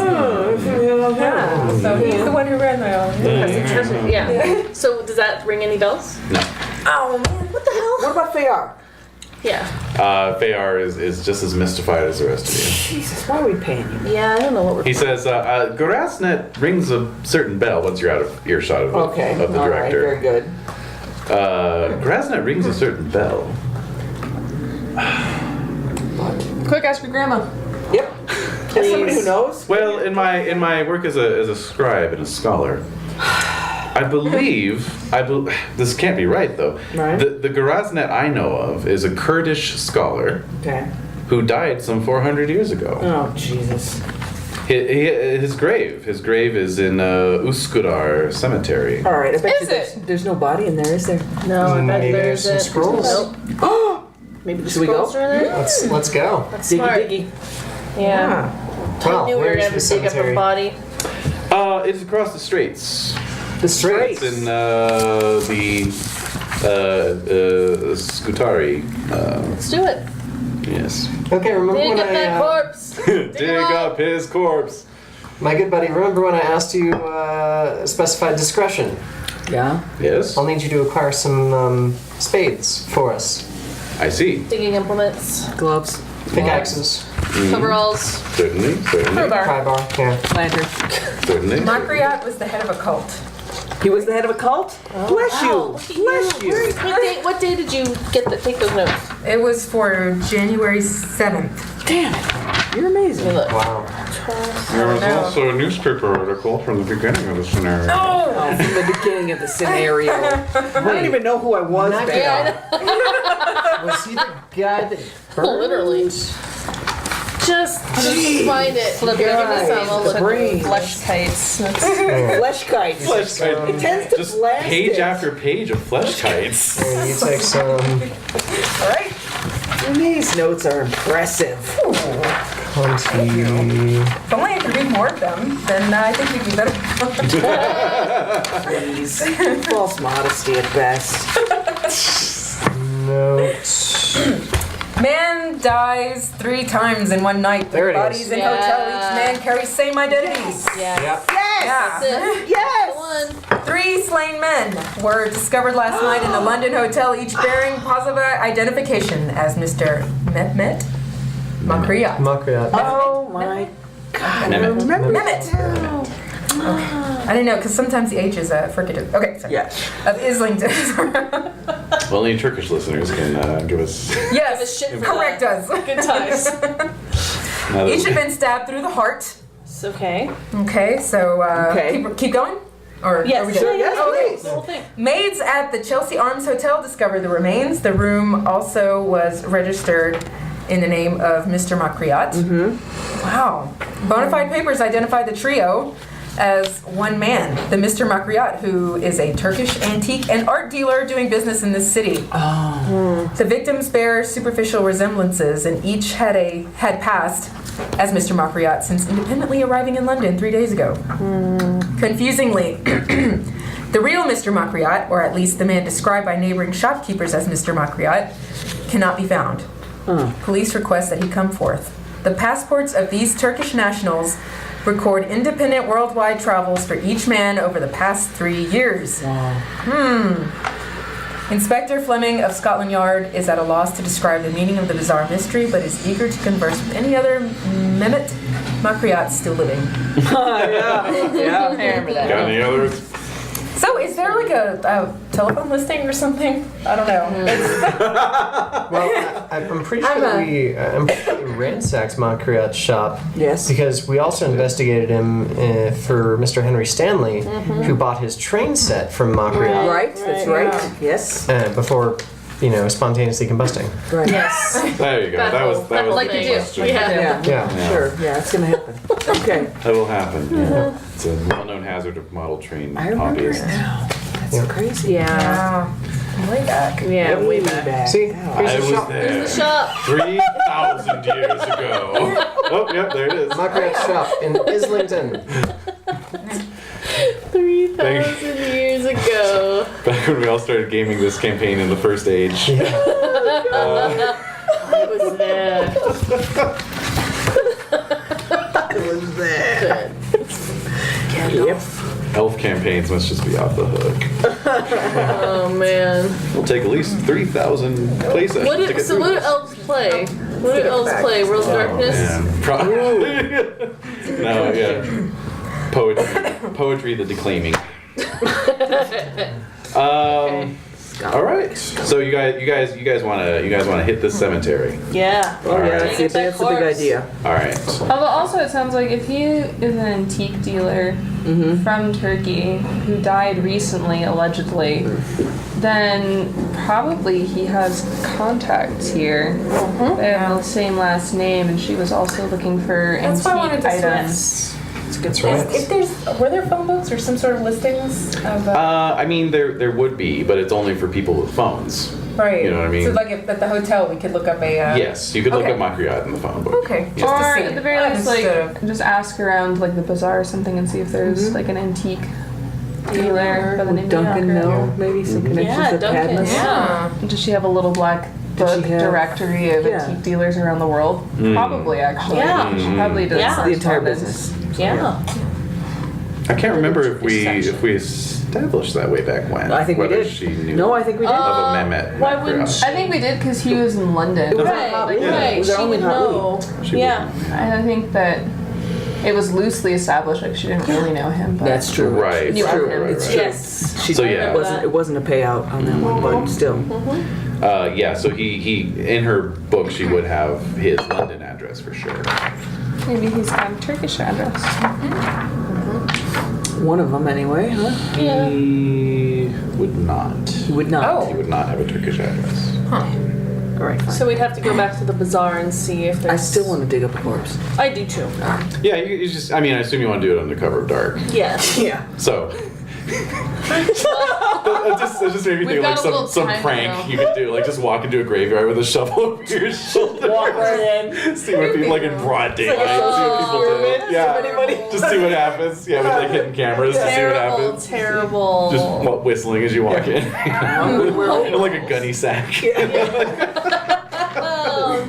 Yeah. So he's the one who ran the. Crescent Treasury. Yeah. So does that ring any bells? No. Oh man, what the hell? What about Fayar? Yeah. Fayar is just as mystified as the rest of you. Jesus, why are we paying you? Yeah, I don't know what we're. He says, Gorasnet rings a certain bell once you're out of earshot of, Okay. of the All right. director. Very good. Gorasnet rings a certain bell. Quick, ask your grandma. Yep. As somebody who knows. Well, in my work as a scribe and a scholar, I believe this can't be right though. Right. The Gorasnet I know of is a Kurdish scholar Okay. who died some 400 years ago. Oh Jesus. His grave is in Uskudar Cemetery. All right. I bet Is you it? there's no body in there, is there? No, I bet Maybe there's there's some scrolls. Nope. Maybe the Should we go? scrolls are in there. Let's go. That's Diggy smart. diggy. Yeah. I Well, knew we were where's gonna the have to dig up a cemetery? body. It's across the straits. The straits. It's in the Scutari. Let's do it. Yes. Okay, remember Dig when up that I, corpse. Dig up his corpse. my good buddy, remember when I asked you specified discretion? Yeah. Yes. I'll need you to acquire some spades for us. I see. Digging implements. Gloves. Pickaxes, Coveralls. Certainly. Crowbar. pry bar, yeah. Lantern. Certainly. Makriat was the head of a cult. He was the head of a cult. Bless Wow, you. look at Bless you. What day did you take those notes? It was for January 7th. Damn it. You're amazing. Look. Wow. There was no. also a newspaper article from the beginning of the scenario. Oh, from the beginning of the scenario. I don't even know who I was back Yeah, Was he the guy that burned? literally. Just find it. Flip it over the sun. I'll look. Brain. Flesh kites. Flesh kites. Flesh kite. It tends to Just blast page it. after page of flesh kites. Here, you take some Alright. These notes are impressive. 20. If only I could read more of them, then I think we'd be better. Please. False modesty at best. note. Man dies 3 times in one night. There it is. Bodies in hotel. Each man carries same identities. Yes. Yep. Yeah. Yes. One. 3 slain men were discovered last night in the London hotel, each bearing positive identification as Mr. Mehmet Makriat. Makriat. Oh my God. Mehmet. Mehmet. I didn't know because sometimes the H is fricative. Okay, sorry. Yeah. Of Islington. Well, any Turkish listeners can give us. Yes, Give a shit for correct that. us. Good times. Each had been stabbed through the heart. It's okay. Okay, so Okay. Keep going? Or Yes. are we good? Yes, Okay. please. The whole thing. Maids at the Chelsea Arms Hotel discovered the remains. The room also was registered in the name of Mr. Makriat. Wow. Bonafide papers identified the trio as one man, the Mr. Makriat, who is a Turkish antique and art dealer doing business in this city. The victims bear superficial resemblances, and each had passed as Mr. Makriat since independently arriving in London 3 days ago. Confusingly, the real Mr. Makriat, or at least the man described by neighboring shopkeepers as Mr. Makriat, cannot be found. Police request that he come forth. The passports of these Turkish nationals record independent worldwide travels for each man over the past 3 years. Inspector Fleming of Scotland Yard is at a loss to describe the meaning of the bizarre mystery, but is eager to converse with any other Mehmet Makriat still living. Yeah. I remember that. Got any others? So, is there like a telephone listing or something? I don't know. Well, I'm pretty sure we ransacked Makriat's shop. Yes. Because we also investigated him for Mr. Henry Stanley, who bought his train set from Makriat Right, that's right. Yes. before, spontaneously combusting. Right. Yes. There you go. That was like the you do. question. Yeah. Yeah. Sure. Yeah, it's gonna happen. Okay. That will happen. Yeah. It's a well-known hazard of model train I remember it hobbyists. now. That's crazy. Yeah. Way back. Yeah. Way back. See, Wow. here's I the was shop. there The shop. 3,000 years ago. Oh, yep, there it is. Makriat's shop in Islington. 3,000 years ago. Back when we all started gaming this campaign in the first age. I was there. It was there. Yep. Elf campaigns must just be off the hook. Oh man. It'll take at least 3,000 play sessions to get So through what do this. elves play? What do elves play? World of Darkness? Man. No, yeah. Poetry, the declaiming. All right. So you guys want to hit this cemetery. Yeah. Oh yeah, Take it that's a big corpse. idea. All right. Although also it sounds like if he is an antique dealer from Turkey who died recently, allegedly, then probably he has contacts here. They have the same last name, and she was also looking for That's why I wanted antique to items. That's right. Were there phone books or some sort of listings of? I mean, there would be, but it's only for people with phones. Right. You know what I mean? So like if at the hotel we could look up a. Yes, you could look okay. up Makriat in the phone book. Okay. Yes. Just Or to see. at the very least, like, just ask around like the bazaar or something and see if there's like an antique dealer by the name of Duncan Duncan. know maybe some connections Yeah, with Duncan, Padmas. Yeah. Does she have a little black Does book she have- directory of Yeah. antique dealers around the world? Probably, actually. Yeah. She probably does Yeah. The entire correspondence. business. Yeah. I can't remember if we established that way back when. I think we whether did. She knew No, I think we did. of a Mehmet. why wouldn't Makriat. I think we did because he was in London. It was Right, hot lead. right. It was our She only would hot know. She Yeah. And I think that it was loosely established, like she didn't really know him. But That's true. Right. It's Knew of true. him. It's true. Yes. She So, yeah. it wasn't a payout on that one, but still. Yeah, so he in her book she would have his London address for sure. maybe he's got a Turkish address. One of them anyway, huh? Yeah. He would not. He would not. He would not have a Turkish address. All right, fine. So we'd have to go back to the bazaar and see if there's. I still want to dig up a corpse. I do too. Yeah, you just. I mean, I assume you want to do it under cover of dark. Yes. Yeah. So, It just made me We've think like got a little some timer, prank though. you could do, like just walk into a graveyard with a shovel over your shoulder. Walk right in. See what people like in broad daylight. like a See what people do. experiment. Yeah, Anybody? just see what happens. Yeah, with like hidden cameras to see what happens. Terrible. Just whistling as you walk in. We're like a gunny sack. Oh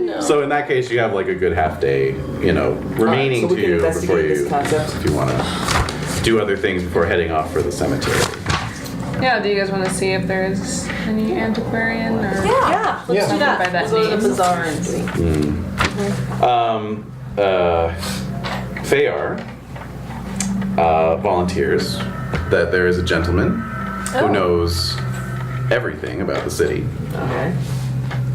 no. So in that case, you have like a good half day, remaining so we to can you before investigate you, this concept. if you want to do other things before heading off for the cemetery. Yeah, do you guys want to see if there's any antiquarian or Yeah, let's do that. By that We'll go to the name. bazaar and see. Fayar volunteers that there is a gentleman who knows everything about the city. Okay.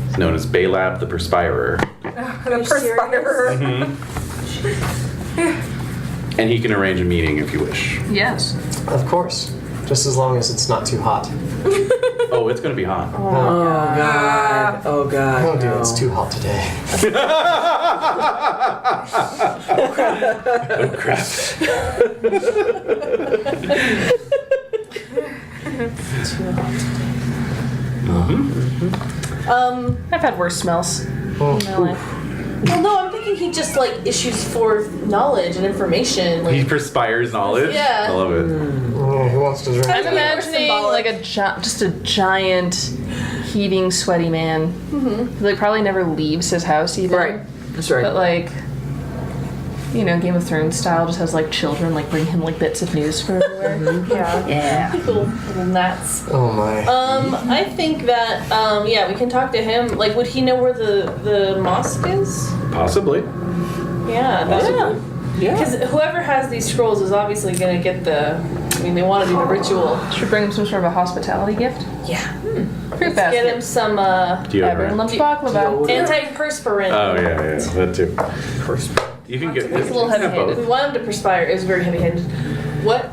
He's known as Baylab the Perspirer. The perspirer. And he can arrange a meeting if you wish. Yes. Of course. Just as long as it's not too hot. Oh, it's going to be hot. Oh god. Oh god. Oh dear, no. it's too hot today. Oh, crap. I've had worse smells in my life. Well, no, I'm thinking he just like issues forth knowledge and information. He Like, perspires knowledge. Yeah. I love it. Yeah, who wants to drink? I'm That's imagining symbolic. like just a giant, heaving, sweaty man. Who like probably never leaves his house either. Right. That's right. But like, Game of Thrones style, just has like children like bring him like bits of news from everywhere. Yeah. little nuts. Oh my. I think that we can talk to him. Like, would he know where the mosque is? Possibly. Yeah, Yeah. Because whoever has these scrolls is obviously gonna get the. I mean, they want to do the ritual. Should we bring him some sort of a hospitality gift? Yeah. Fruit Get him basket. some Deodorant. Everyone loves baklava. antiperspirant. Oh, yeah, that too. You can get It's a little you can have heavy-handed. We both. want him to perspire. It's very heavy-handed. What?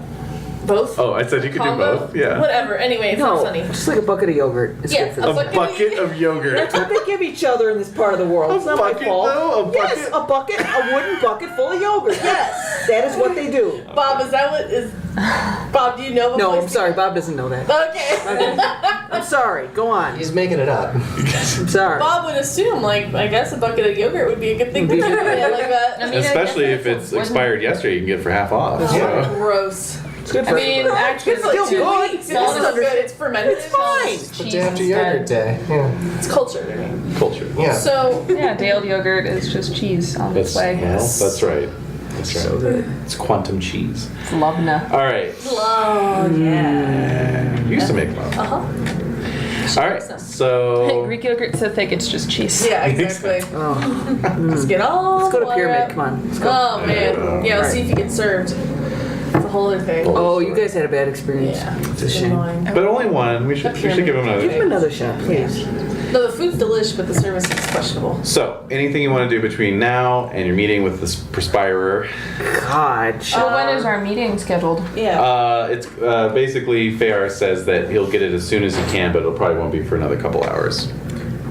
Both? Oh, I said you could do Combo? both. Yeah. Whatever. Anyway, it's not No, funny. just like a bucket of yogurt. It's Yeah, good for a them. A bucket of yogurt. That's what they give each other in this part of the world. It's not my bucket, fault. though? A Yes, a bucket, a wooden bucket full of yogurt. Yes, that is what they do. Bob, is that what is? Bob, do you know? No, place I'm sorry, Bob doesn't know that. Okay. I'm sorry. Go on. He's making it up. I'm sorry. Bob would assume, like, I guess a bucket of yogurt would be a good thing to do. Yeah, like that. I mean, Especially I if guess it's that's- expired yesterday, you can get it for half off. Yeah. Gross. It's good I for mean, actually, It's like Still 2 good. weeks. It's It's not under- good. It's fermented. It's fine. The day after yogurt day. Yeah. It's cultured. I mean. Culture. Yeah. So, Yeah, day-old yogurt is just cheese on its way. Well, that's right. That's right. So good. It's quantum cheese. It's Lovna. All right. oh yeah. Used to make love. All right. So Greek yogurt's so thick, it's just cheese. Yeah, exactly. Oh. Let's get all. Let's go to the water Pyramid. up. Come on. Let's go. Oh man. Yeah, let's see if you get served. It's a whole other thing. Oh, you guys had a bad experience. Yeah. It's a shame. Annoying. but only one. We should give him another. Give him another shot, please. No, the food's delicious, but the service is questionable. So, anything you want to do between now and your meeting with this perspirer? God. So when is our meeting scheduled? Yeah. It's basically Fayar says that he'll get it as soon as he can, but it probably won't be for another couple hours.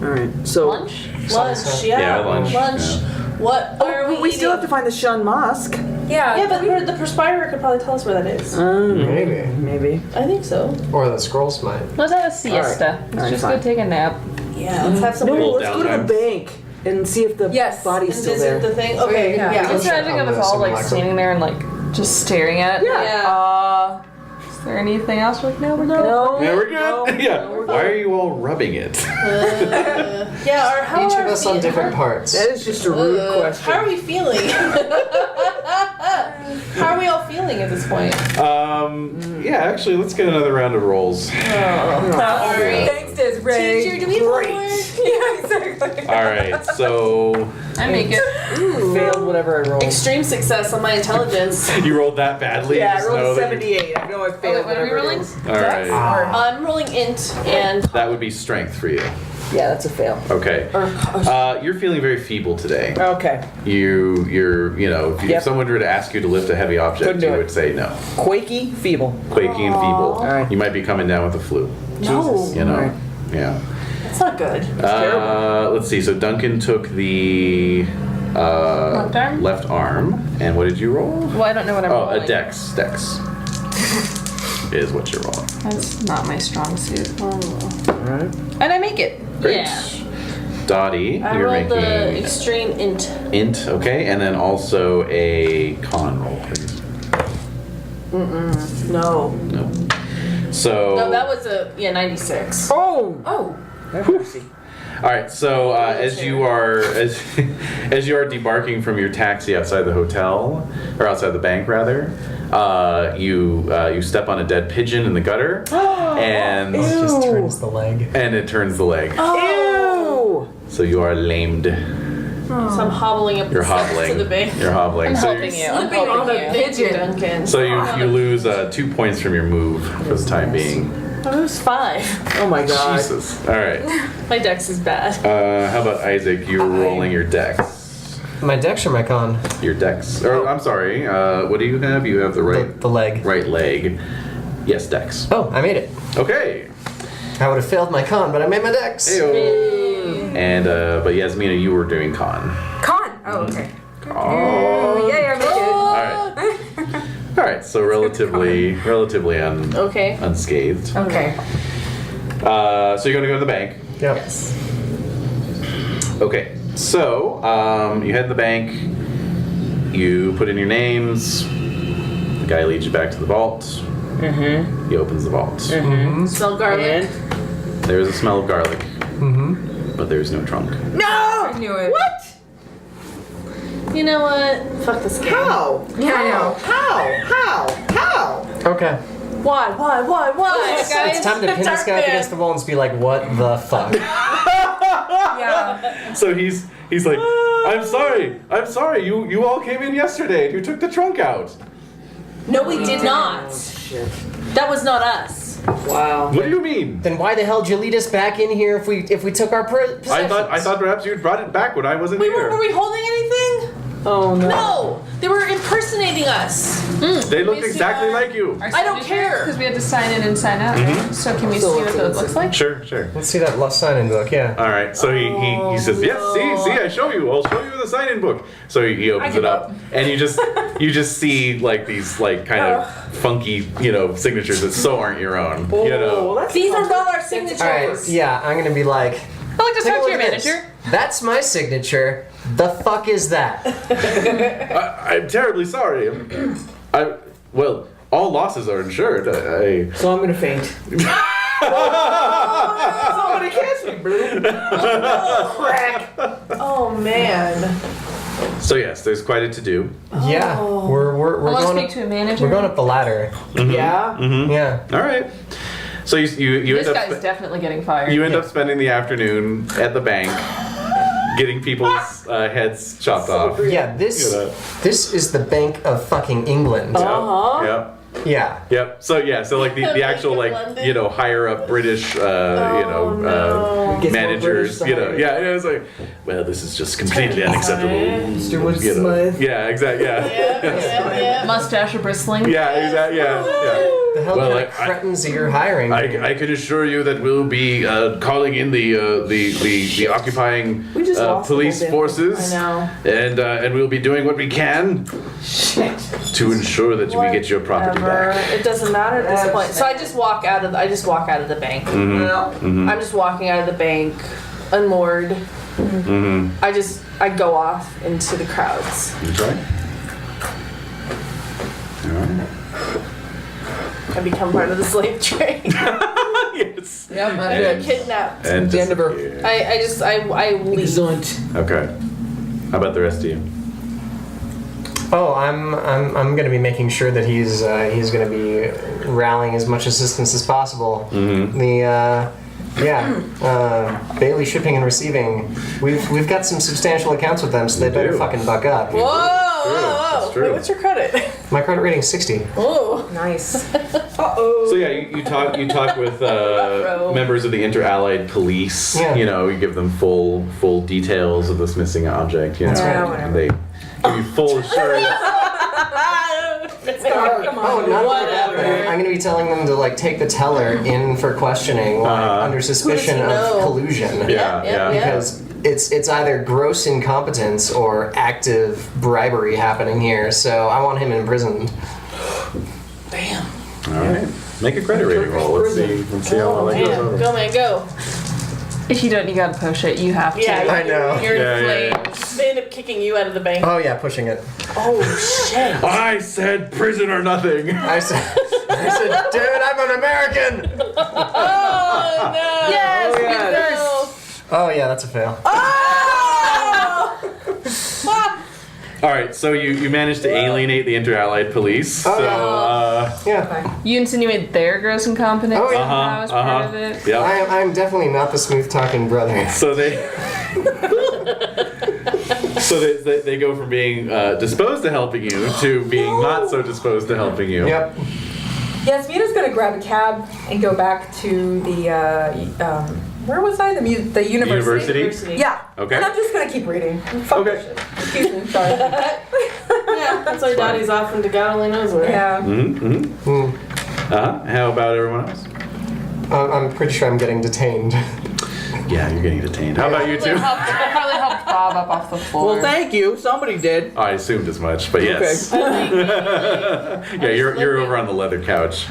All right. So. Lunch? Lunch. Yeah. Yeah, lunch, Lunch. yeah. What are Oh, we still have to find the Shun Mosque. Yeah. Yeah, but the perspirer could probably tell us where that is. Maybe. Maybe. I think so. Or the scrolls might. Let's have a siesta. All right, Let's just fine. go take a nap. Yeah, let's have some. No, Little let's go to the downtime. bank and see if the Yes, body's And still visit there. the thing. Okay. Yeah. Yeah. I'm just imagining of us all like standing there and like just staring at it. Yeah. Is there anything else? We're like, no, we're good. No. Yeah, we're good. Yeah. Why are you all rubbing it? Yeah. Or how Each are of us we- on different parts. That is just a rude question. How are we feeling? How are we all feeling at this point? Yeah, actually, let's get another round of rolls. Sorry. Thanks, Desiree. Teacher, do we have homework? Yeah, exactly. All right, so I make it. Failed whatever I rolled. Extreme success on my intelligence. you rolled that badly. Yeah, I just know rolled a that you- 78. I know I Oh, failed wait, what are we whatever it rolling? is. All right, I'm rolling int and that would be strength for you. Yeah, that's a fail. Okay. You're feeling very feeble today. Okay. You're, if Yep. someone were to ask you to lift a heavy object, Couldn't do you it. would say no. Quaky, feeble. Quaky and feeble. All right. You might be coming down with the flu. no. You know. All right. Yeah. That's not good. Let's see. So Duncan took the Left arm? left arm, and what did you roll? Well, I don't know what I'm Oh, rolling. a dex. is what you're rolling. That's not my strong suit. Alright. And I make it. Great. Yeah. Dottie, I you're rolled the making extreme int. int, okay, and then also a con roll, please. No. No. So. No, that was a 96. Oh! Oh. All right. So as you are as you are debarking from your taxi outside the hotel, or outside the bank rather, you step on a dead pigeon in the gutter, and It just turns the leg. it turns the leg. Ew! So you are lamed. So I'm hobbling up You're the steps hobbling. to the bank. You're hobbling. I'm So helping you- you. I'm Slipping on helping a you. pigeon. Duncan. So you lose 2 points from your move for the time being. I lose 5. Oh my god. Jesus. All right. My dex is bad. How about Isaac? You're rolling your dex. My dex or my con? Your dex. Or I'm sorry. What do you have? You have the right The leg. right leg. Yes, dex. Oh, I made it. Okay. I would have failed my con, but I made my dex. Heyo. And but Yasmina, you were doing con. Con. Oh, okay. Oh. Oh, yay, I make it. All right. All right. So relatively Okay. unscathed. Okay. So you're gonna go to the bank. Yep. Okay. So you head to the bank. You put in your names. The guy leads you back to the vault. Mm-hmm. He opens the vault. Smell garlic. There's a smell of garlic. But there's no trunk. No! I knew it. What? You know what? Fuck this game. How? Yeah, I know. How? Okay. Why? It's time to pin this guy up against the wall and just be like, what the fuck? Yeah. So he's like, I'm sorry. You all came in yesterday and you took the trunk out. No, we did not. Shit. That was not us. Wow. What do you mean? Then why the hell did you lead us back in here if we took our possessions? I thought perhaps you brought it back when I wasn't here. Were we holding anything? Oh no. No! They were impersonating us. They looked we see exactly our- like you. I don't care. Because we had to sign in and sign out. Right? So can we So see what it's- it looks like? Sure. Let's see that last sign-in book, yeah. All right. So he says, yes. See, I show you. I'll show you the sign-in book. So he opens it up, and you just see like these like kind of funky signatures that so aren't your own. These are not our signatures. Alright, yeah, I'm gonna be like, I'd like to take a talk to look your at this. manager. That's my signature. The fuck is that? I'm terribly sorry. Well, all losses are insured. So I'm gonna faint. Somebody catch me, bro. Crack. Oh man. So yes, there's quite a to-do. Yeah, we're I want to going speak up, to a manager. we're going up the ladder. Yeah. Yeah. All right. So you This end up guy's definitely getting fired. you end up spending the afternoon at the bank, getting people's heads chopped off. Yeah, this is the Bank of fucking England. Yep. Yeah. Yep. So like the actual Bank like of London. higher up British Gets more managers. British, the higher. It's like, well, this is just completely unacceptable. Mr. Wood You know. Smith. Yeah. Exactly. Yeah. Mustache or bristling. Yeah. Exactly. Yeah. The hell Well, kind of cretins are you hiring? I can assure you that we'll be calling in the occupying We just lost police the whole forces. I know. And we'll be doing what we can to ensure that we get your property Whatever. back. It doesn't matter at this point. So I just walk out of the bank. Mm-hmm. I'm just walking out of the bank, unmoored. Mm-hmm. I go off into the crowds. That's right. All right. I become part of the slave trade. Yes. Yep, I'm I good. get kidnapped. And The end of her. disappear. I leave. Exeunt. Okay. How about the rest of you? Oh, I'm going to be making sure that he's going to be rallying as much assistance as possible. Mm-hmm. Bailey Shipping and Receiving. We've got some substantial accounts with them, so they better do. fucking buck up. Whoa! true. Wait, what's your credit? My credit rating's 60. Oh. Nice. So yeah, you talk with members of the Inter-Allied Police. Yeah. You give them full details of this missing object. That's right. And they give you full assurance. Come Oh, on. not Whatever. that. I'm going to be telling them to take the teller in for questioning, under suspicion Who of does he know? collusion. Yeah. Because it's either gross incompetence or active bribery happening here. So I want him imprisoned. Damn. All right. Make a credit rating roll. Let's see how well that goes Man, over. go man, go. If you don't, you gotta push it. You have to. Yeah, I know. You're Yeah, in yeah, flames. They end up kicking you out of the bank. Oh yeah, pushing it. Oh shit. I said prison or nothing. I said, dude, I'm an American. Oh no. Yes, Oh, we yeah. No. Oh yeah, that's a fail. All right, so you managed to alienate the inter-allied police. Oh, So, Yeah. You insinuate they're gross incompetence. Oh, yeah. That was part of it. Yep. I'm definitely not the smooth talking brother. So they, they go from being disposed to helping you to being not so disposed to helping you. Yep. Yasmina's gonna grab a cab and go back to the where was I? The university. University? Yeah. Okay. And I'm just gonna keep reading. Fuck Okay. this shit. Excuse me. Sorry. Yeah, that's why Daddy's off into God only knows where. Yeah. How about everyone else? I'm pretty sure I'm getting detained. Yeah, you're getting detained. How about you two? Probably helped Bob up off the floor. Well, thank you. Somebody did. I assumed as much, but yes. Yeah, you're over on the leather couch.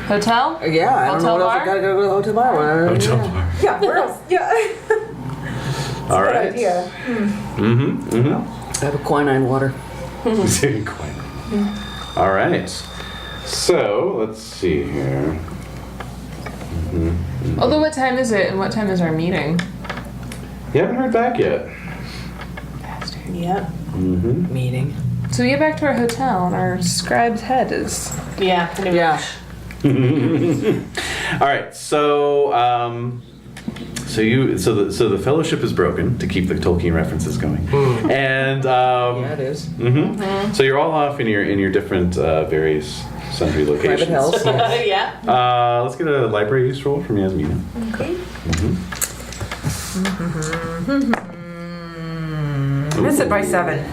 Hotel? Yeah, I don't know Hotel what else. I bar? gotta go to the hotel bar. Hotel bar. Yeah. Where else? Yeah. All Good right. idea. I have a quinine water. All right. So let's see here. Although, what time is it and what time is our meeting? You haven't heard back yet. Yeah. Meeting. So we get back to our hotel and our scribe's head is. Yeah. Yeah. All right. So so the fellowship is broken to keep the Tolkien references going, and Yeah, it is. so you're all off in your different various sundry locations. Private health. Yeah. Let's get a library use roll from Yasmina. Okay. Miss it by 7.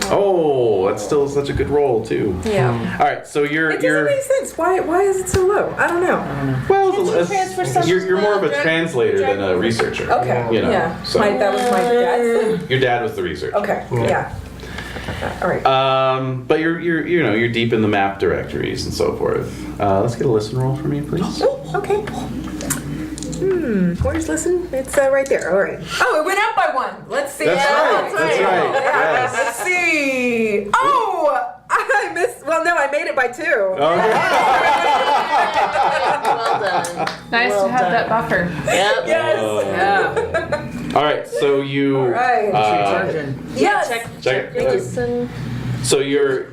Oh, that's still such a good roll too. Yeah. All right, so It doesn't make sense. Why is it so low? I don't know. well, transfer stuff you're more of a from the translator than a researcher. Okay. You know, Yeah. so That was my dad's thing. your dad was the researcher. Okay. Yeah. All right. But you're deep in the map directories and so forth. Let's get a listen roll for me, please. Okay. Where's listen? It's right there. All right. Oh, it went up by 1. Let's see. That's right. That's right. Yeah, Yes. let's see. Oh, I missed. Well, no, I made it by 2. Okay. Well done. Nice Well to have done. that buffer. Yep. Yes. Yeah. All right, so you. All right. Yes. Check it. Listen. So you're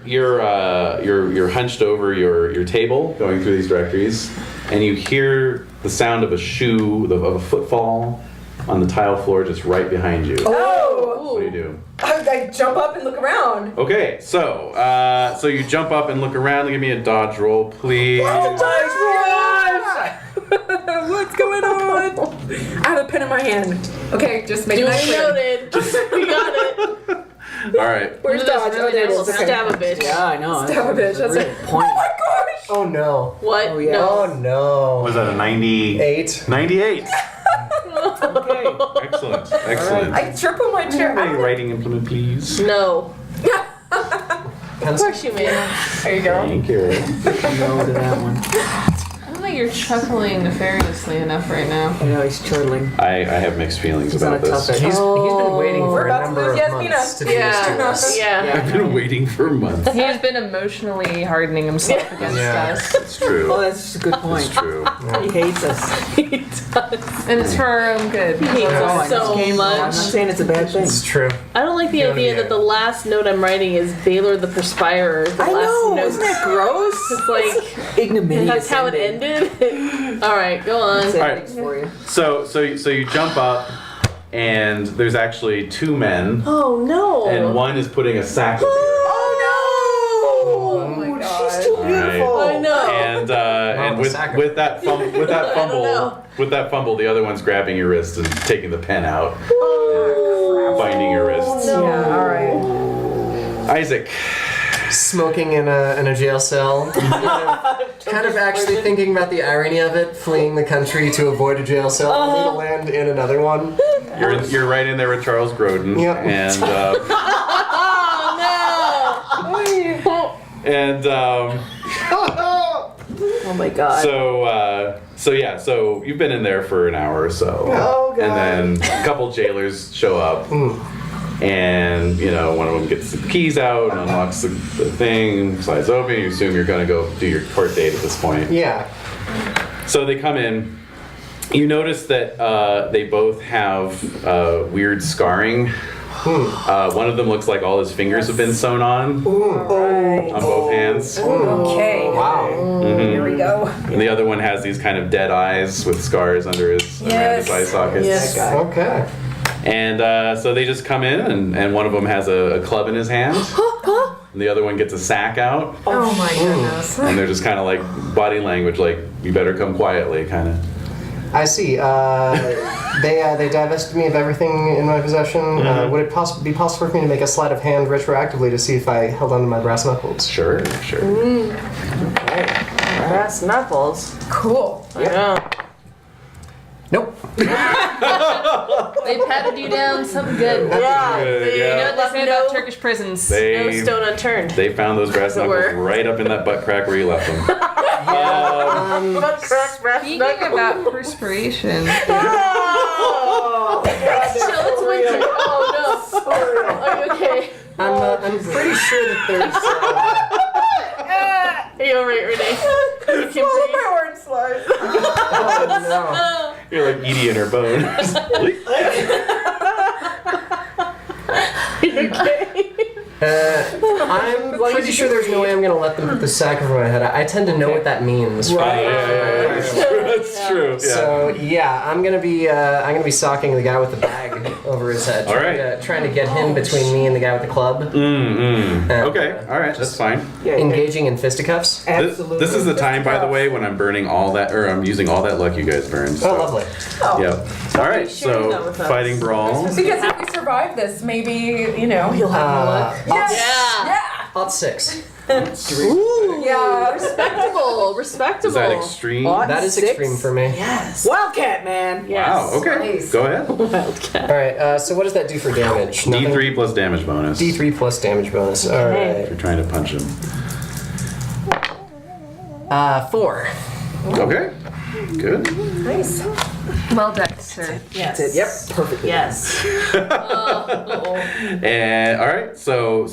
hunched over your table, going through these directories, and you hear the sound of a shoe, of a footfall on the tile floor just right behind you. Oh. What do you do? I jump up and look around. Okay, so you jump up and look around. Give me a dodge roll, please. What's going on? I have a pen in my hand. Okay, just make it Duly clear. noted. We got it. All right. Where's dodge? Oh, there it is. Okay. Stab a bitch. Yeah, I know. Stab a bitch. That's Real it. point. Oh my gosh. Oh no. What? Oh, yeah. No. Oh no. Was that a 8. 98? Okay. Excellent. Excellent. I triple my chair. A writing implement, please. No. Of course you may. There you go. Thank you. No to that one. I don't think you're chuckling nefariously enough right now. I know he's chortling. I have mixed feelings He's on a about tough this. edge. He's been waiting for We're a about to number lose of Yasmina. months to do this to us. Yeah. I've been waiting for months. He has been emotionally hardening himself against Yeah. us. It's true. Oh, that's a good point. It's true. He hates us. And it's for our own good. He hates Oh, I us so know. I'm not much. saying it's a bad thing. It's true. I don't like the Yeah, idea yeah. that the last note I'm writing is Baylor the Perspirer. The I last know. note. Isn't that gross? It's like Ignominious. that's how it ended. All right, go on. That's Alright. endings for you. So you jump up, and there's actually 2 men, Oh no. and one is putting a sack of beer. Oh my god. She's too beautiful. I know. And the sack of- with that know. fumble, the other one's grabbing your wrist and taking the pen out, binding your wrists. No. Yeah. All right. Isaac. Smoking in a jail cell. kind of actually thinking about the irony of it, fleeing the country to avoid a jail cell, only to land in another one. You're right in there with Charles Grodin. Yep. And Oh And Oh my god. so you've been in there for an hour or so. Oh, God. And then a couple jailers show up. And, one of them gets the keys out and unlocks the thing, slides open. You assume you're going to go do your court date at this point. Yeah. So they come in. You notice that they both have weird scarring. One of them looks like all his fingers have been sewn on both hands. Okay. Wow. Here we go. And the other one has these kind of dead eyes with scars under his around his eye sockets. Yes. Okay. And so they just come in, and one of them has a club in his hand. And the other one gets a sack out. Oh my goodness. And they're just kind of like body language, like, you better come quietly, kind of. I see. They divested me of everything in my possession. Would it be possible for me to make a sleight of hand retroactively to see if I held onto my brass knuckles? Sure. Brass knuckles. Cool. Yeah. Nope. They patted you down something good. Yeah. Good, You know yeah. what they say about Turkish prisons? No They, stone unturned. they found those brass As it knuckles were. right up in that butt crack where you left them. Speaking about perspiration, Oh, chill, it's winter. Oh no. Are you okay? I'm pretty sure that there's. Are you alright, Renee? You can breathe. My word slurs. Oh You're like Edie in her bone. I'm pretty sure there's no way I'm gonna let them put the sack over my head. I tend to know what that means. Yeah. That's true. Yeah. So yeah, I'm gonna be socking the guy with the bag over his head. All right. Trying to get him between me and the guy with the club. Okay. All right. That's fine. Engaging in fisticuffs. This is the time, by the way, when I'm burning all that, or I'm using all that luck you guys burned. So. Oh, lovely. Yep. All right. sharing that So with us. fighting brawl. Because if we survive this, maybe, you'll have more luck. Yeah. Odd 6. Yeah. Respectable. Is that extreme? Odd That is 6? extreme for me. Yes. Wildcat, man. Wow. Okay. Nice. Go ahead. All right. So what does that do for damage? Nothing? D3 plus damage bonus. D3 plus damage bonus. All If right. you're trying to punch him. 4. Okay. Good. Nice. well done, sir. Yes. That's it. Yep. Perfect. Yes. And all right. So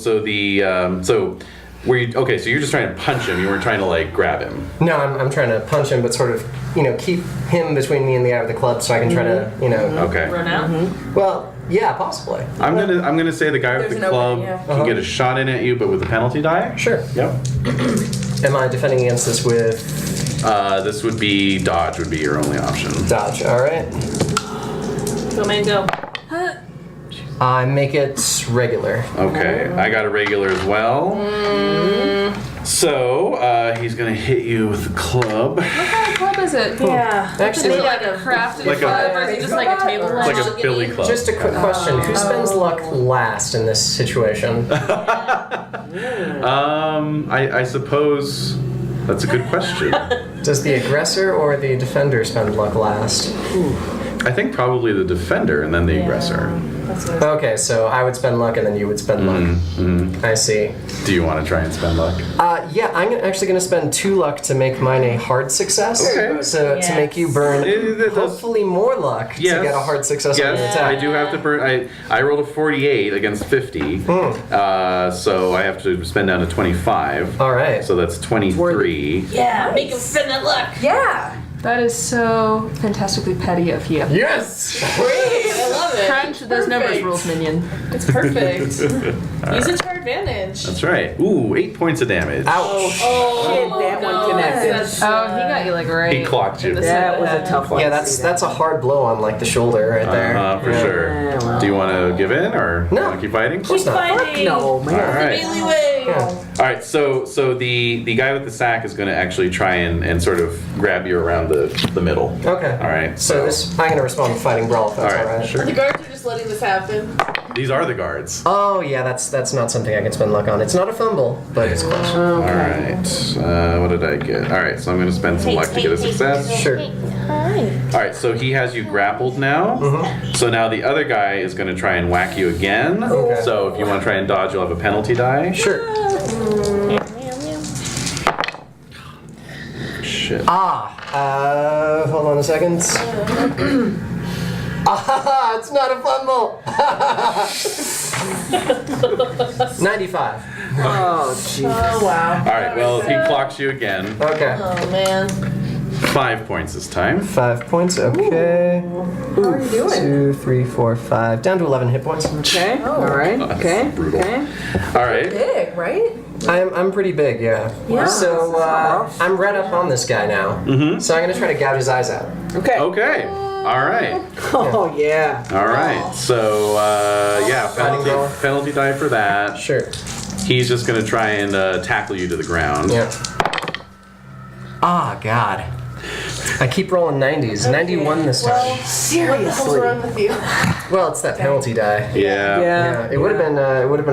were you okay? So you're just trying to punch him. You weren't trying to like grab him. No, I'm trying to punch him, but sort of, keep him between me and the guy with the club, so I can try to, Okay. Run out. Well, yeah, possibly. I'm gonna say the guy with There's the an club opening, can get a shot in at you, but with a penalty die. Sure. Yep. Am I defending against this with This would be dodge. Would be your only option. dodge? All right. Go, man, go. I make it regular. Okay, I got a regular as well. So he's gonna hit you with the club. What kind of club is it? Yeah. Actually, Is it like a crafted Like a- club, or is it just like a table It's like lamp? a billy club. just a quick question: who spends luck last in this situation? I suppose that's a good question. Does the aggressor or the defender spend luck last? I think probably the defender and then the aggressor. That's what Okay, so I would spend luck and then you would spend luck. I see. Do you want to try and spend luck? Yeah, I'm actually going to spend 2 luck to make mine a hard success. Okay. So to make you burn It does- hopefully more luck to get a hard success on your Yes, attack. I do have to burn. I rolled a 48 against 50, so I have to spend down to 25. All right. So that's 23. Yeah, make him spend that luck. Yeah. That is so fantastically petty of you. Yes! I love it. Crunch those numbers, rules minion. It's perfect. Use it to our advantage. That's right. Ooh, 8 points of damage. Ouch. Oh, That one connected. Oh, he got you like right. He clocked you. That was a tough one. Yeah, that's a hard blow on like the shoulder right there. For sure. Yeah, well. Do you want to give in or No. want to keep fighting? Of course not. Fighting. No, man. All right. Bailey way. Yeah. All right. So the guy with the sack is going to actually try and sort of grab you around the middle. Okay. All right. So this, I'm gonna respond with fighting brawl if All that's right. alright. Sure. The guards are just letting this happen. These are the guards. Oh yeah, that's not something I can spend luck on. It's not a fumble, but it's close. All right. What did I get? All right. So I'm going to spend some luck to get a success. Sure. All right. So he has you grappled now. So now the other guy is going to try and whack you again. Okay. So if you want to try and dodge, you'll have a penalty die. Sure. shit. Hold on a second. It's not a fumble. 95. Oh, jeez. Oh wow. All right. Well, he clocks you again. Okay. Oh man. 5 points this time. 5 points. Okay. How are you doing? 2, 3, 4, 5. Down to 11 hit points. Okay. All right. That's Okay. brutal. Okay. All right. Big, right? I'm pretty big, yeah. Yeah. So I'm right up on this guy now. Mm-hmm. So I'm gonna try to gouge his eyes out. Okay. Okay. All right. Oh yeah. All right. So yeah, Fighting roll. penalty die for that. Sure. He's just gonna try and tackle you to the ground. Yeah. God. I keep rolling 90s. 91 this time. What the hell's Seriously. wrong with you? Well, it's that penalty die. Yeah. Yeah, it would have been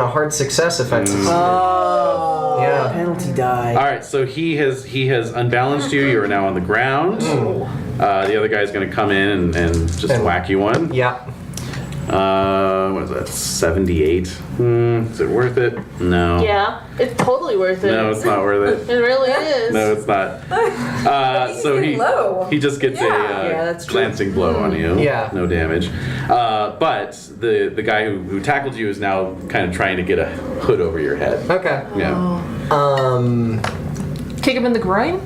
a hard success if I'd succeeded. Oh. Yeah. Penalty die. All right. So he has unbalanced you. You are now on the ground. The other guy's gonna come in and just whack you one. Yeah. What is that? 78. Is it worth it? No. Yeah, it's totally worth it. No, it's not worth It it. really is. No, it's not. So getting low. he just gets Yeah, that's a true. glancing blow on you. Yeah. No damage. But the guy who tackled you is now kind of trying to get a hood over your head. Okay. Yeah. Kick him in the groin?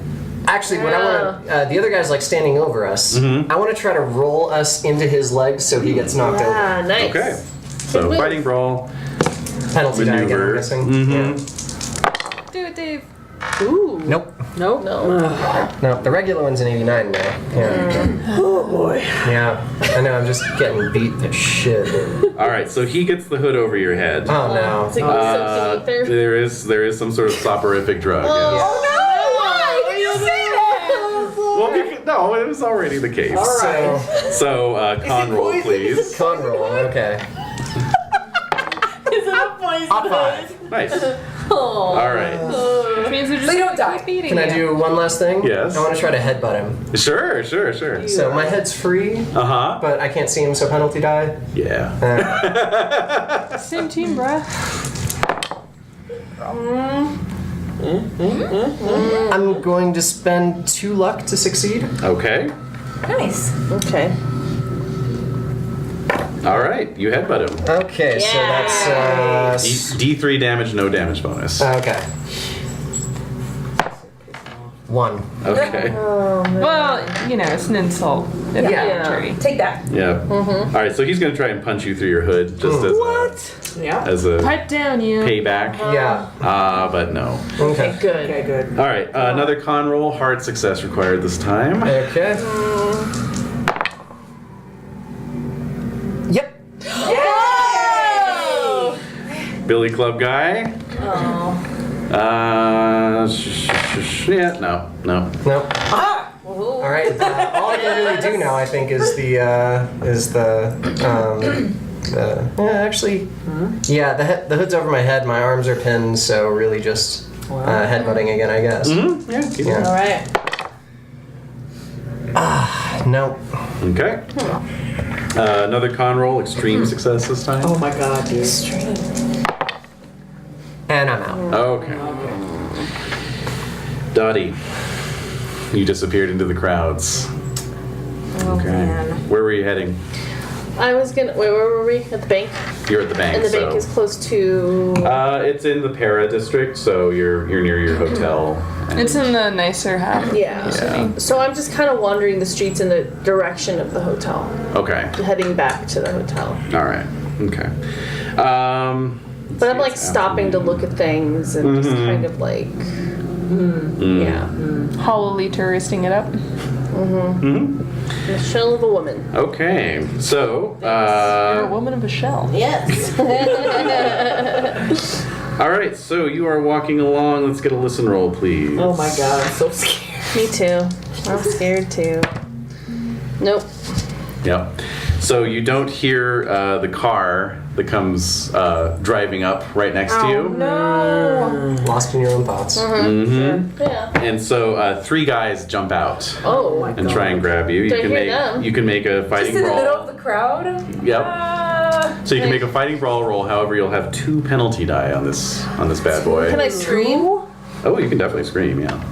Actually, what I want to, the other guy's like standing over us. Mm-hmm. I want to try to roll us into his legs so he gets knocked over. Yeah, nice. Okay. So move. fighting brawl. Penalty die again, I'm Maneuver. guessing. Mhm. Do it, Dave. Ooh. Yeah. Nope. Nope. No. No, the regular one's an 89 now. Yeah. Oh boy. Yeah. I know, I'm just getting beat to shit. All right. So he gets the hood over your head. Oh no. It's like soaking ether. There is some sort of soporific drug. yes. Oh no! Why did you say that? Well, no, it was already the case. So, So con roll, please. con roll, okay. Is it a poison? Hot 5. Nice. Oh. All right. Which means they're just They don't gonna die. keep beating Can I you. do one last thing? Yes. I want to try to headbutt him. Sure. So my head's free, Uh huh. but I can't see him, so penalty die. Yeah. Same team, bruh. I'm going to spend 2 luck to succeed. Okay. Nice. Okay. All right. You headbutt him. Okay, so that's D3 damage, no damage bonus. okay. 1. Okay. Well, you know, it's an insult. Yeah. Take that. Yeah. All right. So he's gonna try and punch you through your hood just Yeah. as a Pipe down, you. payback. Yeah. But no. Okay. Good. Okay, good. All right. Another con roll. Hard success required this time. Okay. Yep. Billy Club guy. Yeah. No. Nope. All right. All I can really do now, I think, is the actually, yeah. The hood's over my head. My arms are pinned, so really just headbutting again, I guess. Mm-hmm. Yeah. Keep Yeah. All right. Nope. Okay. Another con roll. Extreme success this time. Oh my god, dude. And I'm out. Okay. Dottie, you disappeared into the crowds. Okay. man. Where were you heading? I was gonna. Wait, where were we? At the bank. You're at the bank. And the so. bank is close to. It's in the Para district, so you're near your hotel. and- It's in the nicer half. Yeah. Yeah. So I'm just kind of wandering the streets in the direction of the hotel, Okay. heading back to the hotel. All right. Okay. But I'm like stopping to look at things and just kind of like. Yeah. Hollowly touristing it up. The shell of a woman. Okay. So. You're a woman of a shell. Yes. All right. So you are walking along. Let's get a listen roll, please. Oh my god, I'm so scared. Me too. I'm scared too. Nope. Yep. So you don't hear the car that comes driving up right next to you. No. Lost in your own thoughts. Yeah. And so 3 guys jump out Oh. and try and grab you. Do I hear them? You can make a fighting Just in the middle brawl. of the crowd. Yep. Ah. So you can make a fighting brawl roll. However, you'll have 2 penalty die on this bad boy. Can I scream? Oh, you can definitely scream. Yeah.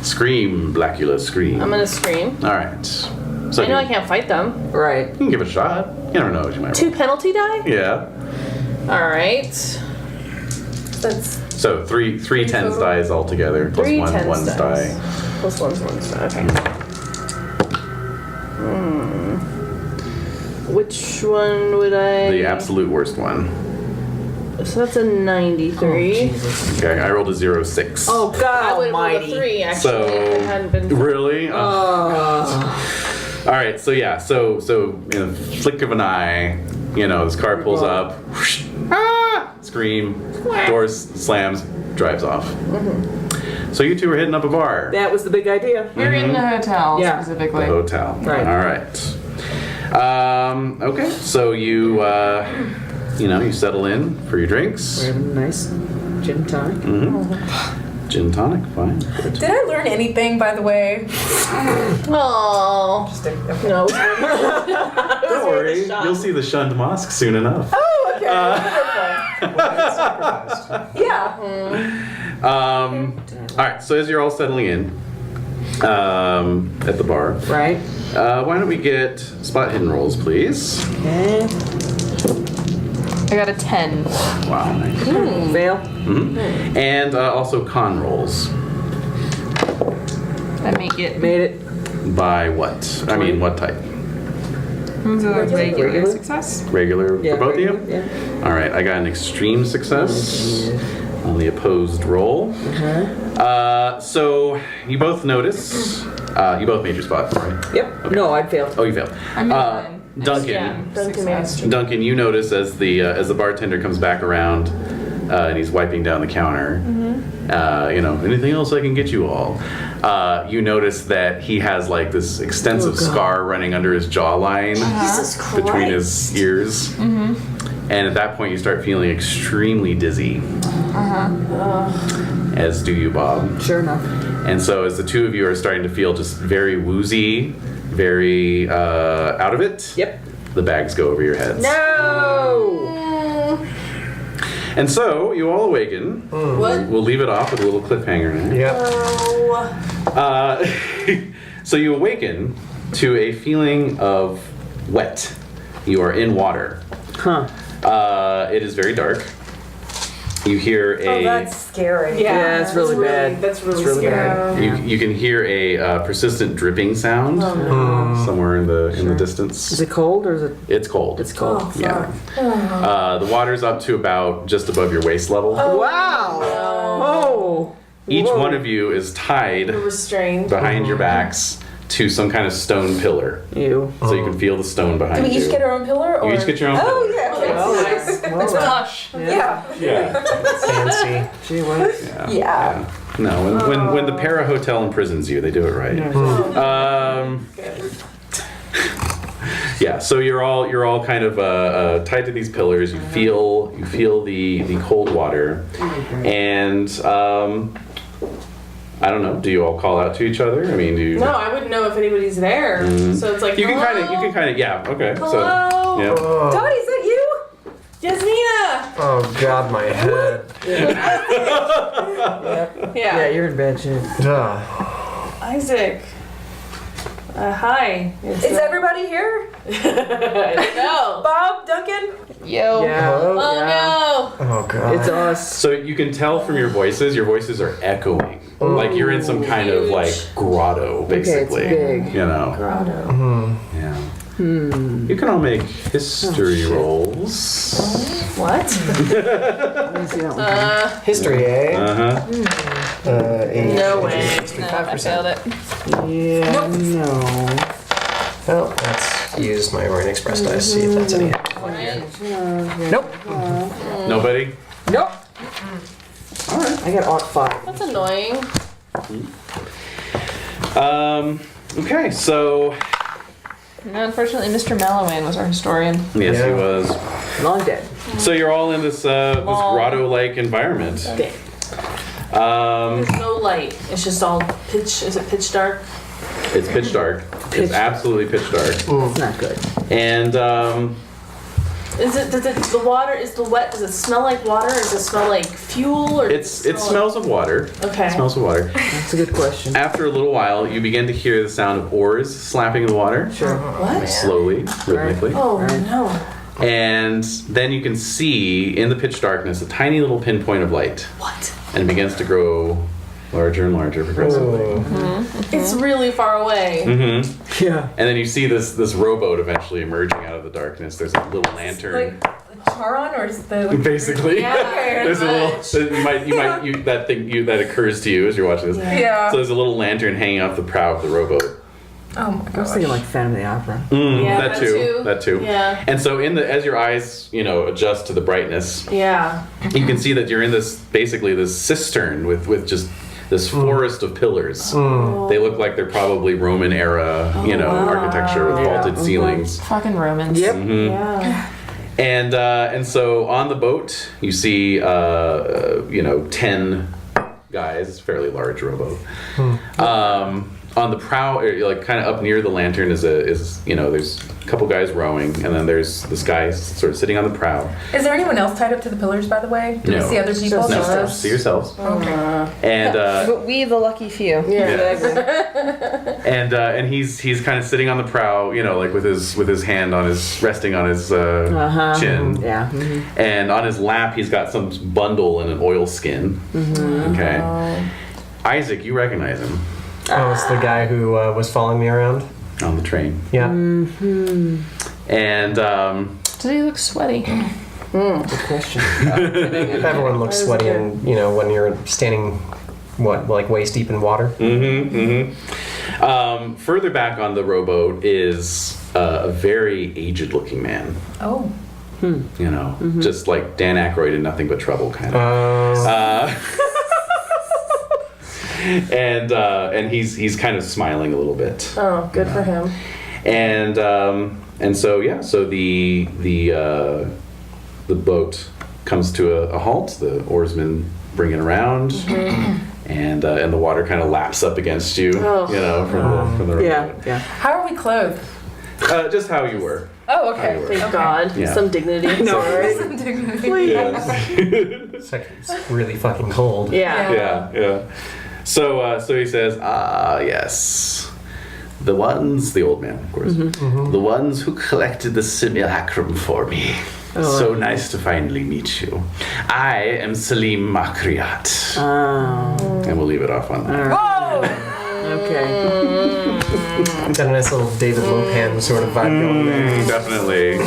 Scream, Blackula, scream. I'm gonna scream. All right. So I know I can't fight them. Right. You can give it a shot. You never know what you might 2 roll. penalty die? Yeah. Alright. That's So three tens dies altogether, plus 3 one tens one's die. Plus one's die. Okay. Which one would I... The absolute worst one. So that's a 93. Okay, I rolled a 06. Oh, God I would have rolled a almighty. 3 actually So if it hadn't been... really? All right, so yeah, so in a flick of an eye, this car pulls up, whoosh, scream, doors slams, drives off. So you two are hitting up a bar. That was the big idea. We're in the hotel Yeah. specifically. The hotel. Right. All right. Okay, so you you settle in for your drinks. We're having a nice gin tonic. Gin tonic, fine. Good. Did I learn anything, by the way? Oh. No. Don't worry, you'll see the shunned mosque soon enough. Oh, okay. Yeah. All right, so as you're all settling in at the bar, Right. why don't we get spot hidden rolls, please? Okay. I got a 10. Wow, nice. Fail. And also con rolls. I make it. Made it. By what? I mean, what type? Who's a regular Regular? success? Regular Yeah. for both of you? Yeah. All right, I got an extreme success on the opposed roll. So you both notice. You both made your spot, right? Yep. No, I failed. Oh, you failed. I made mine. Duncan. Duncan made Success. Duncan, you notice as the bartender comes back around and he's wiping down the counter. Anything else I can get you all? You notice that he has like this extensive scar running under his jawline Jesus Christ. between his ears. And at that point, you start feeling extremely dizzy. As do you, Bob. Sure enough. And so, as the two of you are starting to feel just very woozy, very out of it, Yep. the bags go over your heads. No! And so, you all awaken. What? We'll leave it off with a little cliffhanger now. Yep. Oh. So, you awaken to a feeling of wet. You are in water. Huh. It is very dark. You hear a. Oh, that's scary. Yeah, it's really bad. That's really, It's really scary. bad. You can hear a persistent dripping sound somewhere in the distance. Is it cold or is it? It's cold. It's cold. Yeah. The water's up to about just above your waist level. Wow. Oh. Each Whoa. one of you is tied Restrained. behind your backs to some kind of stone pillar, Ew. so you can feel the stone behind Do we you. each get our own pillar? Or? You each get your own. Oh, pillar. yeah. Okay. Oh, nice. It's plush. Yeah. Yeah. Fancy. Gee whiz. Yeah. No, when the para hotel imprisons you, they do it right. Yeah, so you're all kind of tied to these pillars. You feel the cold water, and I don't know. Do you all call out to each other? I mean, do you? No, I wouldn't know if anybody's there. So it's like, You can hello? kind of. Yeah. Okay. Hello? So. Yeah. Oh, Dottie, is that you? Jasmina! oh God, my head. Yeah, Yeah. you're in bad shape. Ugh. Isaac. Hi. Is everybody here? No. Bob, Duncan? Yo. Yeah. Oh Yeah. no. Oh God. It's us. So you can tell from your voices are echoing. Like you're in some kind of like grotto, basically. big. You know. Grotto. Yeah. You can all make history rolls. What? Let me see that one. History, eh? Uh-huh. 8. No way. No, I failed it. Yeah. No. Well, let's use my Orient Express dice, see if that's any help. Nope. Nobody? Nope. All right. I got Art 5. That's annoying. Okay, so No, unfortunately, Mr. Melloway was our historian. yes, he Yeah. was. Long dead. So you're all in this grotto-like environment. There's no light. It's just all pitch. Is it pitch dark? It's pitch dark. It's absolutely pitch dark. It's not good. And Is it the water is the wet? Does it smell like water, or does it smell like fuel, or It smells of water. Okay. It smells of water. That's a good question. After a little while, you begin to hear the sound of oars slapping the water. Sure. What? Slowly, rhythmically. Oh no. And then you can see in the pitch darkness a tiny little pinpoint of light. What? And it begins to grow larger and larger progressively. It's really far away. Mm-hmm. Yeah. And then you see this rowboat eventually emerging out of the darkness. There's a little lantern. Like Charon, or is the Basically, Yeah, there's a little that occurs to you as you're watching this. Yeah. So there's a little lantern hanging off the prow of the rowboat. Oh my I was gosh. thinking like Phantom of the Opera. Yeah, that too. Yeah. And so as your eyes, adjust to the brightness, Yeah. you can see that you're in this cistern with just this forest of pillars. They look like they're probably Roman era, architecture with vaulted ceilings. Fucking Romans. Yep. Yeah. And so on the boat, you see 10 guys. It's a fairly large rowboat. On the prow, like kind of up near the lantern, is there's a couple guys rowing, and then there's this guy sort of sitting on the prow. Is there anyone else tied up to the pillars, by the way? Do we No. see other people? No, Just see yourselves. Okay. And But we, the lucky few. and he's kind of sitting on the prow, like with his hand resting on his chin. Yeah. And on his lap, he's got some bundle in an oil skin. Okay. Isaac, you recognize him Oh, it's the guy who was following me around. on the train. Yeah. And Does he look sweaty? Good question. Everyone looks sweaty, and when you're standing, like waist deep in water. further back on the rowboat is a very aged-looking man. Oh. Just like Dan Aykroyd in Nothing But Trouble, kind of. And he's kind of smiling a little bit. Oh, good for him. And so the boat comes to a halt. The oarsmen bring it around, and the water kind of laps up against you. From the rowboat. Yeah. How are we clothed? Just how you were. Oh, How you okay. were. Thank God. Yeah. Some dignity. No, right? Some dignity. Yes. It's like it's really fucking cold. Yeah. Yeah. So he says, yes. The old man, of course. The ones who collected the simulacrum for me. So nice to finally meet you. I am Salim Makriat. And we'll leave it off on that. Whoa! Okay. Got a nice little David Lopan sort of vibe going there. Definitely.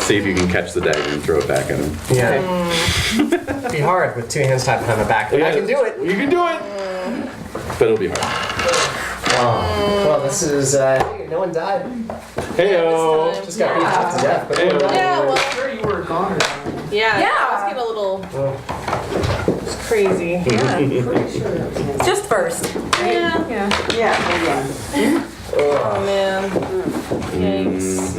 See if you can catch the dagger and throw it back at him. Yeah. Be hard with two hands tied behind my back. But I can do it. You can do it! But it'll be hard. Well, this is. No one died. Heyo! Just got beat half to death. But no one died. Yeah, well, Sure, you were gone. yeah. Yeah. I was getting a little. It's crazy. Just first. Yeah. Yeah. Yeah. Oh man. Yikes.